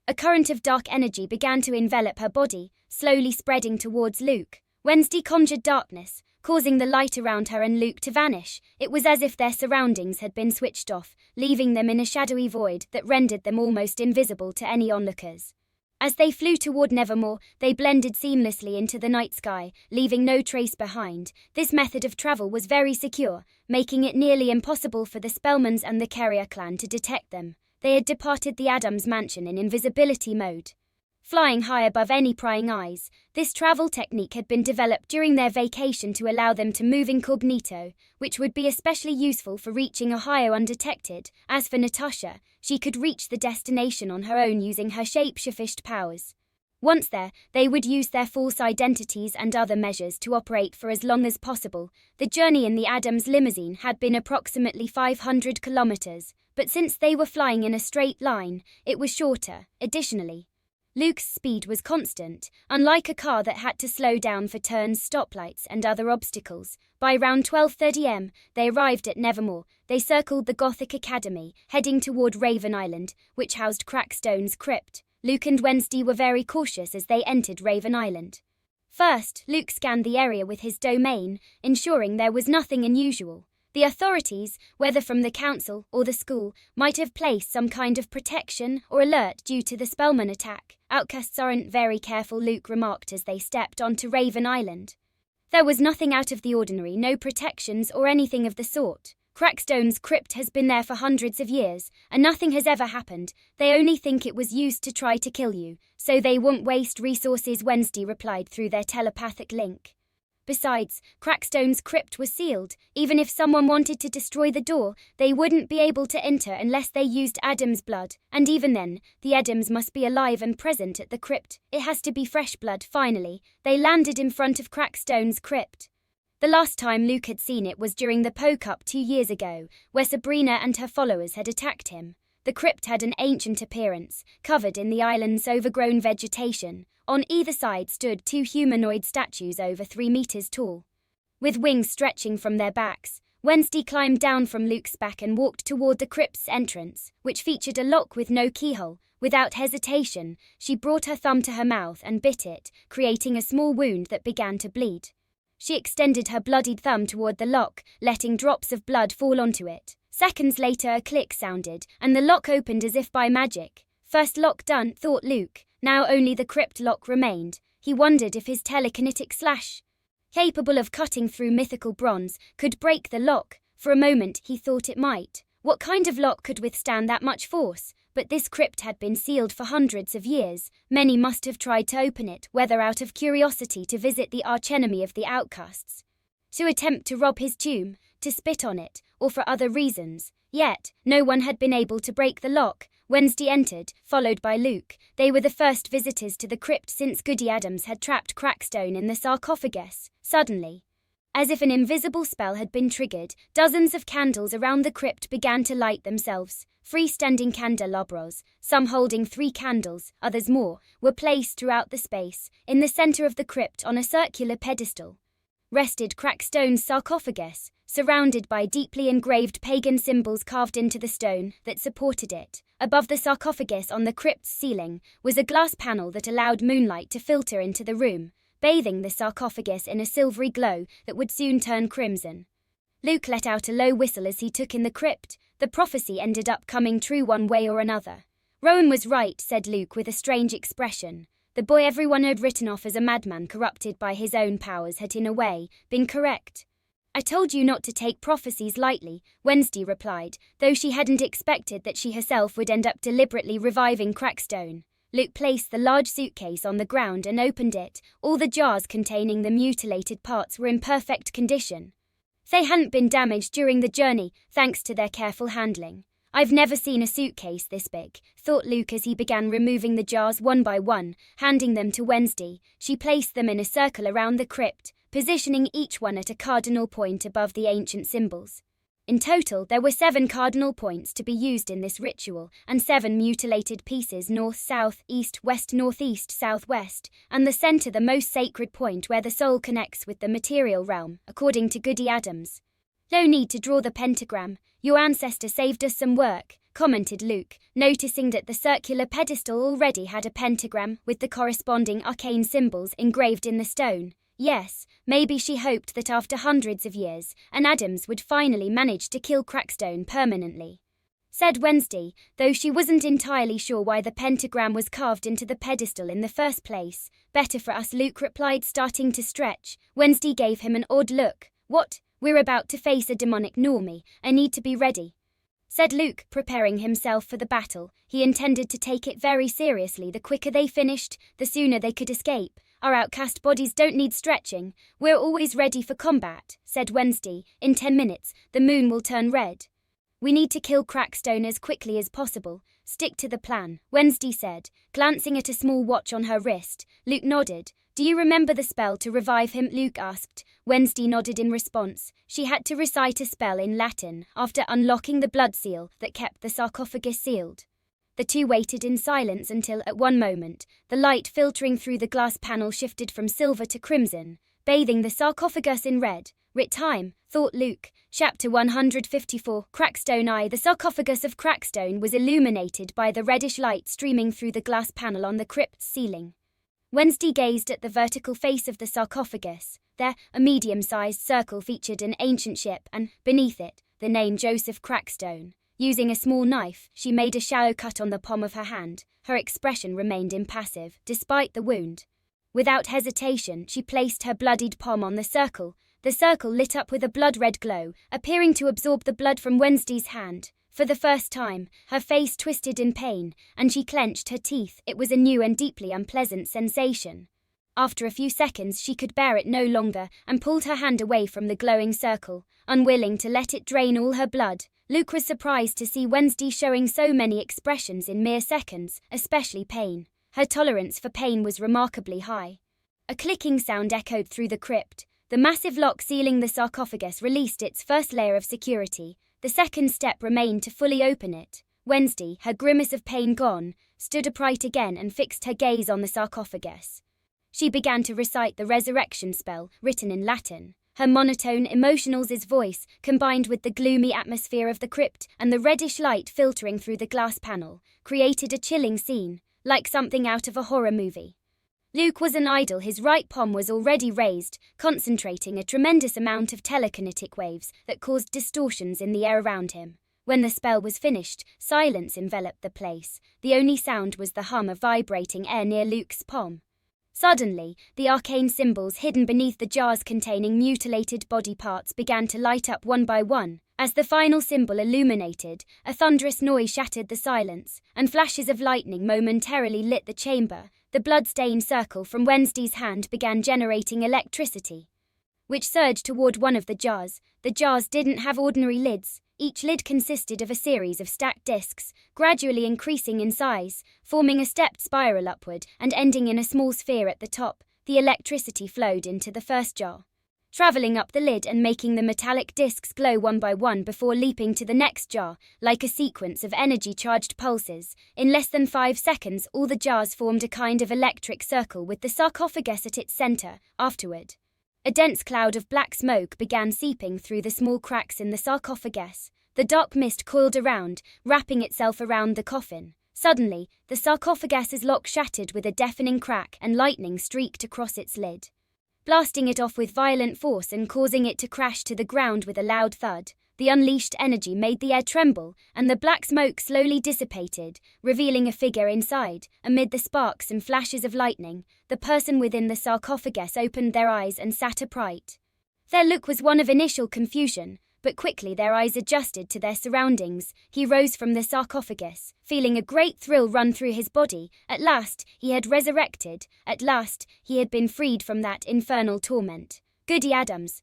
A current of dark energy began to envelop her body, slowly spreading towards Luke. Wednesday conjured darkness, causing the light around her and Luke to vanish. It was as if their surroundings had been switched off, leaving them in a shadowy void that rendered them almost invisible to any onlookers. As they flew toward Nevermore, they blended seamlessly into the night sky, leaving no trace behind. This method of travel was very secure, making it nearly impossible for the Spellmans and the Carrier clan to detect them. They had departed the Addams mansion in invisibility mode, flying high above any prying eyes. This travel technique had been developed during their vacation to allow them to move incognito, which would be especially useful for reaching Ohio undetected. As for Natasha, she could reach the destination on her own using her shapeshifting powers. Once there, they would use their false identities and other measures to operate for as long as possible. The journey in the Addams limousine had been approximately 500 kilometers, but since they were flying in a straight line, it was shorter. Additionally, Luke's speed was constant, unlike a car that had to slow down for turns, stoplights, and other obstacles. By around 12:30 am, they arrived at Nevermore. They circled the Gothic Academy, heading toward Raven Island, which housed Crackstone's crypt. Luke and Wednesday were very cautious as they entered Raven Island. First, Luke scanned the area with his domain, ensuring there was nothing unusual. The authorities, whether from the council or the school, might have placed some kind of protection or alert due to the Spellman attack. Outcasts aren't very careful, Luke remarked as they stepped onto Raven Island. There was nothing out of the ordinary, no protections or anything of the sort. Crackstone's crypt has been there for hundreds of years, and nothing has ever happened. They only think it was used to try to kill you, so they won't waste resources, Wednesday replied through their telepathic link. Besides, Crackstone's crypt was sealed. Even if someone wanted to destroy the door, they wouldn't be able to enter unless they used Addams' blood. And even then, the Addams must be alive and present at the crypt. It has to be fresh blood. Finally, they landed in front of Crackstone's crypt. The last time Luke had seen it was during the Poke-Up 2 years ago, where Sabrina and her followers had attacked him. The crypt had an ancient appearance, covered in the island's overgrown vegetation. On either side stood 2 humanoid statues over 3 meters tall. With wings stretching from their backs, Wednesday climbed down from Luke's back and walked toward the crypt's entrance, which featured a lock with no keyhole. Without hesitation, she brought her thumb to her mouth and bit it, creating a small wound that began to bleed. She extended her bloodied thumb toward the lock, letting drops of blood fall onto it. Seconds later, a click sounded, and the lock opened as if by magic. First lock done, thought Luke. Now only the crypt lock remained. He wondered if his telekinetic slash, capable of cutting through mythical bronze, could break the lock. For a moment he thought it might. What kind of lock could withstand that much force? But this crypt had been sealed for hundreds of years. Many must have tried to open it, whether out of curiosity to visit the archenemy of the outcasts, to attempt to rob his tomb, to spit on it, or for other reasons. Yet, no one had been able to break the lock. Wednesday entered, followed by Luke. They were the first visitors to the crypt since Goody Addams had trapped Crackstone in the sarcophagus. Suddenly, as if an invisible spell had been triggered, dozens of candles around the crypt began to light themselves. Freestanding candelabros, some holding 3 candles, others more, were placed throughout the space. In the center of the crypt, on a circular pedestal, rested Crackstone's sarcophagus, surrounded by deeply engraved pagan symbols carved into the stone that supported it. Above the sarcophagus on the crypt's ceiling was a glass panel that allowed moonlight to filter into the room, bathing the sarcophagus in a silvery glow that would soon turn crimson. Luke let out a low whistle as he took in the crypt. The prophecy ended up coming true one way or another. Rowan was right, said Luke with a strange expression. The boy everyone had written off as a madman corrupted by his own powers had in a way been correct. I told you not to take prophecies lightly, Wednesday replied, though she hadn't expected that she herself would end up deliberately reviving Crackstone. Luke placed the large suitcase on the ground and opened it. All the jars containing the mutilated parts were in perfect condition. They hadn't been damaged during the journey, thanks to their careful handling. I've never seen a suitcase this big, thought Luke as he began removing the jars one by one, handing them to Wednesday. She placed them in a circle around the crypt, positioning each one at a cardinal point above the ancient symbols. In total, there were 7 cardinal points to be used in this ritual, and 7 mutilated pieces north, south, east, west, northeast, southwest, and the center the most sacred point where the soul connects with the material realm, according to Goody Addams. No need to draw the pentagram. Your ancestor saved us some work, commented Luke, noticing that the circular pedestal already had a pentagram with the corresponding arcane symbols engraved in the stone. Yes, maybe she hoped that after hundreds of years, an Addams would finally manage to kill Crackstone permanently. Said Wednesday, though she wasn't entirely sure why the pentagram was carved into the pedestal in the first place. Better for us, Luke replied, starting to stretch. Wednesday gave him an odd look. What? We're about to face a demonic normie. I need to be ready, said Luke, preparing himself for the battle. He intended to take it very seriously. The quicker they finished, the sooner they could escape. Our outcast bodies don't need stretching. We're always ready for combat, said Wednesday. In 10 minutes, the moon will turn red. We need to kill Crackstone as quickly as possible. Stick to the plan, Wednesday said, glancing at a small watch on her wrist. Luke nodded. Do you remember the spell to revive him? Luke asked. Wednesday nodded in response. She had to recite a spell in Latin after unlocking the blood seal that kept the sarcophagus sealed. The two waited in silence until, at one moment, the light filtering through the glass panel shifted from silver to crimson, bathing the sarcophagus in red. "Writ time," thought Luke. Chapter 154, Crackstone Eye. The sarcophagus of Crackstone was illuminated by the reddish light streaming through the glass panel on the crypt's ceiling. Wednesday gazed at the vertical face of the sarcophagus. There, a medium-sized circle featured an ancient ship and, beneath it, the name Joseph Crackstone. Using a small knife, she made a shallow cut on the palm of her hand. Her expression remained impassive, despite the wound. Without hesitation, she placed her bloodied palm on the circle. The circle lit up with a blood-red glow, appearing to absorb the blood from Wednesday's hand. For the first time, her face twisted in pain, and she clenched her teeth. It was a new and deeply unpleasant sensation. After a few seconds, she could bear it no longer and pulled her hand away from the glowing circle, unwilling to let it drain all her blood. Luke was surprised to see Wednesday showing so many expressions in mere seconds, especially pain. Her tolerance for pain was remarkably high. A clicking sound echoed through the crypt. The massive lock sealing the sarcophagus released its first layer of security. The second step remained to fully open it. Wednesday, her grimace of pain gone, stood upright again and fixed her gaze on the sarcophagus. She began to recite the resurrection spell, written in Latin. Her monotone, emotional voice, combined with the gloomy atmosphere of the crypt and the reddish light filtering through the glass panel, created a chilling scene, like something out of a horror movie. Luke wasn't idle. His right palm was already raised, concentrating a tremendous amount of telekinetic waves that caused distortions in the air around him. When the spell was finished, silence enveloped the place. The only sound was the hum of vibrating air near Luke's palm. Suddenly, the arcane symbols hidden beneath the jars containing mutilated body parts began to light up one by one. As the final symbol illuminated, a thunderous noise shattered the silence, and flashes of lightning momentarily lit the chamber. The blood-stained circle from Wednesday's hand began generating electricity, which surged toward one of the jars. The jars didn't have ordinary lids. Each lid consisted of a series of stacked discs, gradually increasing in size, forming a stepped spiral upward and ending in a small sphere at the top. The electricity flowed into the first jar, traveling up the lid and making the metallic discs glow one by one before leaping to the next jar, like a sequence of energy-charged pulses. In less than 5 seconds, all the jars formed a kind of electric circle with the sarcophagus at its center. Afterward, a dense cloud of black smoke began seeping through the small cracks in the sarcophagus. The dark mist coiled around, wrapping itself around the coffin. Suddenly, the sarcophagus's lock shattered with a deafening crack and lightning streaked across its lid, blasting it off with violent force and causing it to crash to the ground with a loud thud. The unleashed energy made the air tremble, and the black smoke slowly dissipated, revealing a figure inside. Amid the sparks and flashes of lightning, the person within the sarcophagus opened their eyes and sat upright. Their look was one of initial confusion, but quickly their eyes adjusted to their surroundings. He rose from the sarcophagus, feeling a great thrill run through his body. At last, he had resurrected. At last, he had been freed from that infernal torment. Goody Addams.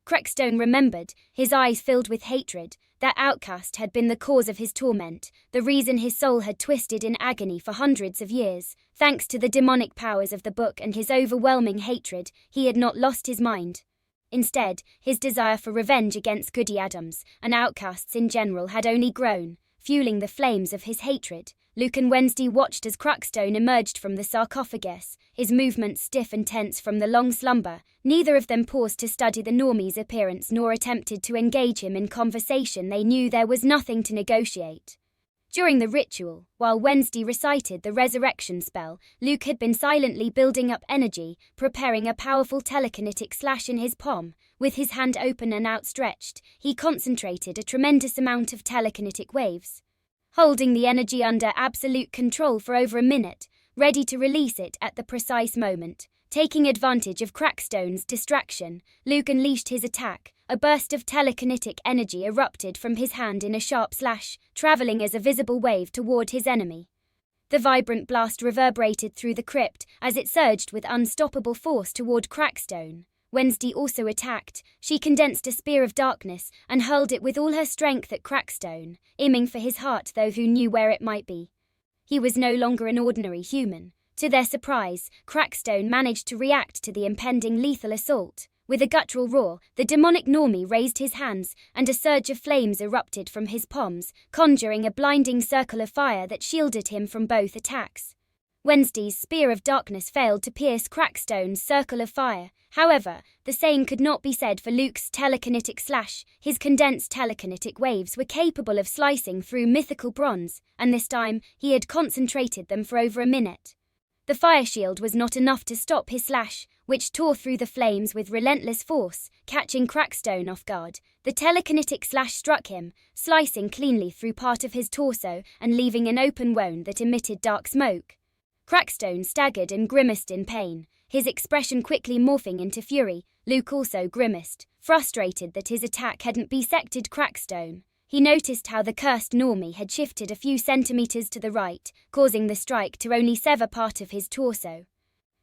Crackstone remembered, his eyes filled with hatred. That outcast had been the cause of his torment, the reason his soul had twisted in agony for hundreds of years. Thanks to the demonic powers of the book and his overwhelming hatred, he had not lost his mind. Instead, his desire for revenge against Goody Addams and outcasts in general had only grown, fueling the flames of his hatred. Luke and Wednesday watched as Crackstone emerged from the sarcophagus, his movements stiff and tense from the long slumber. Neither of them paused to study the normie's appearance nor attempted to engage him in conversation. They knew there was nothing to negotiate. During the ritual, while Wednesday recited the resurrection spell, Luke had been silently building up energy, preparing a powerful telekinetic slash in his palm. With his hand open and outstretched, he concentrated a tremendous amount of telekinetic waves, holding the energy under absolute control for over a minute, ready to release it at the precise moment. Taking advantage of Crackstone's distraction, Luke unleashed his attack. A burst of telekinetic energy erupted from his hand in a sharp slash, traveling as a visible wave toward his enemy. The vibrant blast reverberated through the crypt as it surged with unstoppable force toward Crackstone. Wednesday also attacked. She condensed a spear of darkness and hurled it with all her strength at Crackstone, aiming for his heart, though who knew where it might be. He was no longer an ordinary human. To their surprise, Crackstone managed to react to the impending lethal assault. With a guttural roar, the demonic normie raised his hands, and a surge of flames erupted from his palms, conjuring a blinding circle of fire that shielded him from both attacks. Wednesday's spear of darkness failed to pierce Crackstone's circle of fire. However, the same could not be said for Luke's telekinetic slash. His condensed telekinetic waves were capable of slicing through mythical bronze, and this time he had concentrated them for over a minute. The fire shield was not enough to stop his slash, which tore through the flames with relentless force, catching Crackstone off guard. The telekinetic slash struck him, slicing cleanly through part of his torso and leaving an open wound that emitted dark smoke. Crackstone staggered and grimaced in pain, his expression quickly morphing into fury. Luke also grimaced, frustrated that his attack hadn't bisected Crackstone. He noticed how the cursed normie had shifted a few centimeters to the right, causing the strike to only sever part of his torso.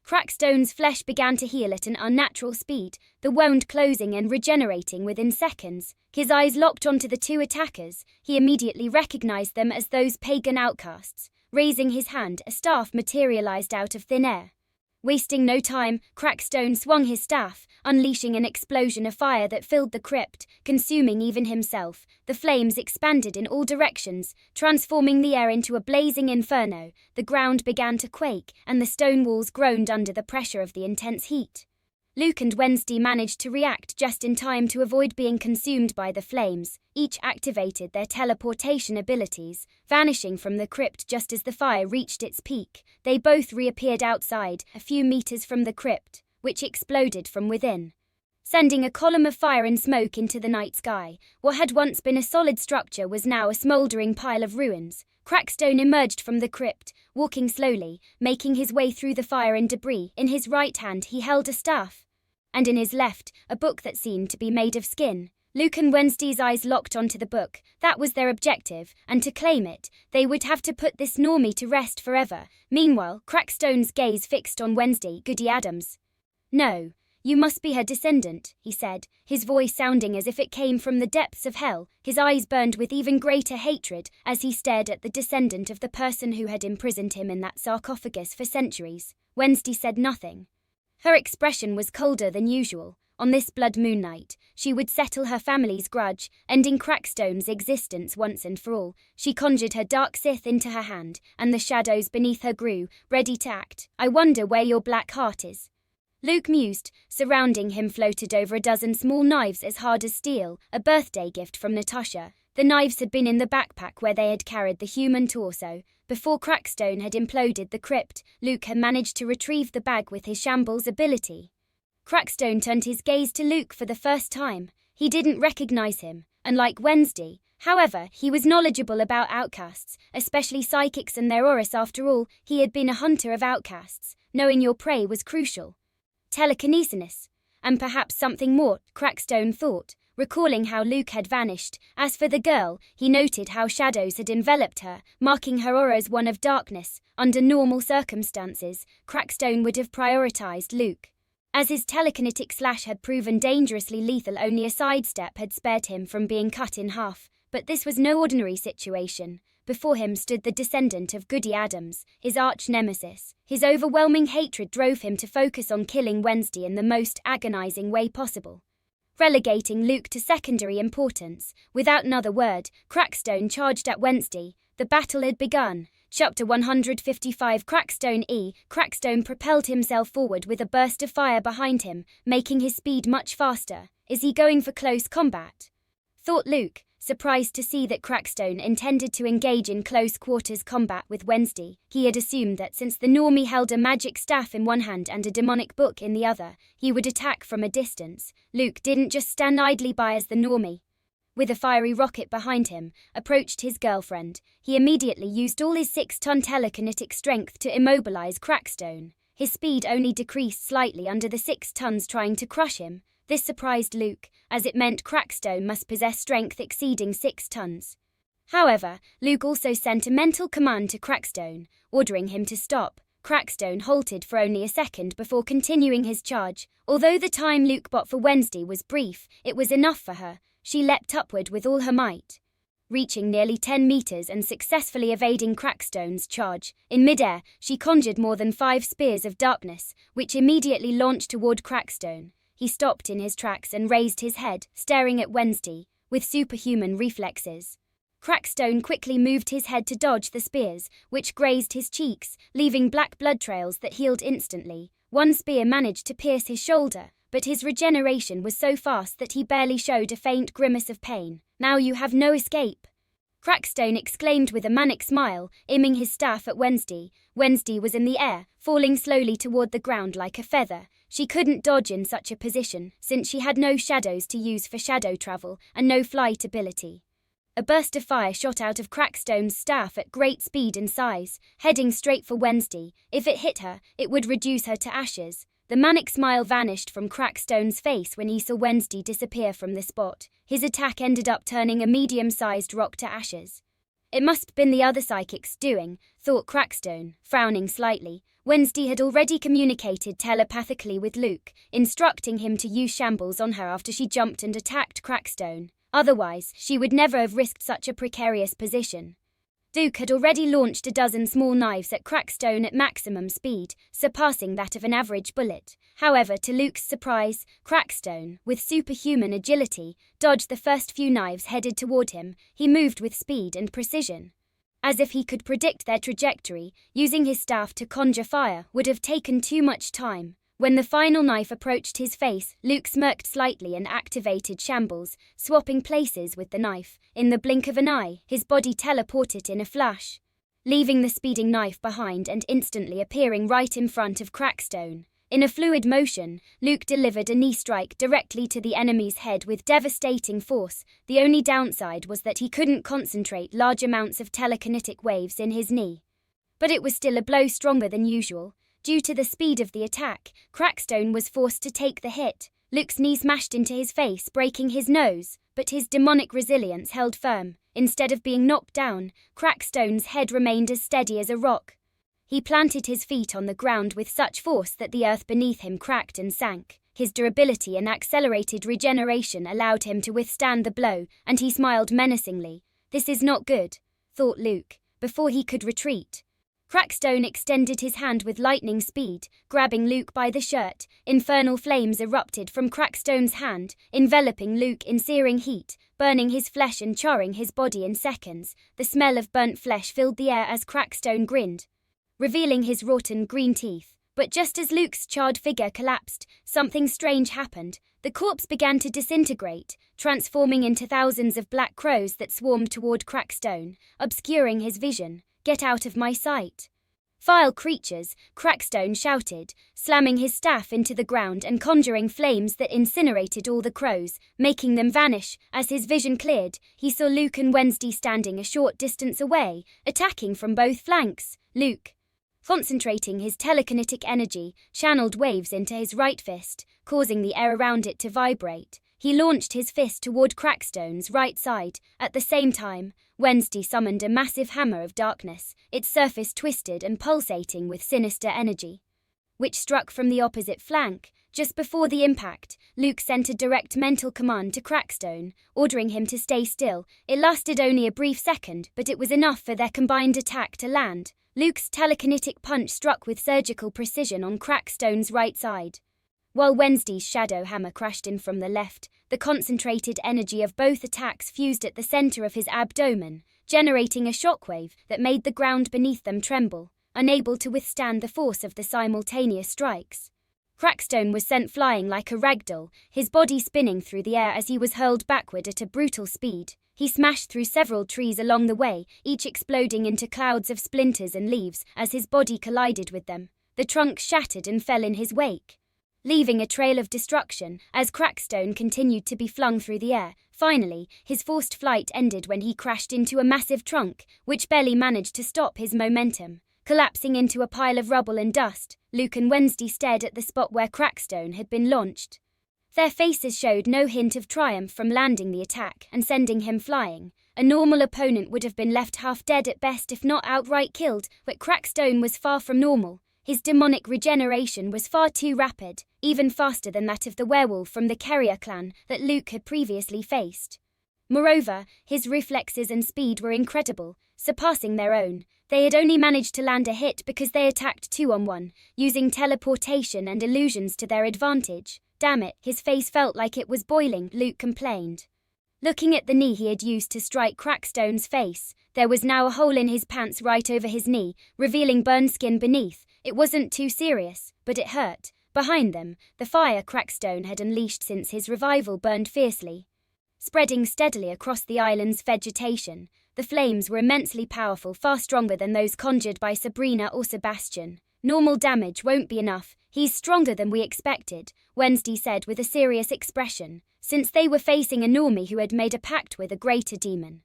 Crackstone's flesh began to heal at an unnatural speed, the wound closing and regenerating within seconds. His eyes locked onto the two attackers. He immediately recognized them as those pagan outcasts. Raising his hand, a staff materialized out of thin air. Wasting no time, Crackstone swung his staff, unleashing an explosion of fire that filled the crypt, consuming even himself. The flames expanded in all directions, transforming the air into a blazing inferno. The ground began to quake, and the stone walls groaned under the pressure of the intense heat. Luke and Wednesday managed to react just in time to avoid being consumed by the flames. Each activated their teleportation abilities, vanishing from the crypt just as the fire reached its peak. They both reappeared outside, a few meters from the crypt, which exploded from within, sending a column of fire and smoke into the night sky. What had once been a solid structure was now a smoldering pile of ruins. Crackstone emerged from the crypt, walking slowly, making his way through the fire and debris. In his right hand he held a staff, and in his left, a book that seemed to be made of skin. Luke and Wednesday's eyes locked onto the book. That was their objective, and to claim it, they would have to put this normie to rest forever. Meanwhile, Crackstone's gaze fixed on Wednesday, Goody Addams. "No, you must be her descendant," he said, his voice sounding as if it came from the depths of hell. His eyes burned with even greater hatred as he stared at the descendant of the person who had imprisoned him in that sarcophagus for centuries. Wednesday said nothing. Her expression was colder than usual. On this blood moon night, she would settle her family's grudge, ending Crackstone's existence once and for all. She conjured her dark scythe into her hand, and the shadows beneath her grew, ready to act. "I wonder where your black heart is," Luke mused. Surrounding him floated over a dozen small knives as hard as steel, a birthday gift from Natasha. The knives had been in the backpack where they had carried the human torso. Before Crackstone had imploded the crypt, Luke had managed to retrieve the bag with his shambles ability. Crackstone turned his gaze to Luke for the first time. He didn't recognize him, unlike Wednesday. However, he was knowledgeable about outcasts, especially psychics and their auras. After all, he had been a hunter of outcasts. Knowing your prey was crucial. Telekinesis, and perhaps something more, Crackstone thought, recalling how Luke had vanished. As for the girl, he noted how shadows had enveloped her, marking her aura as one of darkness. Under normal circumstances, Crackstone would have prioritized Luke. As his telekinetic slash had proven dangerously lethal, only a sidestep had spared him from being cut in half. But this was no ordinary situation. Before him stood the descendant of Goody Addams, his arch-nemesis. His overwhelming hatred drove him to focus on killing Wednesday in the most agonizing way possible, relegating Luke to secondary importance. Without another word, Crackstone charged at Wednesday. The battle had begun. Chapter 155. Crackstone E. Crackstone propelled himself forward with a burst of fire behind him, making his speed much faster. "Is he going for close combat?" thought Luke, surprised to see that Crackstone intended to engage in close-quarters combat with Wednesday. He had assumed that since the normie held a magic staff in one hand and a demonic book in the other, he would attack from a distance. Luke didn't just stand idly by as the normie, with a fiery rocket behind him, approached his girlfriend. He immediately used all his 6-ton telekinetic strength to immobilize Crackstone. His speed only decreased slightly under the 6 tons trying to crush him. This surprised Luke, as it meant Crackstone must possess strength exceeding 6 tons. However, Luke also sent a mental command to Crackstone, ordering him to stop. Crackstone halted for only a second before continuing his charge. Although the time Luke bought for Wednesday was brief, it was enough for her. She leapt upward with all her might, reaching nearly 10 meters and successfully evading Crackstone's charge. In midair, she conjured more than 5 spears of darkness, which immediately launched toward Crackstone. He stopped in his tracks and raised his head, staring at Wednesday, with superhuman reflexes. Crackstone quickly moved his head to dodge the spears, which grazed his cheeks, leaving black blood trails that healed instantly. One spear managed to pierce his shoulder, but his regeneration was so fast that he barely showed a faint grimace of pain. "Now you have no escape," Crackstone exclaimed with a manic smile, aiming his staff at Wednesday. Wednesday was in the air, falling slowly toward the ground like a feather. She couldn't dodge in such a position, since she had no shadows to use for shadow travel, and no flight ability. A burst of fire shot out of Crackstone's staff at great speed and size, heading straight for Wednesday. If it hit her, it would reduce her to ashes. The manic smile vanished from Crackstone's face when he saw Wednesday disappear from the spot. His attack ended up turning a medium-sized rock to ashes. It must have been the other psychic's doing, thought Crackstone, frowning slightly. Wednesday had already communicated telepathically with Luke, instructing him to use shambles on her after she jumped and attacked Crackstone. Otherwise, she would never have risked such a precarious position. Luke had already launched a dozen small knives at Crackstone at maximum speed, surpassing that of an average bullet. However, to Luke's surprise, Crackstone, with superhuman agility, dodged the first few knives headed toward him. He moved with speed and precision. As if he could predict their trajectory, using his staff to conjure fire would have taken too much time. When the final knife approached his face, Luke smirked slightly and activated shambles, swapping places with the knife. In the blink of an eye, his body teleported in a flash, leaving the speeding knife behind and instantly appearing right in front of Crackstone. In a fluid motion, Luke delivered a knee strike directly to the enemy's head with devastating force. The only downside was that he couldn't concentrate large amounts of telekinetic waves in his knee. But it was still a blow stronger than usual. Due to the speed of the attack, Crackstone was forced to take the hit. Luke's knee smashed into his face, breaking his nose, but his demonic resilience held firm. Instead of being knocked down, Crackstone's head remained as steady as a rock. He planted his feet on the ground with such force that the earth beneath him cracked and sank. His durability and accelerated regeneration allowed him to withstand the blow, and he smiled menacingly. "This is not good," thought Luke, before he could retreat. Crackstone extended his hand with lightning speed, grabbing Luke by the shirt. Infernal flames erupted from Crackstone's hand, enveloping Luke in searing heat, burning his flesh and charring his body in seconds. The smell of burnt flesh filled the air as Crackstone grinned, revealing his rotten green teeth. But just as Luke's charred figure collapsed, something strange happened. The corpse began to disintegrate, transforming into thousands of black crows that swarmed toward Crackstone, obscuring his vision. "Get out of my sight." "Vile creatures," Crackstone shouted, slamming his staff into the ground and conjuring flames that incinerated all the crows, making them vanish. As his vision cleared, he saw Luke and Wednesday standing a short distance away, attacking from both flanks. Luke, concentrating his telekinetic energy, channeled waves into his right fist, causing the air around it to vibrate. He launched his fist toward Crackstone's right side. At the same time, Wednesday summoned a massive hammer of darkness, its surface twisted and pulsating with sinister energy, which struck from the opposite flank. Just before the impact, Luke sent a direct mental command to Crackstone, ordering him to stay still. It lasted only a brief second, but it was enough for their combined attack to land. Luke's telekinetic punch struck with surgical precision on Crackstone's right side, while Wednesday's shadow hammer crashed in from the left. The concentrated energy of both attacks fused at the center of his abdomen, generating a shockwave that made the ground beneath them tremble, unable to withstand the force of the simultaneous strikes. Crackstone was sent flying like a ragdoll, his body spinning through the air as he was hurled backward at a brutal speed. He smashed through several trees along the way, each exploding into clouds of splinters and leaves as his body collided with them. The trunk shattered and fell in his wake, leaving a trail of destruction as Crackstone continued to be flung through the air. Finally, his forced flight ended when he crashed into a massive trunk, which barely managed to stop his momentum. Collapsing into a pile of rubble and dust, Luke and Wednesday stared at the spot where Crackstone had been launched. Their faces showed no hint of triumph from landing the attack and sending him flying. A normal opponent would have been left half dead at best if not outright killed, but Crackstone was far from normal. His demonic regeneration was far too rapid, even faster than that of the werewolf from the Carrier clan that Luke had previously faced. Moreover, his reflexes and speed were incredible, surpassing their own. They had only managed to land a hit because they attacked 2-on-1, using teleportation and illusions to their advantage. Damn it, his face felt like it was boiling, Luke complained. Looking at the knee he had used to strike Crackstone's face, there was now a hole in his pants right over his knee, revealing burned skin beneath. It wasn't too serious, but it hurt. Behind them, the fire Crackstone had unleashed since his revival burned fiercely. Spreading steadily across the island's vegetation, the flames were immensely powerful, far stronger than those conjured by Sabrina or Sebastian. Normal damage won't be enough. He's stronger than we expected, Wednesday said with a serious expression, since they were facing a normie who had made a pact with a greater demon.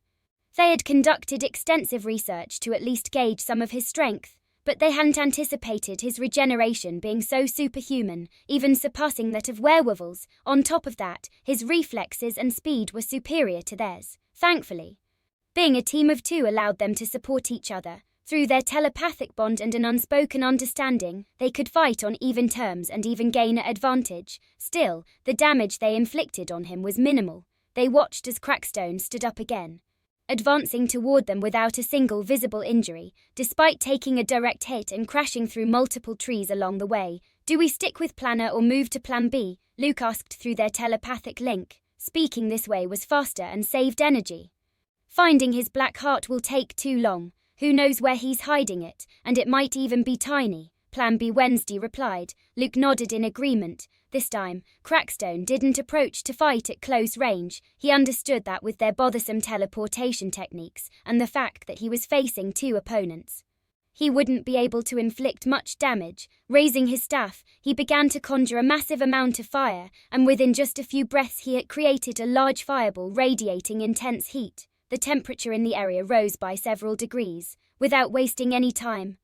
They had conducted extensive research to at least gauge some of his strength, but they hadn't anticipated his regeneration being so superhuman, even surpassing that of werewolves. On top of that, his reflexes and speed were superior to theirs, thankfully. Being a team of two allowed them to support each other. Through their telepathic bond and an unspoken understanding, they could fight on even terms and even gain an advantage. Still, the damage they inflicted on him was minimal. They watched as Crackstone stood up again, advancing toward them without a single visible injury, despite taking a direct hit and crashing through multiple trees along the way. Do we stick with Plan A or move to Plan B? Luke asked through their telepathic link. Speaking this way was faster and saved energy. Finding his black heart will take too long. Who knows where he's hiding it, and it might even be tiny. Plan B, Wednesday replied. Luke nodded in agreement. This time, Crackstone didn't approach to fight at close range. He understood that with their bothersome teleportation techniques and the fact that he was facing two opponents, he wouldn't be able to inflict much damage. Raising his staff, he began to conjure a massive amount of fire, and within just a few breaths he had created a large fireball radiating intense heat. The temperature in the area rose by several degrees. Without wasting any time,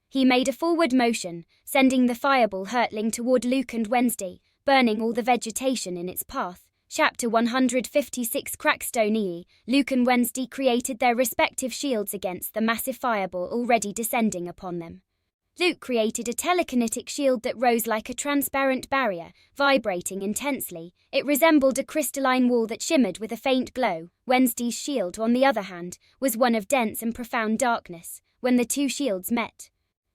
he made a forward motion, sending the fireball hurtling toward Luke and Wednesday, burning all the vegetation in its path. Chapter 156 Crackstone. Luke and Wednesday created their respective shields against the massive fireball already descending upon them. Luke created a telekinetic shield that rose like a transparent barrier, vibrating intensely. It resembled a crystalline wall that shimmered with a faint glow. Wednesday's shield, on the other hand, was one of dense and profound darkness. When the two shields met,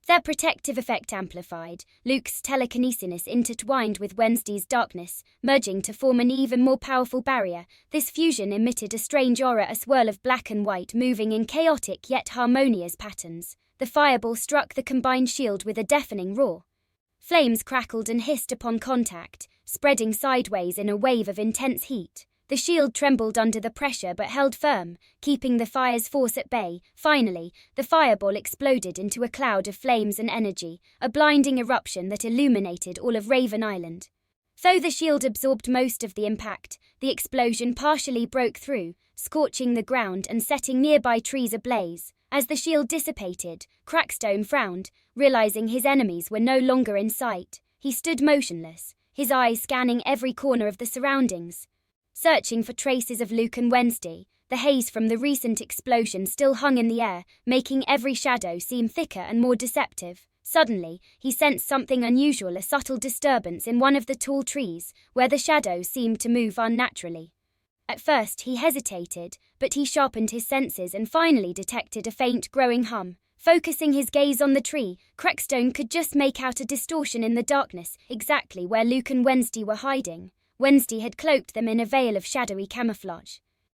their protective effect amplified. Luke's telekinesis intertwined with Wednesday's darkness, merging to form an even more powerful barrier. This fusion emitted a strange aura, a swirl of black and white moving in chaotic yet harmonious patterns. The fireball struck the combined shield with a deafening roar. Flames crackled and hissed upon contact, spreading sideways in a wave of intense heat. The shield trembled under the pressure but held firm, keeping the fire's force at bay. Finally, the fireball exploded into a cloud of flames and energy, a blinding eruption that illuminated all of Raven Island. Though the shield absorbed most of the impact, the explosion partially broke through, scorching the ground and setting nearby trees ablaze. As the shield dissipated, Crackstone frowned, realizing his enemies were no longer in sight. He stood motionless, his eyes scanning every corner of the surroundings, searching for traces of Luke and Wednesday. The haze from the recent explosion still hung in the air, making every shadow seem thicker and more deceptive. Suddenly, he sensed something unusual, a subtle disturbance in one of the tall trees, where the shadows seemed to move unnaturally. At first he hesitated, but he sharpened his senses and finally detected a faint growing hum. Focusing his gaze on the tree, Crackstone could just make out a distortion in the darkness, exactly where Luke and Wednesday were hiding. Wednesday had cloaked them in a veil of shadowy camouflage,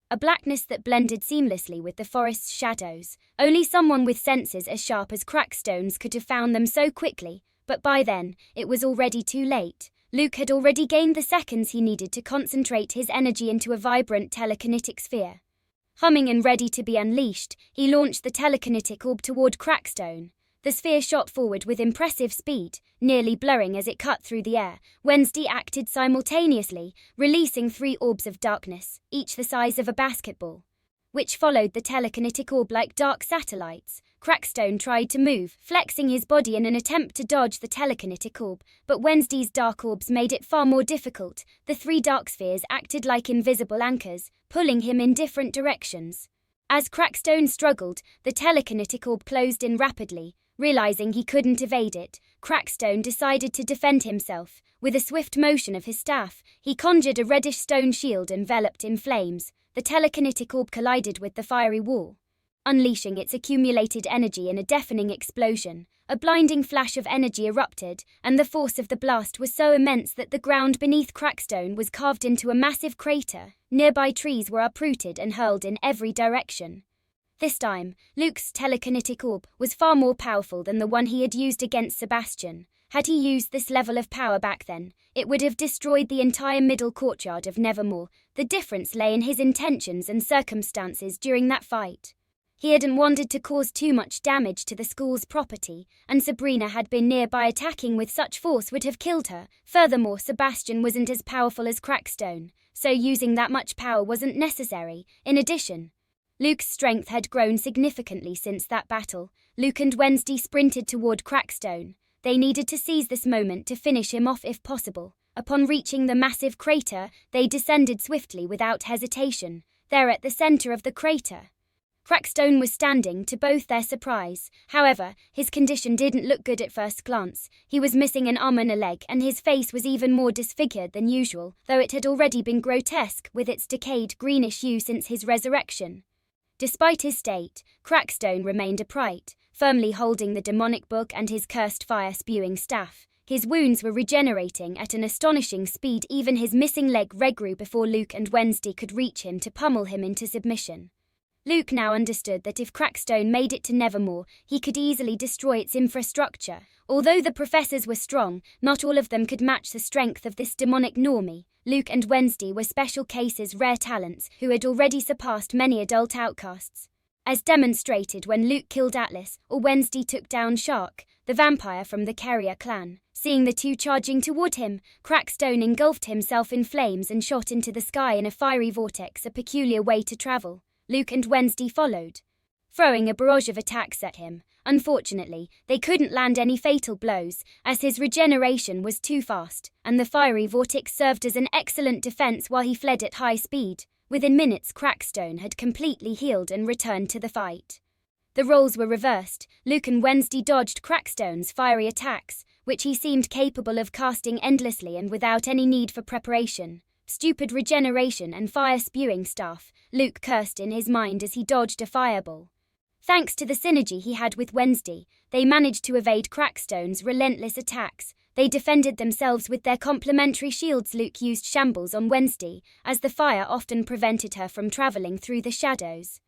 a blackness that blended seamlessly with the forest's shadows. Only someone with senses as sharp as Crackstone's could have found them so quickly, but by then, it was already too late. Luke had already gained the seconds he needed to concentrate his energy into a vibrant telekinetic sphere. Humming and ready to be unleashed, he launched the telekinetic orb toward Crackstone. The sphere shot forward with impressive speed, nearly blurring as it cut through the air. Wednesday acted simultaneously, releasing 3 orbs of darkness, each the size of a basketball, which followed the telekinetic orb like dark satellites. Crackstone tried to move, flexing his body in an attempt to dodge the telekinetic orb, but Wednesday's dark orbs made it far more difficult. The 3 dark spheres acted like invisible anchors, pulling him in different directions. As Crackstone struggled, the telekinetic orb closed in rapidly. Realizing he couldn't evade it, Crackstone decided to defend himself. With a swift motion of his staff, he conjured a reddish stone shield enveloped in flames. The telekinetic orb collided with the fiery wall, unleashing its accumulated energy in a deafening explosion. A blinding flash of energy erupted, and the force of the blast was so immense that the ground beneath Crackstone was carved into a massive crater. Nearby trees were uprooted and hurled in every direction. This time, Luke's telekinetic orb was far more powerful than the one he had used against Sebastian. Had he used this level of power back then, it would have destroyed the entire middle courtyard of Nevermore. The difference lay in his intentions and circumstances during that fight. He hadn't wanted to cause too much damage to the school's property, and Sabrina had been nearby. Attacking with such force would have killed her. Furthermore, Sebastian wasn't as powerful as Crackstone, so using that much power wasn't necessary. In addition, Luke's strength had grown significantly since that battle. Luke and Wednesday sprinted toward Crackstone. They needed to seize this moment to finish him off if possible. Upon reaching the massive crater, they descended swiftly without hesitation. There at the center of the crater, Crackstone was standing. To both their surprise, however, his condition didn't look good at first glance. He was missing an arm and a leg, and his face was even more disfigured than usual, though it had already been grotesque with its decayed greenish hue since his resurrection. Despite his state, Crackstone remained upright, firmly holding the demonic book and his cursed fire-spewing staff. His wounds were regenerating at an astonishing speed. Even his missing leg regrew before Luke and Wednesday could reach him to pummel him into submission. Luke now understood that if Crackstone made it to Nevermore, he could easily destroy its infrastructure. Although the professors were strong, not all of them could match the strength of this demonic normie. Luke and Wednesday were special cases, rare talents, who had already surpassed many adult outcasts. As demonstrated when Luke killed Atlas, or Wednesday took down Shark, the vampire from the Carrier clan. Seeing the two charging toward him, Crackstone engulfed himself in flames and shot into the sky in a fiery vortex, a peculiar way to travel. Luke and Wednesday followed, throwing a barrage of attacks at him. Unfortunately, they couldn't land any fatal blows, as his regeneration was too fast, and the fiery vortex served as an excellent defense while he fled at high speed. Within minutes, Crackstone had completely healed and returned to the fight. The roles were reversed. Luke and Wednesday dodged Crackstone's fiery attacks, which he seemed capable of casting endlessly and without any need for preparation. Stupid regeneration and fire-spewing staff, Luke cursed in his mind as he dodged a fireball. Thanks to the synergy he had with Wednesday, they managed to evade Crackstone's relentless attacks. They defended themselves with their complementary shields. Luke used shambles on Wednesday, as the fire often prevented her from traveling through the shadows.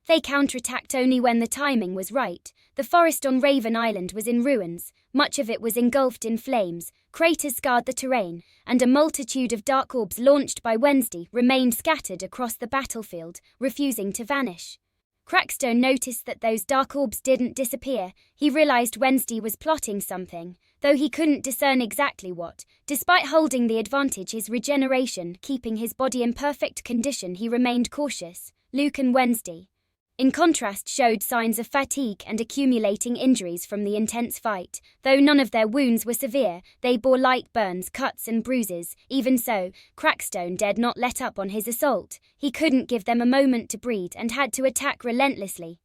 They counterattacked only when the timing was right. The forest on Raven Island was in ruins, much of it was engulfed in flames, craters scarred the terrain, and a multitude of dark orbs launched by Wednesday remained scattered across the battlefield, refusing to vanish. Crackstone noticed that those dark orbs didn't disappear. He realized Wednesday was plotting something, though he couldn't discern exactly what. Despite holding the advantage, his regeneration keeping his body in perfect condition, he remained cautious. Luke and Wednesday, in contrast, showed signs of fatigue and accumulating injuries from the intense fight. Though none of their wounds were severe, they bore light burns, cuts and bruises. Even so, Crackstone dared not let up on his assault. He couldn't give them a moment to breathe and had to attack relentlessly.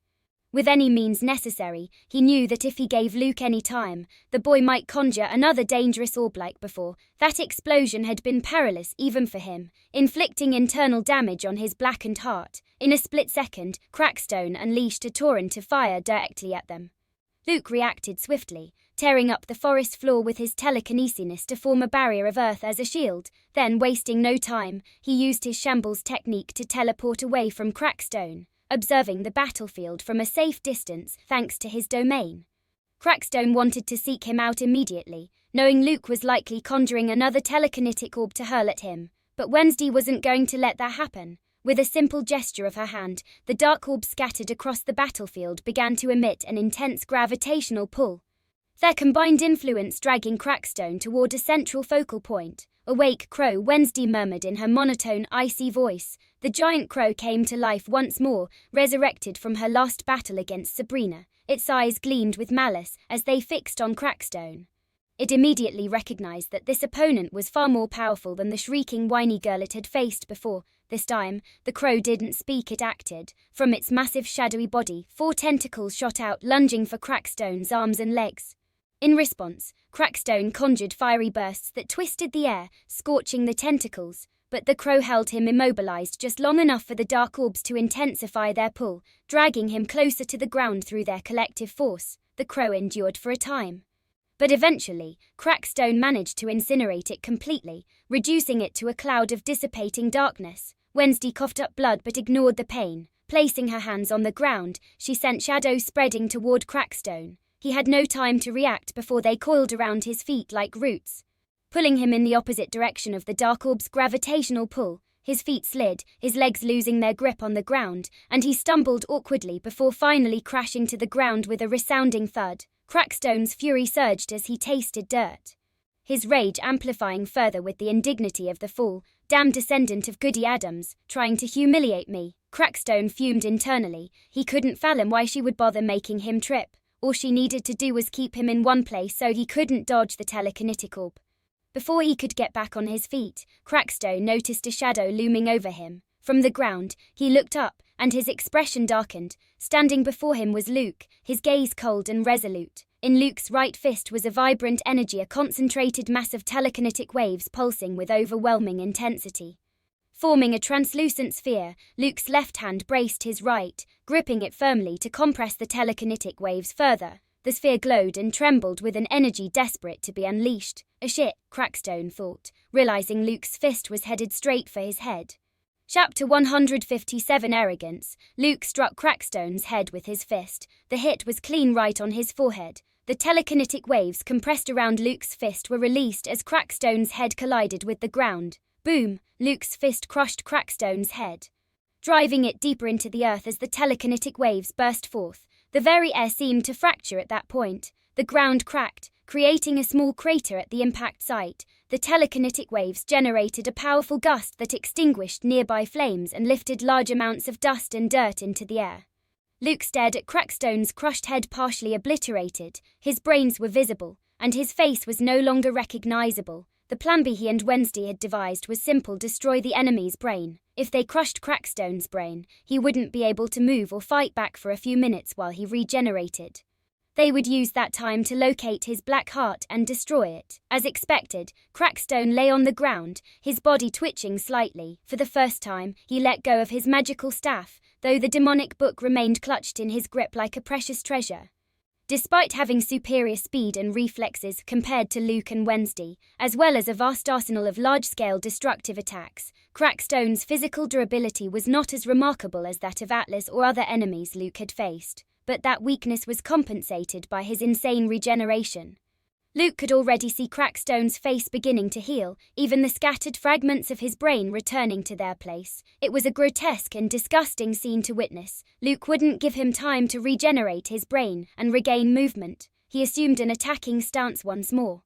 With any means necessary, he knew that if he gave Luke any time, the boy might conjure another dangerous orb like before. That explosion had been perilous even for him, inflicting internal damage on his blackened heart. In a split second, Crackstone unleashed a torrent of fire directly at them. Luke reacted swiftly, tearing up the forest floor with his telekinesis to form a barrier of earth as a shield. Then, wasting no time, he used his shambles technique to teleport away from Crackstone, observing the battlefield from a safe distance thanks to his domain. Crackstone wanted to seek him out immediately, knowing Luke was likely conjuring another telekinetic orb to hurl at him, but Wednesday wasn't going to let that happen. With a simple gesture of her hand, the dark orbs scattered across the battlefield began to emit an intense gravitational pull, their combined influence dragging Crackstone toward a central focal point. "Awake, Crow," Wednesday murmured in her monotone, icy voice. The giant crow came to life once more, resurrected from her last battle against Sabrina. Its eyes gleamed with malice as they fixed on Crackstone. It immediately recognized that this opponent was far more powerful than the shrieking, whiny girl it had faced before. This time, the crow didn't speak, it acted. From its massive shadowy body, 4 tentacles shot out, lunging for Crackstone's arms and legs. In response, Crackstone conjured fiery bursts that twisted the air, scorching the tentacles. but the crow held him immobilized just long enough for the dark orbs to intensify their pull, dragging him closer to the ground through their collective force. The crow endured for a time. But eventually, Crackstone managed to incinerate it completely, reducing it to a cloud of dissipating darkness. Wednesday coughed up blood but ignored the pain. Placing her hands on the ground, she sent shadows spreading toward Crackstone. He had no time to react before they coiled around his feet like roots, pulling him in the opposite direction of the dark orb's gravitational pull. His feet slid, his legs losing their grip on the ground, and he stumbled awkwardly before finally crashing to the ground with a resounding thud. Crackstone's fury surged as he tasted dirt, his rage amplifying further with the indignity of the fall. "Damn descendant of Goody Addams, trying to humiliate me." Crackstone fumed internally. He couldn't fathom why she would bother making him trip. All she needed to do was keep him in one place so he couldn't dodge the telekinetic orb. Before he could get back on his feet, Crackstone noticed a shadow looming over him. From the ground, he looked up, and his expression darkened. Standing before him was Luke, his gaze cold and resolute. In Luke's right fist was a vibrant energy, a concentrated mass of telekinetic waves pulsing with overwhelming intensity. Forming a translucent sphere, Luke's left hand braced his right, gripping it firmly to compress the telekinetic waves further. The sphere glowed and trembled with an energy desperate to be unleashed. "A shit," Crackstone thought, realizing Luke's fist was headed straight for his head. Chapter 157 Arrogance. Luke struck Crackstone's head with his fist. The hit was clean right on his forehead. The telekinetic waves compressed around Luke's fist were released as Crackstone's head collided with the ground. Boom! Luke's fist crushed Crackstone's head, driving it deeper into the earth as the telekinetic waves burst forth. The very air seemed to fracture at that point. The ground cracked, creating a small crater at the impact site. The telekinetic waves generated a powerful gust that extinguished nearby flames and lifted large amounts of dust and dirt into the air. Luke stared at Crackstone's crushed head, partially obliterated. His brains were visible, and his face was no longer recognizable. The plan B he and Wednesday had devised was simple: destroy the enemy's brain. If they crushed Crackstone's brain, he wouldn't be able to move or fight back for a few minutes while he regenerated. They would use that time to locate his black heart and destroy it. As expected, Crackstone lay on the ground, his body twitching slightly. For the first time, he let go of his magical staff, though the demonic book remained clutched in his grip like a precious treasure. Despite having superior speed and reflexes compared to Luke and Wednesday, as well as a vast arsenal of large-scale destructive attacks, Crackstone's physical durability was not as remarkable as that of Atlas or other enemies Luke had faced, but that weakness was compensated by his insane regeneration. Luke could already see Crackstone's face beginning to heal, even the scattered fragments of his brain returning to their place. It was a grotesque and disgusting scene to witness. Luke wouldn't give him time to regenerate his brain and regain movement. He assumed an attacking stance once more.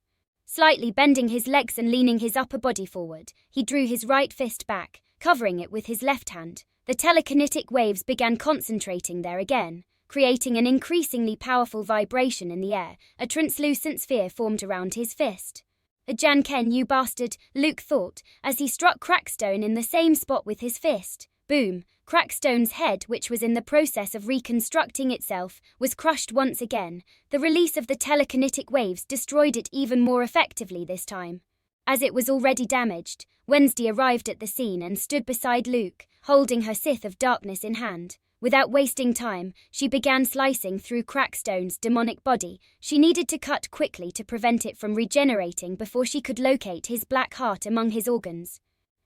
Slightly bending his legs and leaning his upper body forward, he drew his right fist back, covering it with his left hand. The telekinetic waves began concentrating there again, creating an increasingly powerful vibration in the air. A translucent sphere formed around his fist. "A Janken, you bastard," Luke thought, as he struck Crackstone in the same spot with his fist. Boom! Crackstone's head, which was in the process of reconstructing itself, was crushed once again. The release of the telekinetic waves destroyed it even more effectively this time. As it was already damaged, Wednesday arrived at the scene and stood beside Luke, holding her scythe of darkness in hand. Without wasting time, she began slicing through Crackstone's demonic body. She needed to cut quickly to prevent it from regenerating before she could locate his black heart among his organs.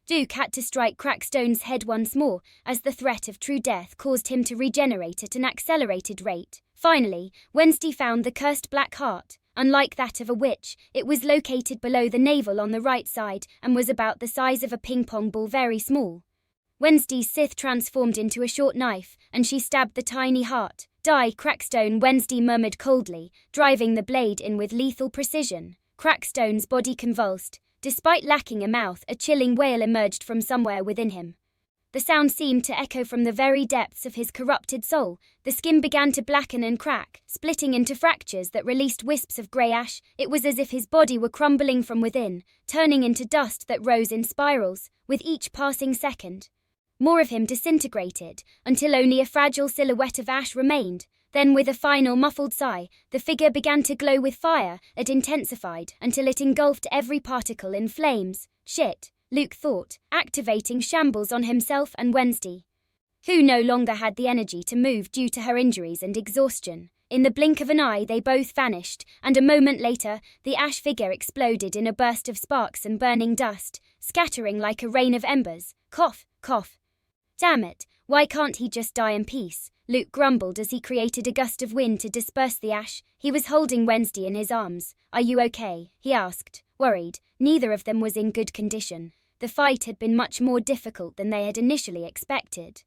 Duke had to strike Crackstone's head once more, as the threat of true death caused him to regenerate at an accelerated rate. Finally, Wednesday found the cursed black heart. Unlike that of a witch, it was located below the navel on the right side and was about the size of a ping-pong ball, very small. Wednesday's scythe transformed into a short knife, and she stabbed the tiny heart. "Die, Crackstone," Wednesday murmured coldly, driving the blade in with lethal precision. Crackstone's body convulsed. Despite lacking a mouth, a chilling wail emerged from somewhere within him. The sound seemed to echo from the very depths of his corrupted soul. The skin began to blacken and crack, splitting into fractures that released wisps of grey ash. It was as if his body were crumbling from within, turning into dust that rose in spirals, with each passing second. More of him disintegrated, until only a fragile silhouette of ash remained. Then, with a final muffled sigh, the figure began to glow with fire. It intensified until it engulfed every particle in flames. "Shit," Luke thought, activating shambles on himself and Wednesday, who no longer had the energy to move due to her injuries and exhaustion. In the blink of an eye they both vanished, and a moment later, the ash figure exploded in a burst of sparks and burning dust, scattering like a rain of embers. Cough, cough. Damn it, why can't he just die in peace? Luke grumbled as he created a gust of wind to disperse the ash. He was holding Wednesday in his arms. Are you okay? He asked, worried. Neither of them was in good condition. The fight had been much more difficult than they had initially expected.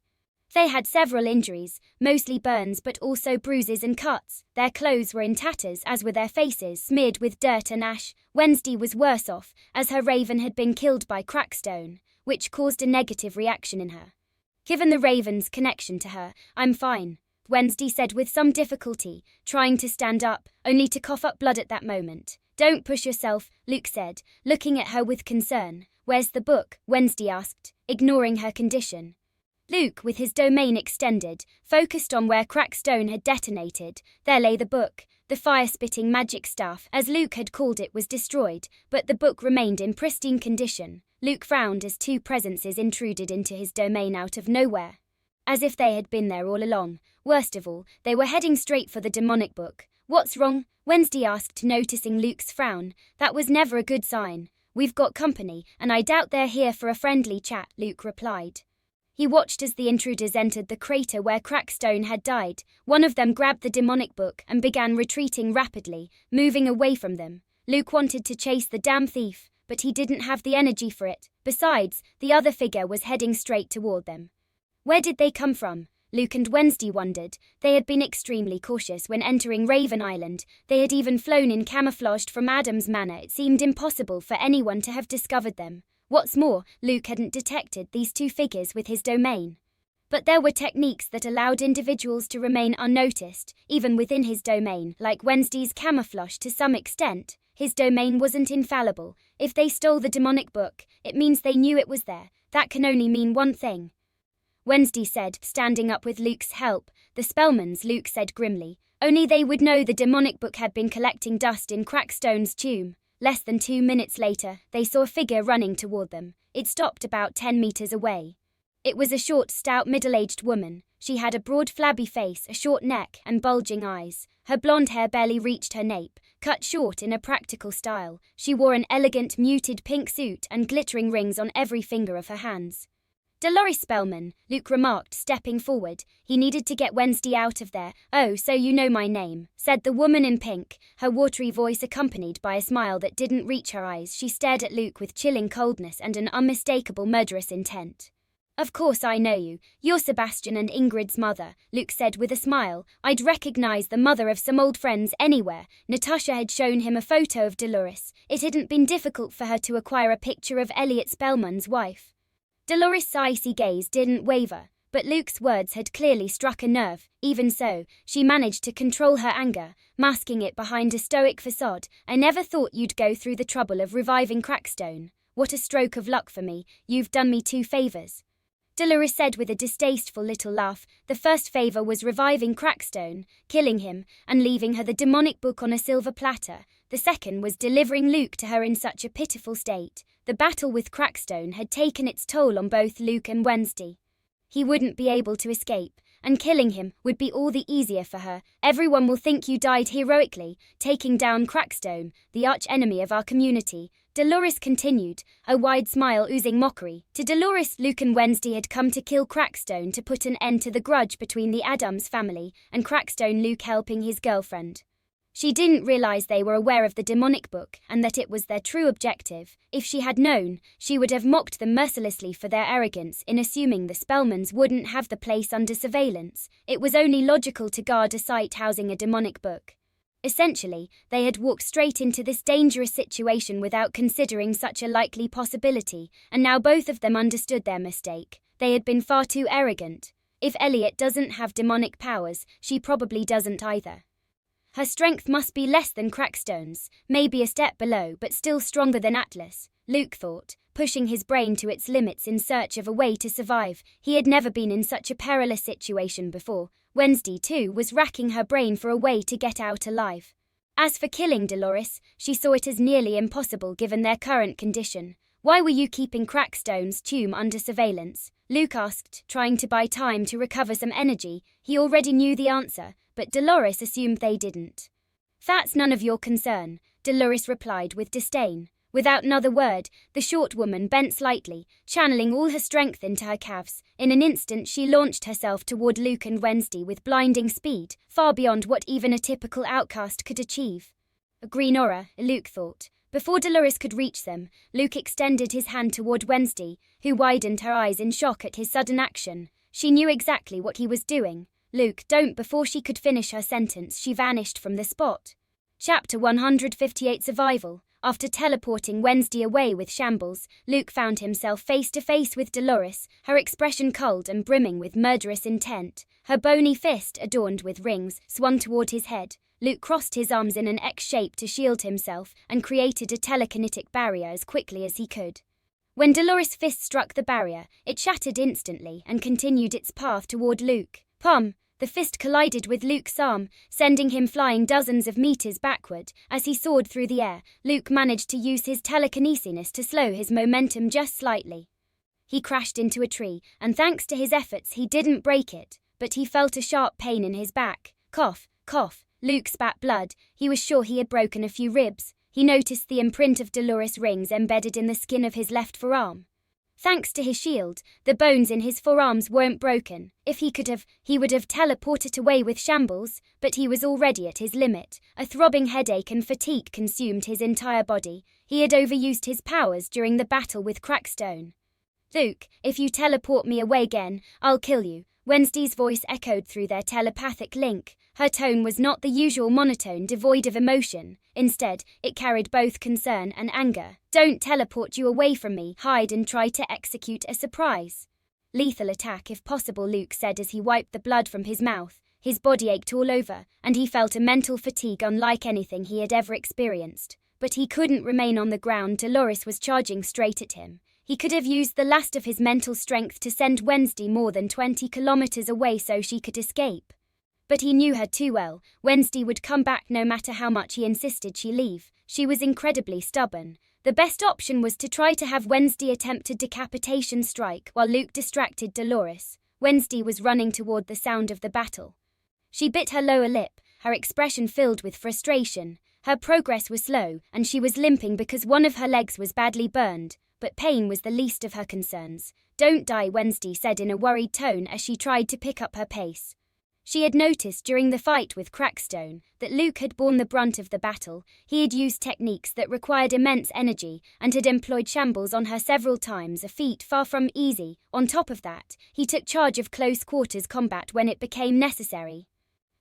They had several injuries, mostly burns but also bruises and cuts. Their clothes were in tatters, as were their faces, smeared with dirt and ash. Wednesday was worse off, as her raven had been killed by Crackstone, which caused a negative reaction in her. Given the raven's connection to her, I'm fine, Wednesday said with some difficulty, trying to stand up, only to cough up blood at that moment. Don't push yourself, Luke said, looking at her with concern. Where's the book? Wednesday asked, ignoring her condition. Luke, with his domain extended, focused on where Crackstone had detonated. There lay the book. The fire-spitting magic staff, as Luke had called it, was destroyed, but the book remained in pristine condition. Luke frowned as two presences intruded into his domain out of nowhere, as if they had been there all along. Worst of all, they were heading straight for the demonic book. What's wrong? Wednesday asked, noticing Luke's frown. That was never a good sign. We've got company, and I doubt they're here for a friendly chat, Luke replied. He watched as the intruders entered the crater where Crackstone had died. One of them grabbed the demonic book and began retreating rapidly, moving away from them. Luke wanted to chase the damn thief, but he didn't have the energy for it. Besides, the other figure was heading straight toward them. Where did they come from? Luke and Wednesday wondered. They had been extremely cautious when entering Raven Island. They had even flown in camouflaged from Addams Manor. It seemed impossible for anyone to have discovered them. What's more, Luke hadn't detected these two figures with his domain. But there were techniques that allowed individuals to remain unnoticed, even within his domain, like Wednesday's camouflage to some extent. His domain wasn't infallible. If they stole the demonic book, it means they knew it was there. That can only mean one thing, Wednesday said, standing up with Luke's help. The Spellmans, Luke said grimly. Only they would know the demonic book had been collecting dust in Crackstone's tomb. Less than 2 minutes later, they saw a figure running toward them. It stopped about 10 meters away. It was a short, stout, middle-aged woman. She had a broad, flabby face, a short neck, and bulging eyes. Her blonde hair barely reached her nape, cut short in a practical style. She wore an elegant, muted pink suit and glittering rings on every finger of her hands. Dolores Spellman, Luke remarked, stepping forward. He needed to get Wednesday out of there. Oh, so you know my name, said the woman in pink, her watery voice accompanied by a smile that didn't reach her eyes. She stared at Luke with chilling coldness and an unmistakable murderous intent. Of course I know you. You're Sebastian and Ingrid's mother, Luke said with a smile. I'd recognize the mother of some old friends anywhere. Natasha had shown him a photo of Dolores. It hadn't been difficult for her to acquire a picture of Elliot Spellman's wife. Dolores' icy gaze didn't waver, but Luke's words had clearly struck a nerve. Even so, she managed to control her anger, masking it behind a stoic facade. I never thought you'd go through the trouble of reviving Crackstone. What a stroke of luck for me. You've done me 2 favors. Dolores said with a distasteful little laugh. The first favor was reviving Crackstone, killing him, and leaving her the demonic book on a silver platter. The second was delivering Luke to her in such a pitiful state. The battle with Crackstone had taken its toll on both Luke and Wednesday. He wouldn't be able to escape, and killing him would be all the easier for her. Everyone will think you died heroically, taking down Crackstone, the arch-enemy of our community, Dolores continued, a wide smile oozing mockery. To Dolores, Luke and Wednesday had come to kill Crackstone to put an end to the grudge between the Addams family and Crackstone, Luke helping his girlfriend. She didn't realize they were aware of the demonic book and that it was their true objective. If she had known, she would have mocked them mercilessly for their arrogance in assuming the Spellmans wouldn't have the place under surveillance. It was only logical to guard a site housing a demonic book. Essentially, they had walked straight into this dangerous situation without considering such a likely possibility, and now both of them understood their mistake. They had been far too arrogant. If Elliot doesn't have demonic powers, she probably doesn't either. Her strength must be less than Crackstone's, maybe a step below, but still stronger than Atlas, Luke thought, pushing his brain to its limits in search of a way to survive. He had never been in such a perilous situation before. Wednesday, too, was racking her brain for a way to get out alive. As for killing Dolores, she saw it as nearly impossible given their current condition. Why were you keeping Crackstone's tomb under surveillance? Luke asked, trying to buy time to recover some energy. He already knew the answer, but Dolores assumed they didn't. That's none of your concern, Dolores replied with disdain. Without another word, the short woman bent slightly, channeling all her strength into her calves. In an instant she launched herself toward Luke and Wednesday with blinding speed, far beyond what even a typical outcast could achieve. A green aura, Luke thought. Before Dolores could reach them, Luke extended his hand toward Wednesday, who widened her eyes in shock at his sudden action. She knew exactly what he was doing. Luke, don't. Before she could finish her sentence, she vanished from the spot. Chapter 158 Survival. After teleporting Wednesday away with Shambles, Luke found himself face to face with Dolores, her expression cold and brimming with murderous intent. Her bony fist, adorned with rings, swung toward his head. Luke crossed his arms in an X shape to shield himself and created a telekinetic barrier as quickly as he could. When Dolores' fist struck the barrier, it shattered instantly and continued its path toward Luke. Pum! The fist collided with Luke's arm, sending him flying dozens of meters backward. As he soared through the air, Luke managed to use his telekinesis to slow his momentum just slightly. He crashed into a tree, and thanks to his efforts he didn't break it, but he felt a sharp pain in his back. Cough, cough. Luke spat blood. He was sure he had broken a few ribs. He noticed the imprint of Dolores' rings embedded in the skin of his left forearm. Thanks to his shield, the bones in his forearms weren't broken. If he could have, he would have teleported away with Shambles, but he was already at his limit. A throbbing headache and fatigue consumed his entire body. He had overused his powers during the battle with Crackstone. Luke, if you teleport me away again, I'll kill you. Wednesday's voice echoed through their telepathic link. Her tone was not the usual monotone devoid of emotion. Instead, it carried both concern and anger. Don't teleport you away from me. Hide and try to execute a surprise. Lethal attack if possible, Luke said as he wiped the blood from his mouth. His body ached all over, and he felt a mental fatigue unlike anything he had ever experienced. But he couldn't remain on the ground. Dolores was charging straight at him. He could have used the last of his mental strength to send Wednesday more than 20 kilometers away so she could escape. But he knew her too well. Wednesday would come back no matter how much he insisted she leave. She was incredibly stubborn. The best option was to try to have Wednesday attempt a decapitation strike while Luke distracted Dolores. Wednesday was running toward the sound of the battle. She bit her lower lip, her expression filled with frustration. Her progress was slow, and she was limping because one of her legs was badly burned. But pain was the least of her concerns. Don't die, Wednesday said in a worried tone as she tried to pick up her pace. She had noticed during the fight with Crackstone that Luke had borne the brunt of the battle. He had used techniques that required immense energy and had employed Shambles on her several times, a feat far from easy. On top of that, he took charge of close-quarters combat when it became necessary.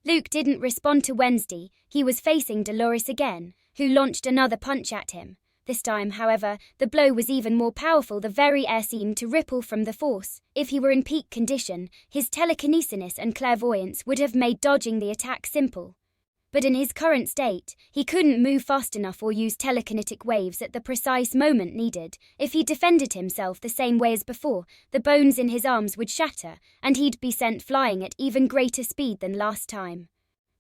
Luke didn't respond to Wednesday. He was facing Dolores again, who launched another punch at him. This time, however, the blow was even more powerful. The very air seemed to ripple from the force. If he were in peak condition, his telekinesis and clairvoyance would have made dodging the attack simple. But in his current state, he couldn't move fast enough or use telekinetic waves at the precise moment needed. If he defended himself the same way as before, the bones in his arms would shatter, and he'd be sent flying at even greater speed than last time.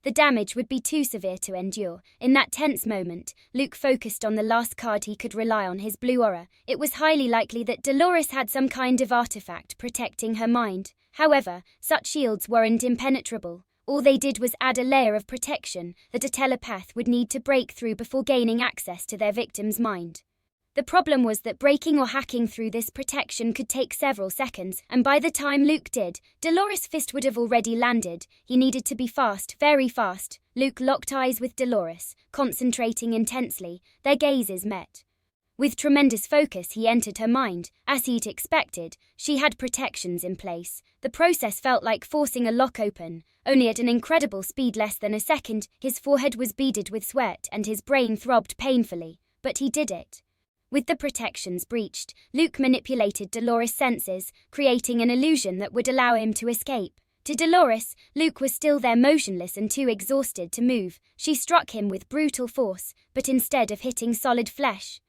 The damage would be too severe to endure. In that tense moment, Luke focused on the last card he could rely on, his blue aura. It was highly likely that Dolores had some kind of artifact protecting her mind. However, such shields weren't impenetrable. All they did was add a layer of protection that a telepath would need to break through before gaining access to their victim's mind. The problem was that breaking or hacking through this protection could take several seconds, and by the time Luke did, Dolores' fist would have already landed. He needed to be fast, very fast. Luke locked eyes with Dolores, concentrating intensely. Their gazes met. With tremendous focus he entered her mind. As he'd expected, she had protections in place. The process felt like forcing a lock open, only at an incredible speed, less than a second. His forehead was beaded with sweat and his brain throbbed painfully. But he did it. With the protections breached, Luke manipulated Dolores' senses, creating an illusion that would allow him to escape. To Dolores, Luke was still there, motionless and too exhausted to move. She struck him with brutal force, but instead of hitting solid flesh,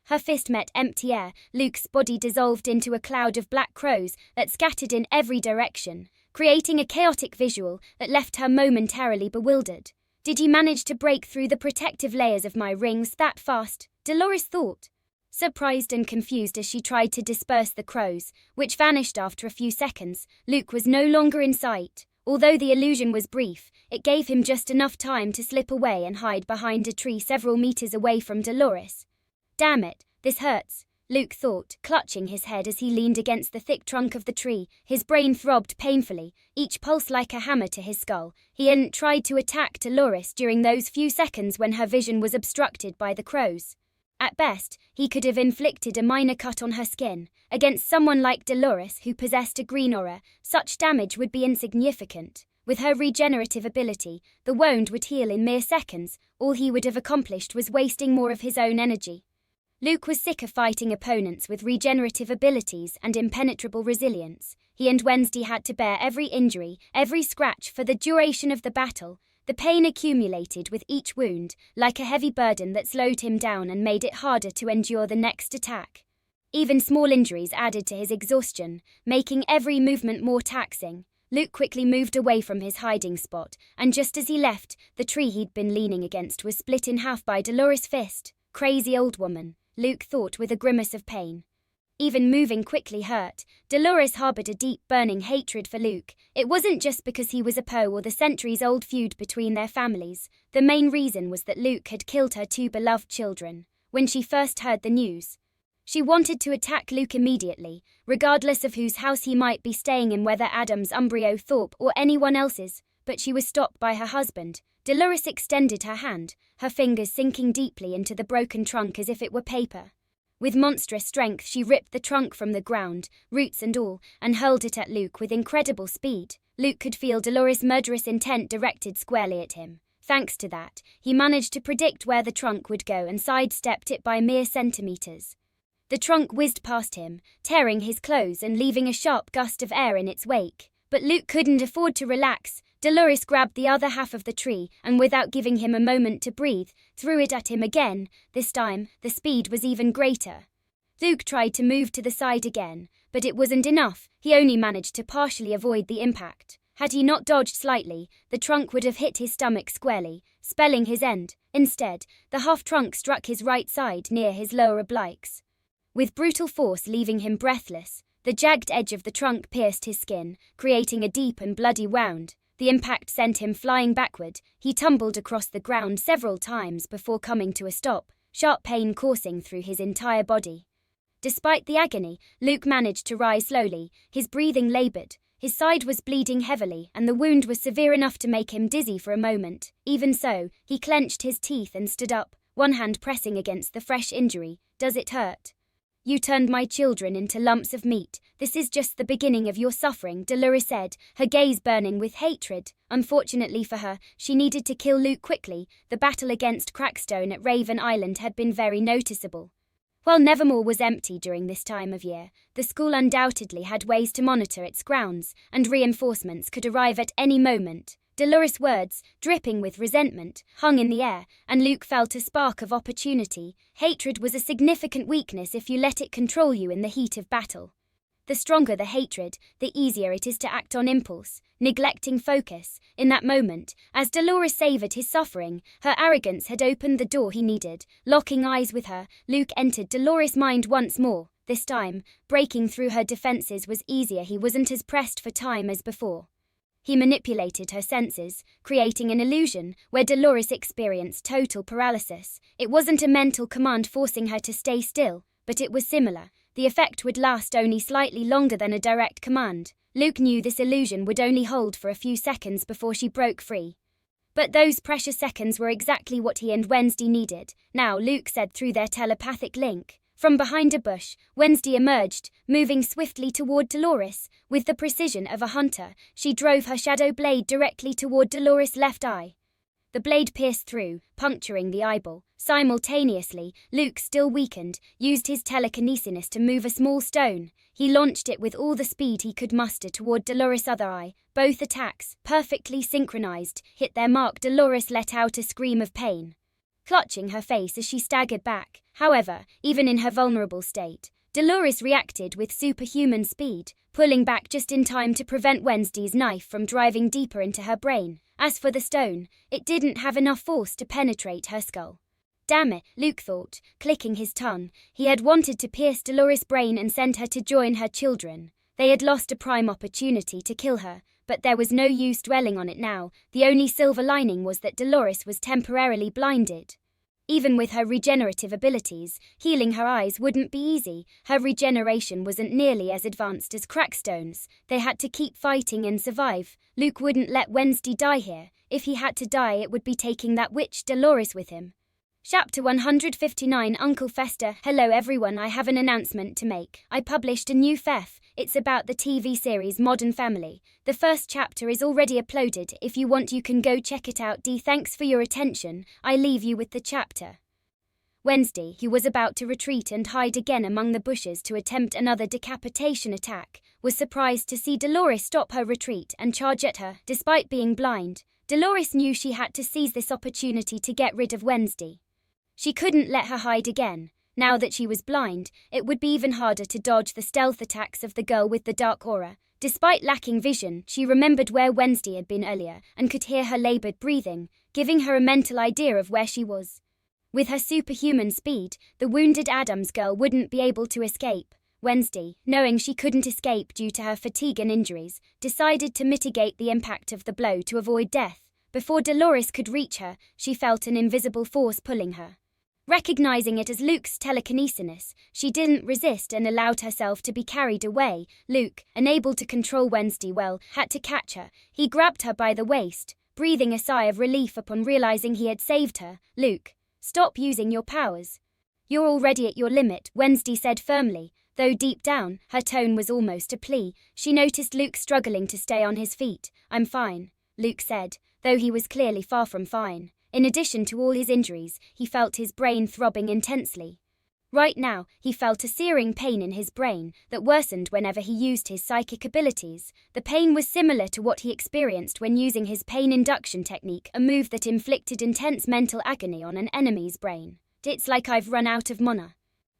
her fist met empty air. Luke's body dissolved into a cloud of black crows that scattered in every direction, creating a chaotic visual that left her momentarily bewildered. Did you manage to break through the protective layers of my rings that fast? Dolores thought. Surprised and confused as she tried to disperse the crows, which vanished after a few seconds, Luke was no longer in sight. Although the illusion was brief, it gave him just enough time to slip away and hide behind a tree several meters away from Dolores. Damn it, this hurts, Luke thought, clutching his head as he leaned against the thick trunk of the tree. His brain throbbed painfully, each pulse like a hammer to his skull. He hadn't tried to attack Dolores during those few seconds when her vision was obstructed by the crows. At best, he could have inflicted a minor cut on her skin. Against someone like Dolores who possessed a green aura, such damage would be insignificant. With her regenerative ability, the wound would heal in mere seconds. All he would have accomplished was wasting more of his own energy. Luke was sick of fighting opponents with regenerative abilities and impenetrable resilience. He and Wednesday had to bear every injury, every scratch for the duration of the battle. The pain accumulated with each wound, like a heavy burden that slowed him down and made it harder to endure the next attack. Even small injuries added to his exhaustion, making every movement more taxing. Luke quickly moved away from his hiding spot, and just as he left, the tree he'd been leaning against was split in half by Dolores' fist. Crazy old woman, Luke thought with a grimace of pain. Even moving quickly hurt, Dolores harbored a deep, burning hatred for Luke. It wasn't just because he was a Poe or the centuries-old feud between their families. The main reason was that Luke had killed her two beloved children. When she first heard the news, she wanted to attack Luke immediately, regardless of whose house he might be staying in, whether Addams, Umbrio, Thorpe, or anyone else's. But she was stopped by her husband. Dolores extended her hand, her fingers sinking deeply into the broken trunk as if it were paper. With monstrous strength she ripped the trunk from the ground, roots and all, and hurled it at Luke with incredible speed. Luke could feel Dolores' murderous intent directed squarely at him. Thanks to that, he managed to predict where the trunk would go and sidestepped it by mere centimeters. The trunk whizzed past him, tearing his clothes and leaving a sharp gust of air in its wake. But Luke couldn't afford to relax. Dolores grabbed the other half of the tree and, without giving him a moment to breathe, threw it at him again. This time, the speed was even greater. Luke tried to move to the side again, but it wasn't enough. He only managed to partially avoid the impact. Had he not dodged slightly, the trunk would have hit his stomach squarely, spelling his end. Instead, the half-trunk struck his right side near his lower obliques. With brutal force leaving him breathless, the jagged edge of the trunk pierced his skin, creating a deep and bloody wound. The impact sent him flying backward. He tumbled across the ground several times before coming to a stop, sharp pain coursing through his entire body. Despite the agony, Luke managed to rise slowly, his breathing labored. His side was bleeding heavily, and the wound was severe enough to make him dizzy for a moment. Even so, he clenched his teeth and stood up, one hand pressing against the fresh injury. "Does it hurt? You turned my children into lumps of meat. This is just the beginning of your suffering," Dolores said, her gaze burning with hatred. Unfortunately for her, she needed to kill Luke quickly. The battle against Crackstone at Raven Island had been very noticeable. While Nevermore was empty during this time of year, the school undoubtedly had ways to monitor its grounds, and reinforcements could arrive at any moment. Dolores' words, dripping with resentment, hung in the air, and Luke felt a spark of opportunity. Hatred was a significant weakness if you let it control you in the heat of battle. The stronger the hatred, the easier it is to act on impulse, neglecting focus. In that moment, as Dolores savored his suffering, her arrogance had opened the door he needed. Locking eyes with her, Luke entered Dolores' mind once more. This time, breaking through her defenses was easier. He wasn't as pressed for time as before. He manipulated her senses, creating an illusion where Dolores experienced total paralysis. It wasn't a mental command forcing her to stay still, but it was similar. The effect would last only slightly longer than a direct command. Luke knew this illusion would only hold for a few seconds before she broke free. But those precious seconds were exactly what he and Wednesday needed. Now, Luke said through their telepathic link. From behind a bush, Wednesday emerged, moving swiftly toward Dolores. With the precision of a hunter, she drove her shadow blade directly toward Dolores' left eye. The blade pierced through, puncturing the eyeball. Simultaneously, Luke, still weakened, used his telekinesis to move a small stone. He launched it with all the speed he could muster toward Dolores' other eye. Both attacks, perfectly synchronized, hit their mark. Dolores let out a scream of pain, clutching her face as she staggered back. However, even in her vulnerable state, Dolores reacted with superhuman speed, pulling back just in time to prevent Wednesday's knife from driving deeper into her brain. As for the stone, it didn't have enough force to penetrate her skull. Damn it, Luke thought, clicking his tongue. He had wanted to pierce Dolores' brain and send her to join her children. They had lost a prime opportunity to kill her, but there was no use dwelling on it now. The only silver lining was that Dolores was temporarily blinded. Even with her regenerative abilities, healing her eyes wouldn't be easy. Her regeneration wasn't nearly as advanced as Crackstone's. They had to keep fighting and survive. Luke wouldn't let Wednesday die here. If he had to die, it would be taking that witch Dolores with him. Chapter 159 Uncle Fester. Hello everyone, I have an announcement to make. I published a new FF. It's about the TV series Modern Family. The first chapter is already uploaded. If you want, you can go check it out. Thanks for your attention. I leave you with the chapter. Wednesday, who was about to retreat and hide again among the bushes to attempt another decapitation attack, was surprised to see Dolores stop her retreat and charge at her. Despite being blind, Dolores knew she had to seize this opportunity to get rid of Wednesday. She couldn't let her hide again. Now that she was blind, it would be even harder to dodge the stealth attacks of the girl with the dark aura. Despite lacking vision, she remembered where Wednesday had been earlier and could hear her labored breathing, giving her a mental idea of where she was. With her superhuman speed, the wounded Addams girl wouldn't be able to escape. Wednesday, knowing she couldn't escape due to her fatigue and injuries, decided to mitigate the impact of the blow to avoid death. Before Dolores could reach her, she felt an invisible force pulling her. Recognizing it as Luke's telekinesis, she didn't resist and allowed herself to be carried away. Luke, unable to control Wednesday well, had to catch her. He grabbed her by the waist, breathing a sigh of relief upon realizing he had saved her. Luke, stop using your powers. You're already at your limit, Wednesday said firmly, though deep down, her tone was almost a plea. She noticed Luke struggling to stay on his feet. I'm fine, Luke said, though he was clearly far from fine. In addition to all his injuries, he felt his brain throbbing intensely. Right now, he felt a searing pain in his brain that worsened whenever he used his psychic abilities. The pain was similar to what he experienced when using his pain induction technique, a move that inflicted intense mental agony on an enemy's brain. It's like I've run out of mana,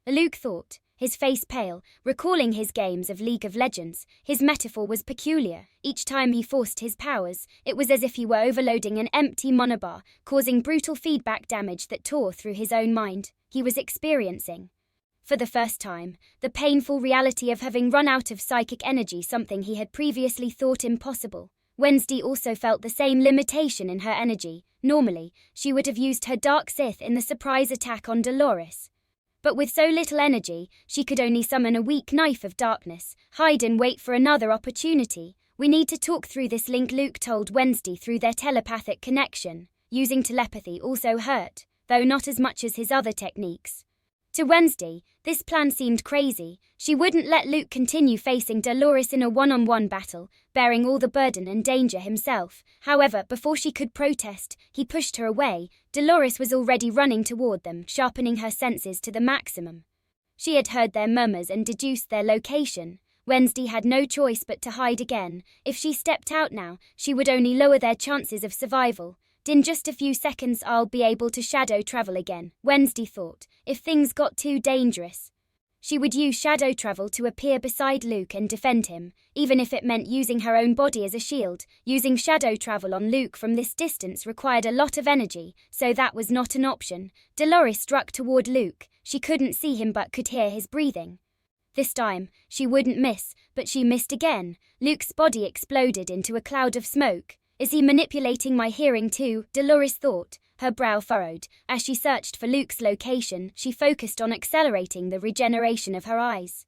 Luke thought, his face pale, recalling his games of League of Legends. His metaphor was peculiar. Each time he forced his powers, it was as if he were overloading an empty mana bar, causing brutal feedback damage that tore through his own mind. He was experiencing, for the first time, the painful reality of having run out of psychic energy, something he had previously thought impossible. Wednesday also felt the same limitation in her energy. Normally, she would have used her Dark Sith in the surprise attack on Dolores. But with so little energy, she could only summon a weak knife of darkness, hide and wait for another opportunity. We need to talk through this, link, Luke told Wednesday through their telepathic connection. Using telepathy also hurt, though not as much as his other techniques. To Wednesday, this plan seemed crazy. She wouldn't let Luke continue facing Dolores in a one-on-one battle, bearing all the burden and danger himself. However, before she could protest, he pushed her away. Dolores was already running toward them, sharpening her senses to the maximum. She had heard their murmurs and deduced their location. Wednesday had no choice but to hide again. If she stepped out now, she would only lower their chances of survival. In just a few seconds I'll be able to shadow travel again, Wednesday thought. If things got too dangerous, she would use shadow travel to appear beside Luke and defend him, even if it meant using her own body as a shield. Using shadow travel on Luke from this distance required a lot of energy, so that was not an option. Dolores struck toward Luke. She couldn't see him but could hear his breathing. This time, she wouldn't miss, but she missed again. Luke's body exploded into a cloud of smoke. Is he manipulating my hearing too? Dolores thought, her brow furrowed. As she searched for Luke's location, she focused on accelerating the regeneration of her eyes.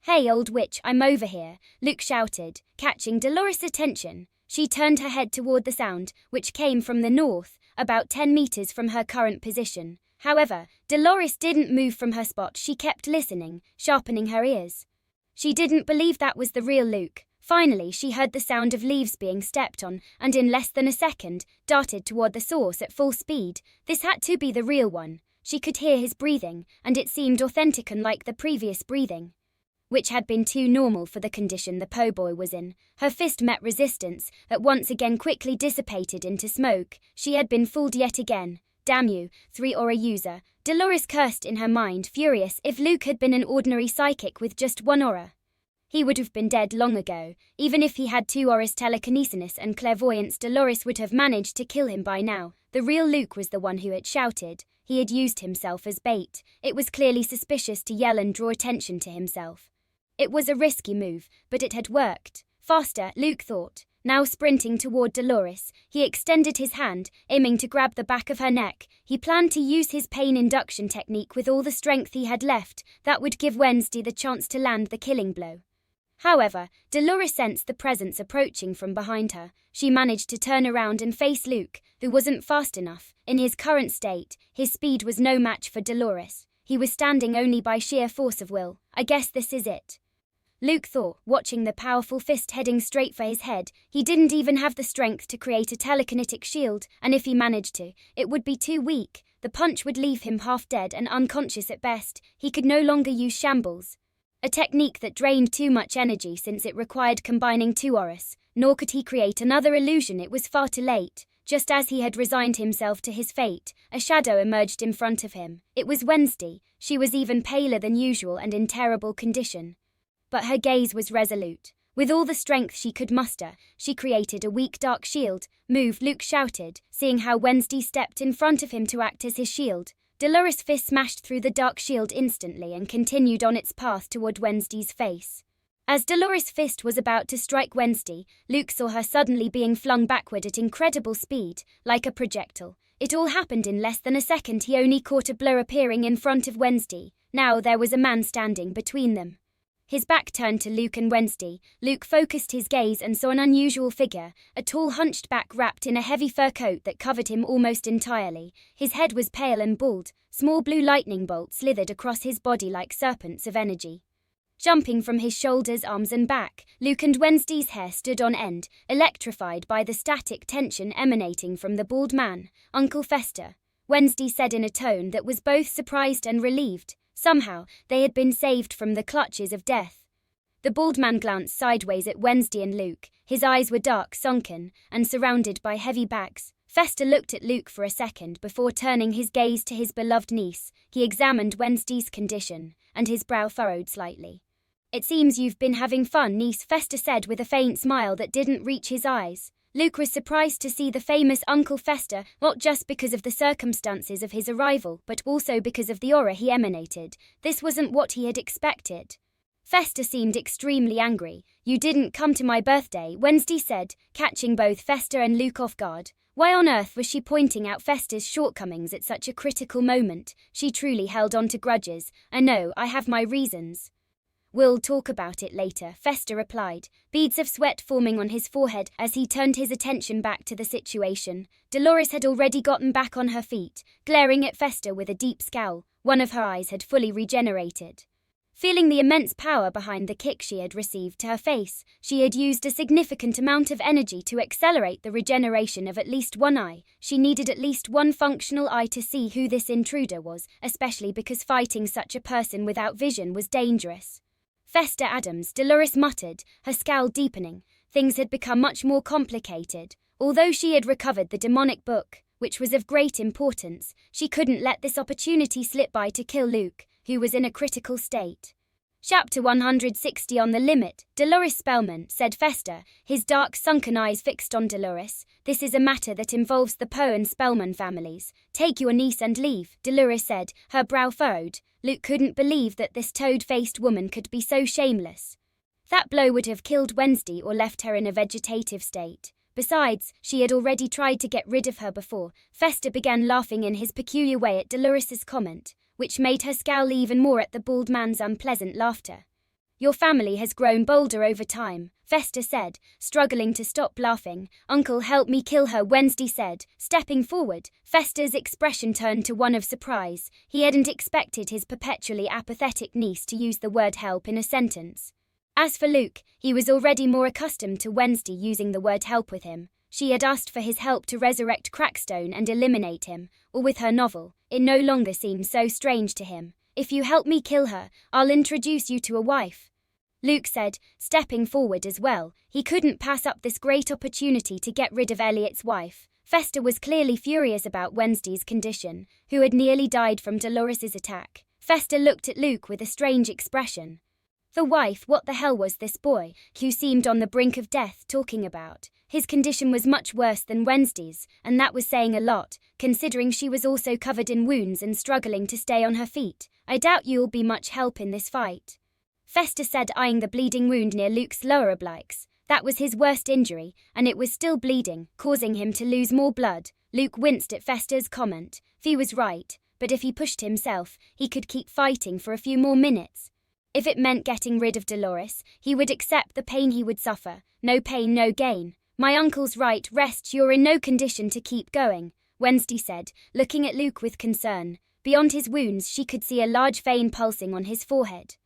Hey old witch, I'm over here, Luke shouted, catching Dolores' attention. She turned her head toward the sound, which came from the north, about 10 meters from her current position. However, Dolores didn't move from her spot. She kept listening, sharpening her ears. She didn't believe that was the real Luke. Finally, she heard the sound of leaves being stepped on, and in less than a second, darted toward the source at full speed. This had to be the real one. She could hear his breathing, and it seemed authentic, unlike the previous breathing, which had been too normal for the condition the po' boy was in. Her fist met resistance, that once again quickly dissipated into smoke. She had been fooled yet again. Damn you, 3 aura user, Dolores cursed in her mind, furious. If Luke had been an ordinary psychic with just 1 aura, he would have been dead long ago. Even if he had 2 auras, telekinesis and clairvoyance, Dolores would have managed to kill him by now. The real Luke was the one who had shouted. he had used himself as bait. It was clearly suspicious to yell and draw attention to himself. It was a risky move, but it had worked. Faster, Luke thought. Now sprinting toward Dolores, he extended his hand, aiming to grab the back of her neck. He planned to use his pain induction technique with all the strength he had left. That would give Wednesday the chance to land the killing blow. However, Dolores sensed the presence approaching from behind her. She managed to turn around and face Luke, who wasn't fast enough. In his current state, his speed was no match for Dolores. He was standing only by sheer force of will. I guess this is it, Luke thought, watching the powerful fist heading straight for his head. He didn't even have the strength to create a telekinetic shield, and if he managed to, it would be too weak. The punch would leave him half dead and unconscious at best. He could no longer use shambles, a technique that drained too much energy since it required combining two auras. Nor could he create another illusion. It was far too late. Just as he had resigned himself to his fate, a shadow emerged in front of him. It was Wednesday. She was even paler than usual and in terrible condition, but her gaze was resolute. With all the strength she could muster, she created a weak dark shield. Move, Luke shouted, seeing how Wednesday stepped in front of him to act as his shield. Dolores' fist smashed through the dark shield instantly and continued on its path toward Wednesday's face. As Dolores' fist was about to strike Wednesday, Luke saw her suddenly being flung backward at incredible speed, like a projectile. It all happened in less than a second. He only caught a blur appearing in front of Wednesday. Now there was a man standing between them. His back turned to Luke and Wednesday. Luke focused his gaze and saw an unusual figure, a tall hunched back wrapped in a heavy fur coat that covered him almost entirely. His head was pale and bald. Small blue lightning bolts slithered across his body like serpents of energy. Jumping from his shoulders, arms and back, Luke and Wednesday's hair stood on end, electrified by the static tension emanating from the bald man. "Uncle Fester," Wednesday said in a tone that was both surprised and relieved. Somehow, they had been saved from the clutches of death. The bald man glanced sideways at Wednesday and Luke. His eyes were dark, sunken, and surrounded by heavy bags. Fester looked at Luke for a second before turning his gaze to his beloved niece. He examined Wednesday's condition, and his brow furrowed slightly. "It seems you've been having fun, niece," Fester said with a faint smile that didn't reach his eyes. Luke was surprised to see the famous Uncle Fester, not just because of the circumstances of his arrival, but also because of the aura he emanated. This wasn't what he had expected. Fester seemed extremely angry. "You didn't come to my birthday," Wednesday said, catching both Fester and Luke off guard. Why on earth was she pointing out Fester's shortcomings at such a critical moment? She truly held on to grudges. "I know, I have my reasons." "We'll talk about it later," Fester replied, beads of sweat forming on his forehead as he turned his attention back to the situation. Dolores had already gotten back on her feet, glaring at Fester with a deep scowl. One of her eyes had fully regenerated. Feeling the immense power behind the kick she had received to her face, she had used a significant amount of energy to accelerate the regeneration of at least one eye. She needed at least one functional eye to see who this intruder was, especially because fighting such a person without vision was dangerous. "Fester Addams," Dolores muttered, her scowl deepening. Things had become much more complicated. Although she had recovered the demonic book, which was of great importance, she couldn't let this opportunity slip by to kill Luke, who was in a critical state. "Chapter 160 on the limit, Dolores Spellman," said Fester, his dark sunken eyes fixed on Dolores. "This is a matter that involves the Poe and Spellman families. Take your niece and leave," Dolores said, her brow furrowed. Luke couldn't believe that this toad-faced woman could be so shameless. That blow would have killed Wednesday or left her in a vegetative state. Besides, she had already tried to get rid of her before. Fester began laughing in his peculiar way at Dolores's comment, which made her scowl even more at the bald man's unpleasant laughter. "Your family has grown bolder over time," Fester said, struggling to stop laughing. "Uncle, help me kill her," Wednesday said, stepping forward. Fester's expression turned to one of surprise. He hadn't expected his perpetually apathetic niece to use the word help in a sentence. As for Luke, he was already more accustomed to Wednesday using the word help with him. She had asked for his help to resurrect Crackstone and eliminate him, or with her novel. It no longer seemed so strange to him. "If you help me kill her, I'll introduce you to a wife," Luke said, stepping forward as well. He couldn't pass up this great opportunity to get rid of Elliot's wife. Fester was clearly furious about Wednesday's condition, who had nearly died from Dolores's attack. Fester looked at Luke with a strange expression. The wife, what the hell was this boy, who seemed on the brink of death, talking about? His condition was much worse than Wednesday's, and that was saying a lot, considering she was also covered in wounds and struggling to stay on her feet. I doubt you'll be much help in this fight, Fester said, eyeing the bleeding wound near Luke's lower obliques. That was his worst injury, and it was still bleeding, causing him to lose more blood. Luke winced at Fester's comment. He was right, but if he pushed himself, he could keep fighting for a few more minutes. If it meant getting rid of Dolores, he would accept the pain he would suffer. No pain, no gain. My uncle's right, rest, you're in no condition to keep going, Wednesday said, looking at Luke with concern. Beyond his wounds she could see a large vein pulsing on his forehead.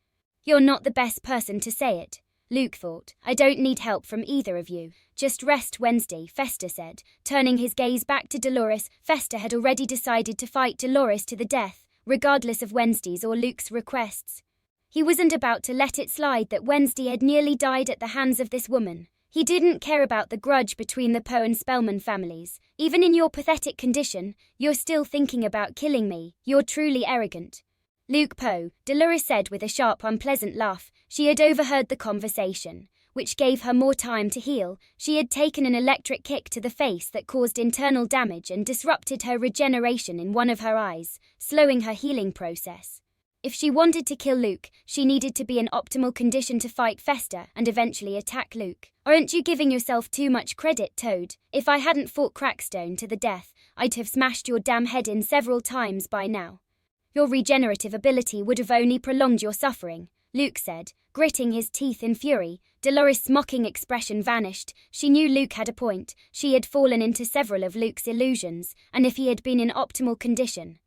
You're not the best person to say it, Luke thought. I don't need help from either of you. Just rest, Wednesday, Fester said, turning his gaze back to Dolores. Fester had already decided to fight Dolores to the death, regardless of Wednesday's or Luke's requests. He wasn't about to let it slide that Wednesday had nearly died at the hands of this woman. He didn't care about the grudge between the Poe and Spellman families. Even in your pathetic condition, you're still thinking about killing me. You're truly arrogant. Luke Poe, Dolores said with a sharp, unpleasant laugh. She had overheard the conversation, which gave her more time to heal. She had taken an electric kick to the face that caused internal damage and disrupted her regeneration in one of her eyes, slowing her healing process. If she wanted to kill Luke, she needed to be in optimal condition to fight Fester and eventually attack Luke. Aren't you giving yourself too much credit, Toad? If I hadn't fought Crackstone to the death, I'd have smashed your damn head in several times by now. Your regenerative ability would have only prolonged your suffering, Luke said, gritting his teeth in fury. Dolores' mocking expression vanished. She knew Luke had a point. She had fallen into several of Luke's illusions, and if he had been in optimal condition,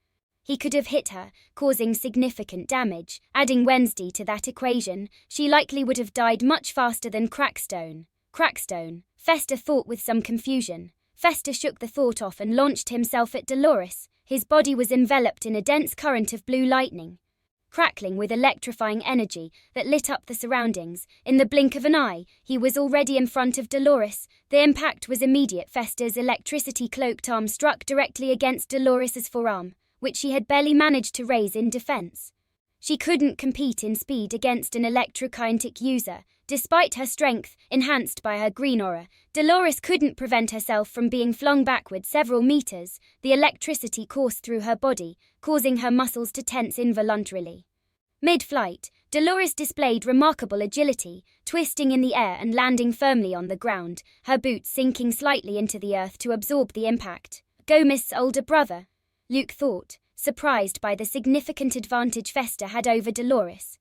he could have hit her, causing significant damage. Adding Wednesday to that equation, she likely would have died much faster than Crackstone. Crackstone, Fester thought with some confusion. Fester shook the thought off and launched himself at Dolores. His body was enveloped in a dense current of blue lightning, crackling with electrifying energy that lit up the surroundings. In the blink of an eye, he was already in front of Dolores. The impact was immediate. Fester's electricity-cloaked arm struck directly against Dolores's forearm, which she had barely managed to raise in defense. She couldn't compete in speed against an electrokinetic user. Despite her strength, enhanced by her green aura, Dolores couldn't prevent herself from being flung backward several meters. The electricity coursed through her body, causing her muscles to tense involuntarily. Mid-flight, Dolores displayed remarkable agility, twisting in the air and landing firmly on the ground, her boots sinking slightly into the earth to absorb the impact. Go, Miss older brother, Luke thought, surprised by the significant advantage Fester had over Dolores.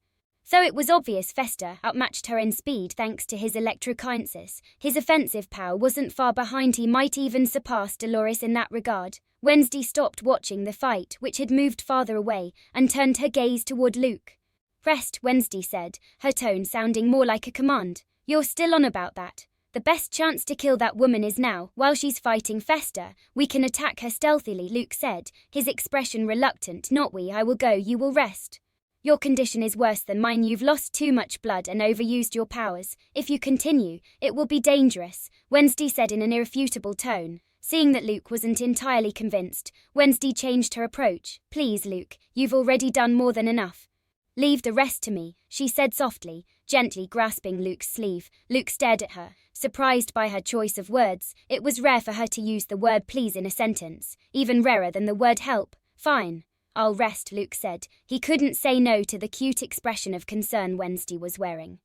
Though it was obvious Fester outmatched her in speed thanks to his electrokinesis, his offensive power wasn't far behind. He might even surpass Dolores in that regard. Wednesday stopped watching the fight, which had moved farther away, and turned her gaze toward Luke. Rest, Wednesday said, her tone sounding more like a command. You're still on about that. The best chance to kill that woman is now, while she's fighting Fester. We can attack her stealthily, Luke said, his expression reluctant. Not we. I will go, you will rest. Your condition is worse than mine. You've lost too much blood and overused your powers. If you continue, it will be dangerous, Wednesday said in an irrefutable tone. Seeing that Luke wasn't entirely convinced, Wednesday changed her approach. Please, Luke, you've already done more than enough. Leave the rest to me, she said softly, gently grasping Luke's sleeve. Luke stared at her, surprised by her choice of words. It was rare for her to use the word please in a sentence, even rarer than the word help. Fine. I'll rest, Luke said. He couldn't say no to the cute expression of concern Wednesday was wearing.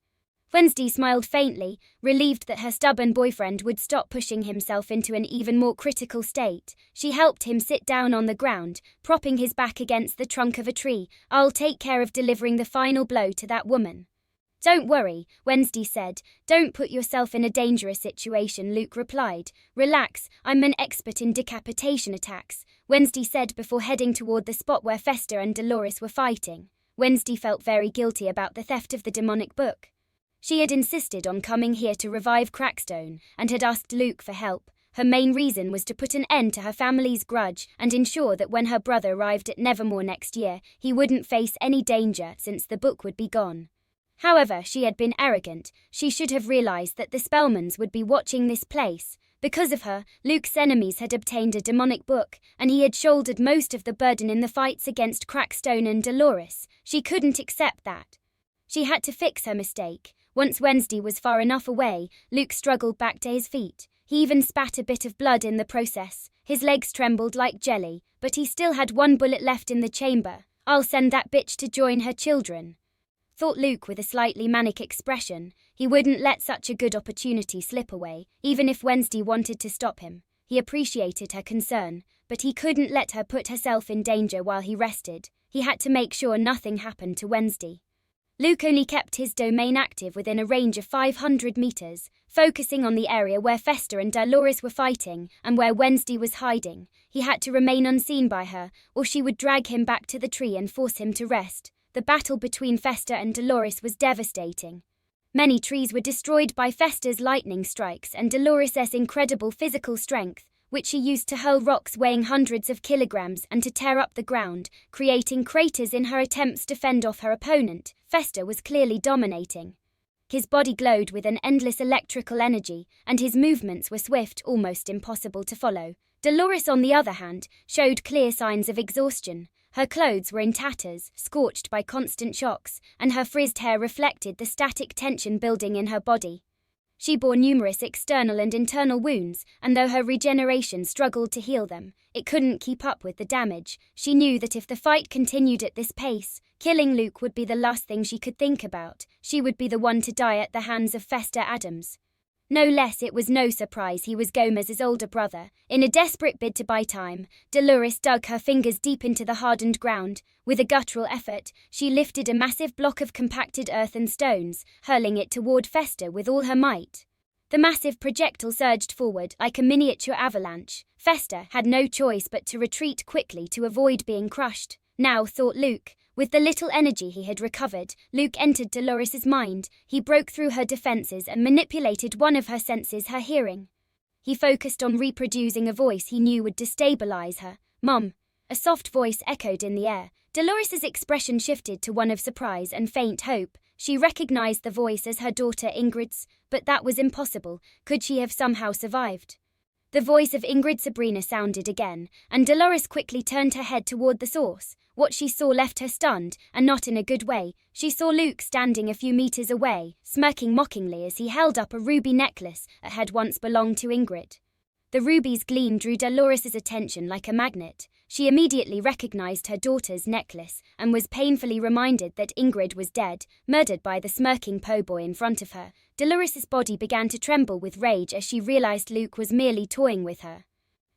Wednesday smiled faintly, relieved that her stubborn boyfriend would stop pushing himself into an even more critical state. She helped him sit down on the ground, propping his back against the trunk of a tree. I'll take care of delivering the final blow to that woman. Don't worry, Wednesday said. Don't put yourself in a dangerous situation, Luke replied. Relax, I'm an expert in decapitation attacks, Wednesday said before heading toward the spot where Fester and Dolores were fighting. Wednesday felt very guilty about the theft of the demonic book. She had insisted on coming here to revive Crackstone and had asked Luke for help. Her main reason was to put an end to her family's grudge and ensure that when her brother arrived at Nevermore next year, he wouldn't face any danger since the book would be gone. However, she had been arrogant. She should have realized that the Spellmans would be watching this place. Because of her, Luke's enemies had obtained a demonic book, and he had shouldered most of the burden in the fights against Crackstone and Dolores. She couldn't accept that. She had to fix her mistake. Once Wednesday was far enough away, Luke struggled back to his feet. He even spat a bit of blood in the process. His legs trembled like jelly, but he still had one bullet left in the chamber. "I'll send that bitch to join her children," thought Luke with a slightly manic expression. He wouldn't let such a good opportunity slip away, even if Wednesday wanted to stop him. He appreciated her concern, but he couldn't let her put herself in danger while he rested. He had to make sure nothing happened to Wednesday. Luke only kept his domain active within a range of 500 meters, focusing on the area where Festa and Dolores were fighting and where Wednesday was hiding. He had to remain unseen by her, or she would drag him back to the tree and force him to rest. The battle between Festa and Dolores was devastating. Many trees were destroyed by Festa's lightning strikes and Dolores' incredible physical strength, which she used to hurl rocks weighing hundreds of kilograms and to tear up the ground, creating craters in her attempts to fend off her opponent. Festa was clearly dominating. His body glowed with an endless electrical energy, and his movements were swift, almost impossible to follow. Dolores, on the other hand, showed clear signs of exhaustion. Her clothes were in tatters, scorched by constant shocks, and her frizzed hair reflected the static tension building in her body. She bore numerous external and internal wounds, and though her regeneration struggled to heal them, it couldn't keep up with the damage. She knew that if the fight continued at this pace, killing Luke would be the last thing she could think about. She would be the one to die at the hands of Festa Addams. No less, it was no surprise he was Gomez's older brother. In a desperate bid to buy time, Dolores dug her fingers deep into the hardened ground. With a guttural effort, she lifted a massive block of compacted earth and stones, hurling it toward Festa with all her might. The massive projectile surged forward like a miniature avalanche. Festa had no choice but to retreat quickly to avoid being crushed. Now, thought Luke. With the little energy he had recovered, Luke entered Dolores' mind. He broke through her defenses and manipulated one of her senses, her hearing. He focused on reproducing a voice he knew would destabilize her. "Mom." A soft voice echoed in the air. Dolores' expression shifted to one of surprise and faint hope. She recognized the voice as her daughter Ingrid's, but that was impossible. Could she have somehow survived? The voice of Ingrid Sabrina sounded again, and Dolores quickly turned her head toward the source. What she saw left her stunned, and not in a good way. She saw Luke standing a few meters away, smirking mockingly as he held up a ruby necklace that had once belonged to Ingrid. The ruby's gleam drew Dolores' attention like a magnet. She immediately recognized her daughter's necklace and was painfully reminded that Ingrid was dead, murdered by the smirking po-boy in front of her. Dolores' body began to tremble with rage as she realized Luke was merely toying with her.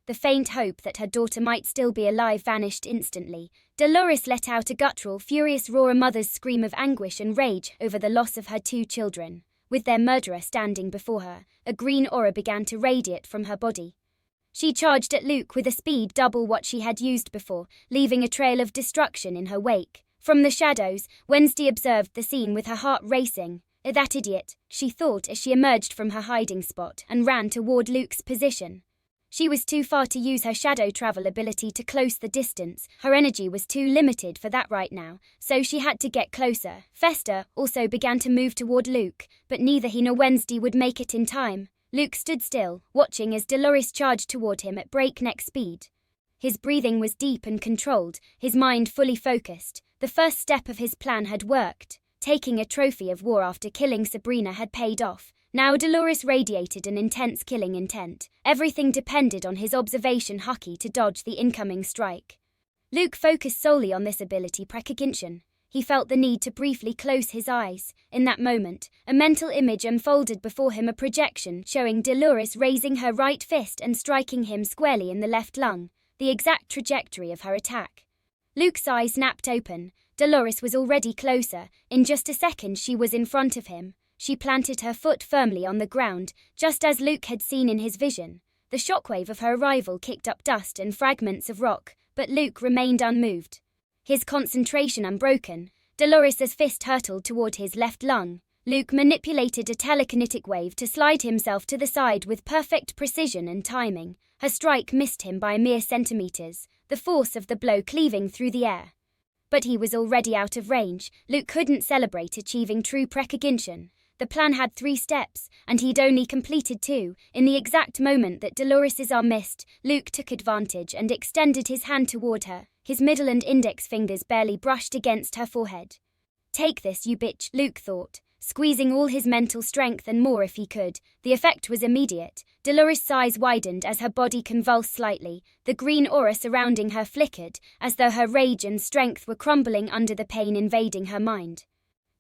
The faint hope that her daughter might still be alive vanished instantly. Dolores let out a guttural, furious roar, a mother's scream of anguish and rage over the loss of her two children. With their murderer standing before her, a green aura began to radiate from her body. She charged at Luke with a speed double what she had used before, leaving a trail of destruction in her wake. From the shadows, Wednesday observed the scene with her heart racing. "That idiot," she thought as she emerged from her hiding spot and ran toward Luke's position. She was too far to use her shadow travel ability to close the distance. Her energy was too limited for that right now, so she had to get closer. Festa also began to move toward Luke, but neither he nor Wednesday would make it in time. Luke stood still, watching as Dolores charged toward him at breakneck speed. His breathing was deep and controlled, his mind fully focused. The first step of his plan had worked. Taking a trophy of war after killing Sabrina had paid off. Now Dolores radiated an intense killing intent. Everything depended on his observation hockey to dodge the incoming strike. Luke focused solely on this ability precognition. He felt the need to briefly close his eyes. In that moment, a mental image unfolded before him, a projection showing Dolores raising her right fist and striking him squarely in the left lung, the exact trajectory of her attack. Luke's eyes snapped open. Dolores was already closer. In just a second she was in front of him. She planted her foot firmly on the ground, just as Luke had seen in his vision. The shockwave of her arrival kicked up dust and fragments of rock, but Luke remained unmoved. His concentration unbroken, Dolores' fist hurtled toward his left lung. Luke manipulated a telekinetic wave to slide himself to the side with perfect precision and timing. Her strike missed him by mere centimeters, the force of the blow cleaving through the air. But he was already out of range. Luke couldn't celebrate achieving true precognition. The plan had 3 steps, and he'd only completed 2. In the exact moment that Dolores' arm missed, Luke took advantage and extended his hand toward her. His middle and index fingers barely brushed against her forehead. "Take this, you bitch," Luke thought, squeezing all his mental strength and more if he could. The effect was immediate. Dolores' eyes widened as her body convulsed slightly. The green aura surrounding her flickered, as though her rage and strength were crumbling under the pain invading her mind.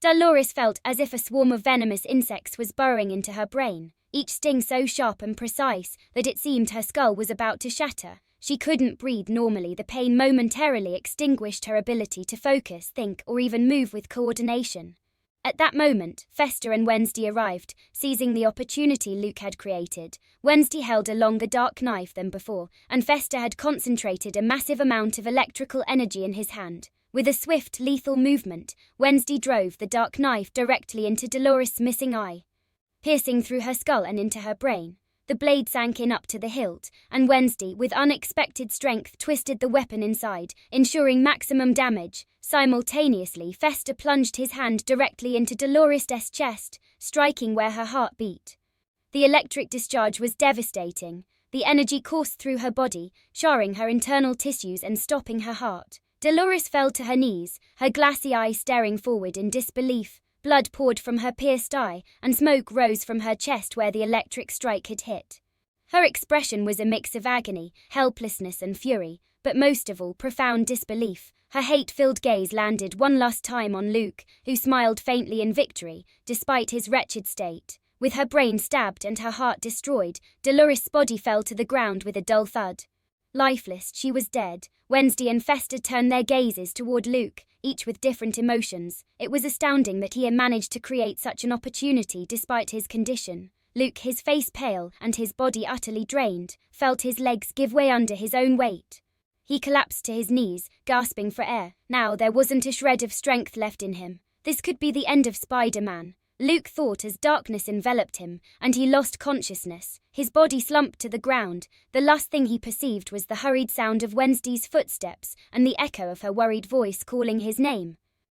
Dolores felt as if a swarm of venomous insects was burrowing into her brain, each sting so sharp and precise that it seemed her skull was about to shatter. She couldn't breathe normally. The pain momentarily extinguished her ability to focus, think, or even move with coordination. At that moment, Fester and Wednesday arrived, seizing the opportunity Luke had created. Wednesday held a longer dark knife than before, and Fester had concentrated a massive amount of electrical energy in his hand. With a swift, lethal movement, Wednesday drove the dark knife directly into Dolores' missing eye, piercing through her skull and into her brain. The blade sank in up to the hilt, and Wednesday, with unexpected strength, twisted the weapon inside, ensuring maximum damage. Simultaneously, Fester plunged his hand directly into Dolores' chest, striking where her heart beat. The electric discharge was devastating. The energy coursed through her body, charring her internal tissues and stopping her heart. Dolores fell to her knees, her glassy eyes staring forward in disbelief. Blood poured from her pierced eye, and smoke rose from her chest where the electric strike had hit. Her expression was a mix of agony, helplessness and fury, but most of all, profound disbelief. Her hate-filled gaze landed one last time on Luke, who smiled faintly in victory, despite his wretched state. With her brain stabbed and her heart destroyed, Dolores' body fell to the ground with a dull thud. Lifeless, she was dead. Wednesday and Fester turned their gazes toward Luke, each with different emotions. It was astounding that he had managed to create such an opportunity despite his condition. Luke, his face pale and his body utterly drained, felt his legs give way under his own weight. He collapsed to his knees, gasping for air. Now there wasn't a shred of strength left in him. This could be the end of Spider-Man, Luke thought as darkness enveloped him, and he lost consciousness. His body slumped to the ground. The last thing he perceived was the hurried sound of Wednesday's footsteps and the echo of her worried voice calling his name.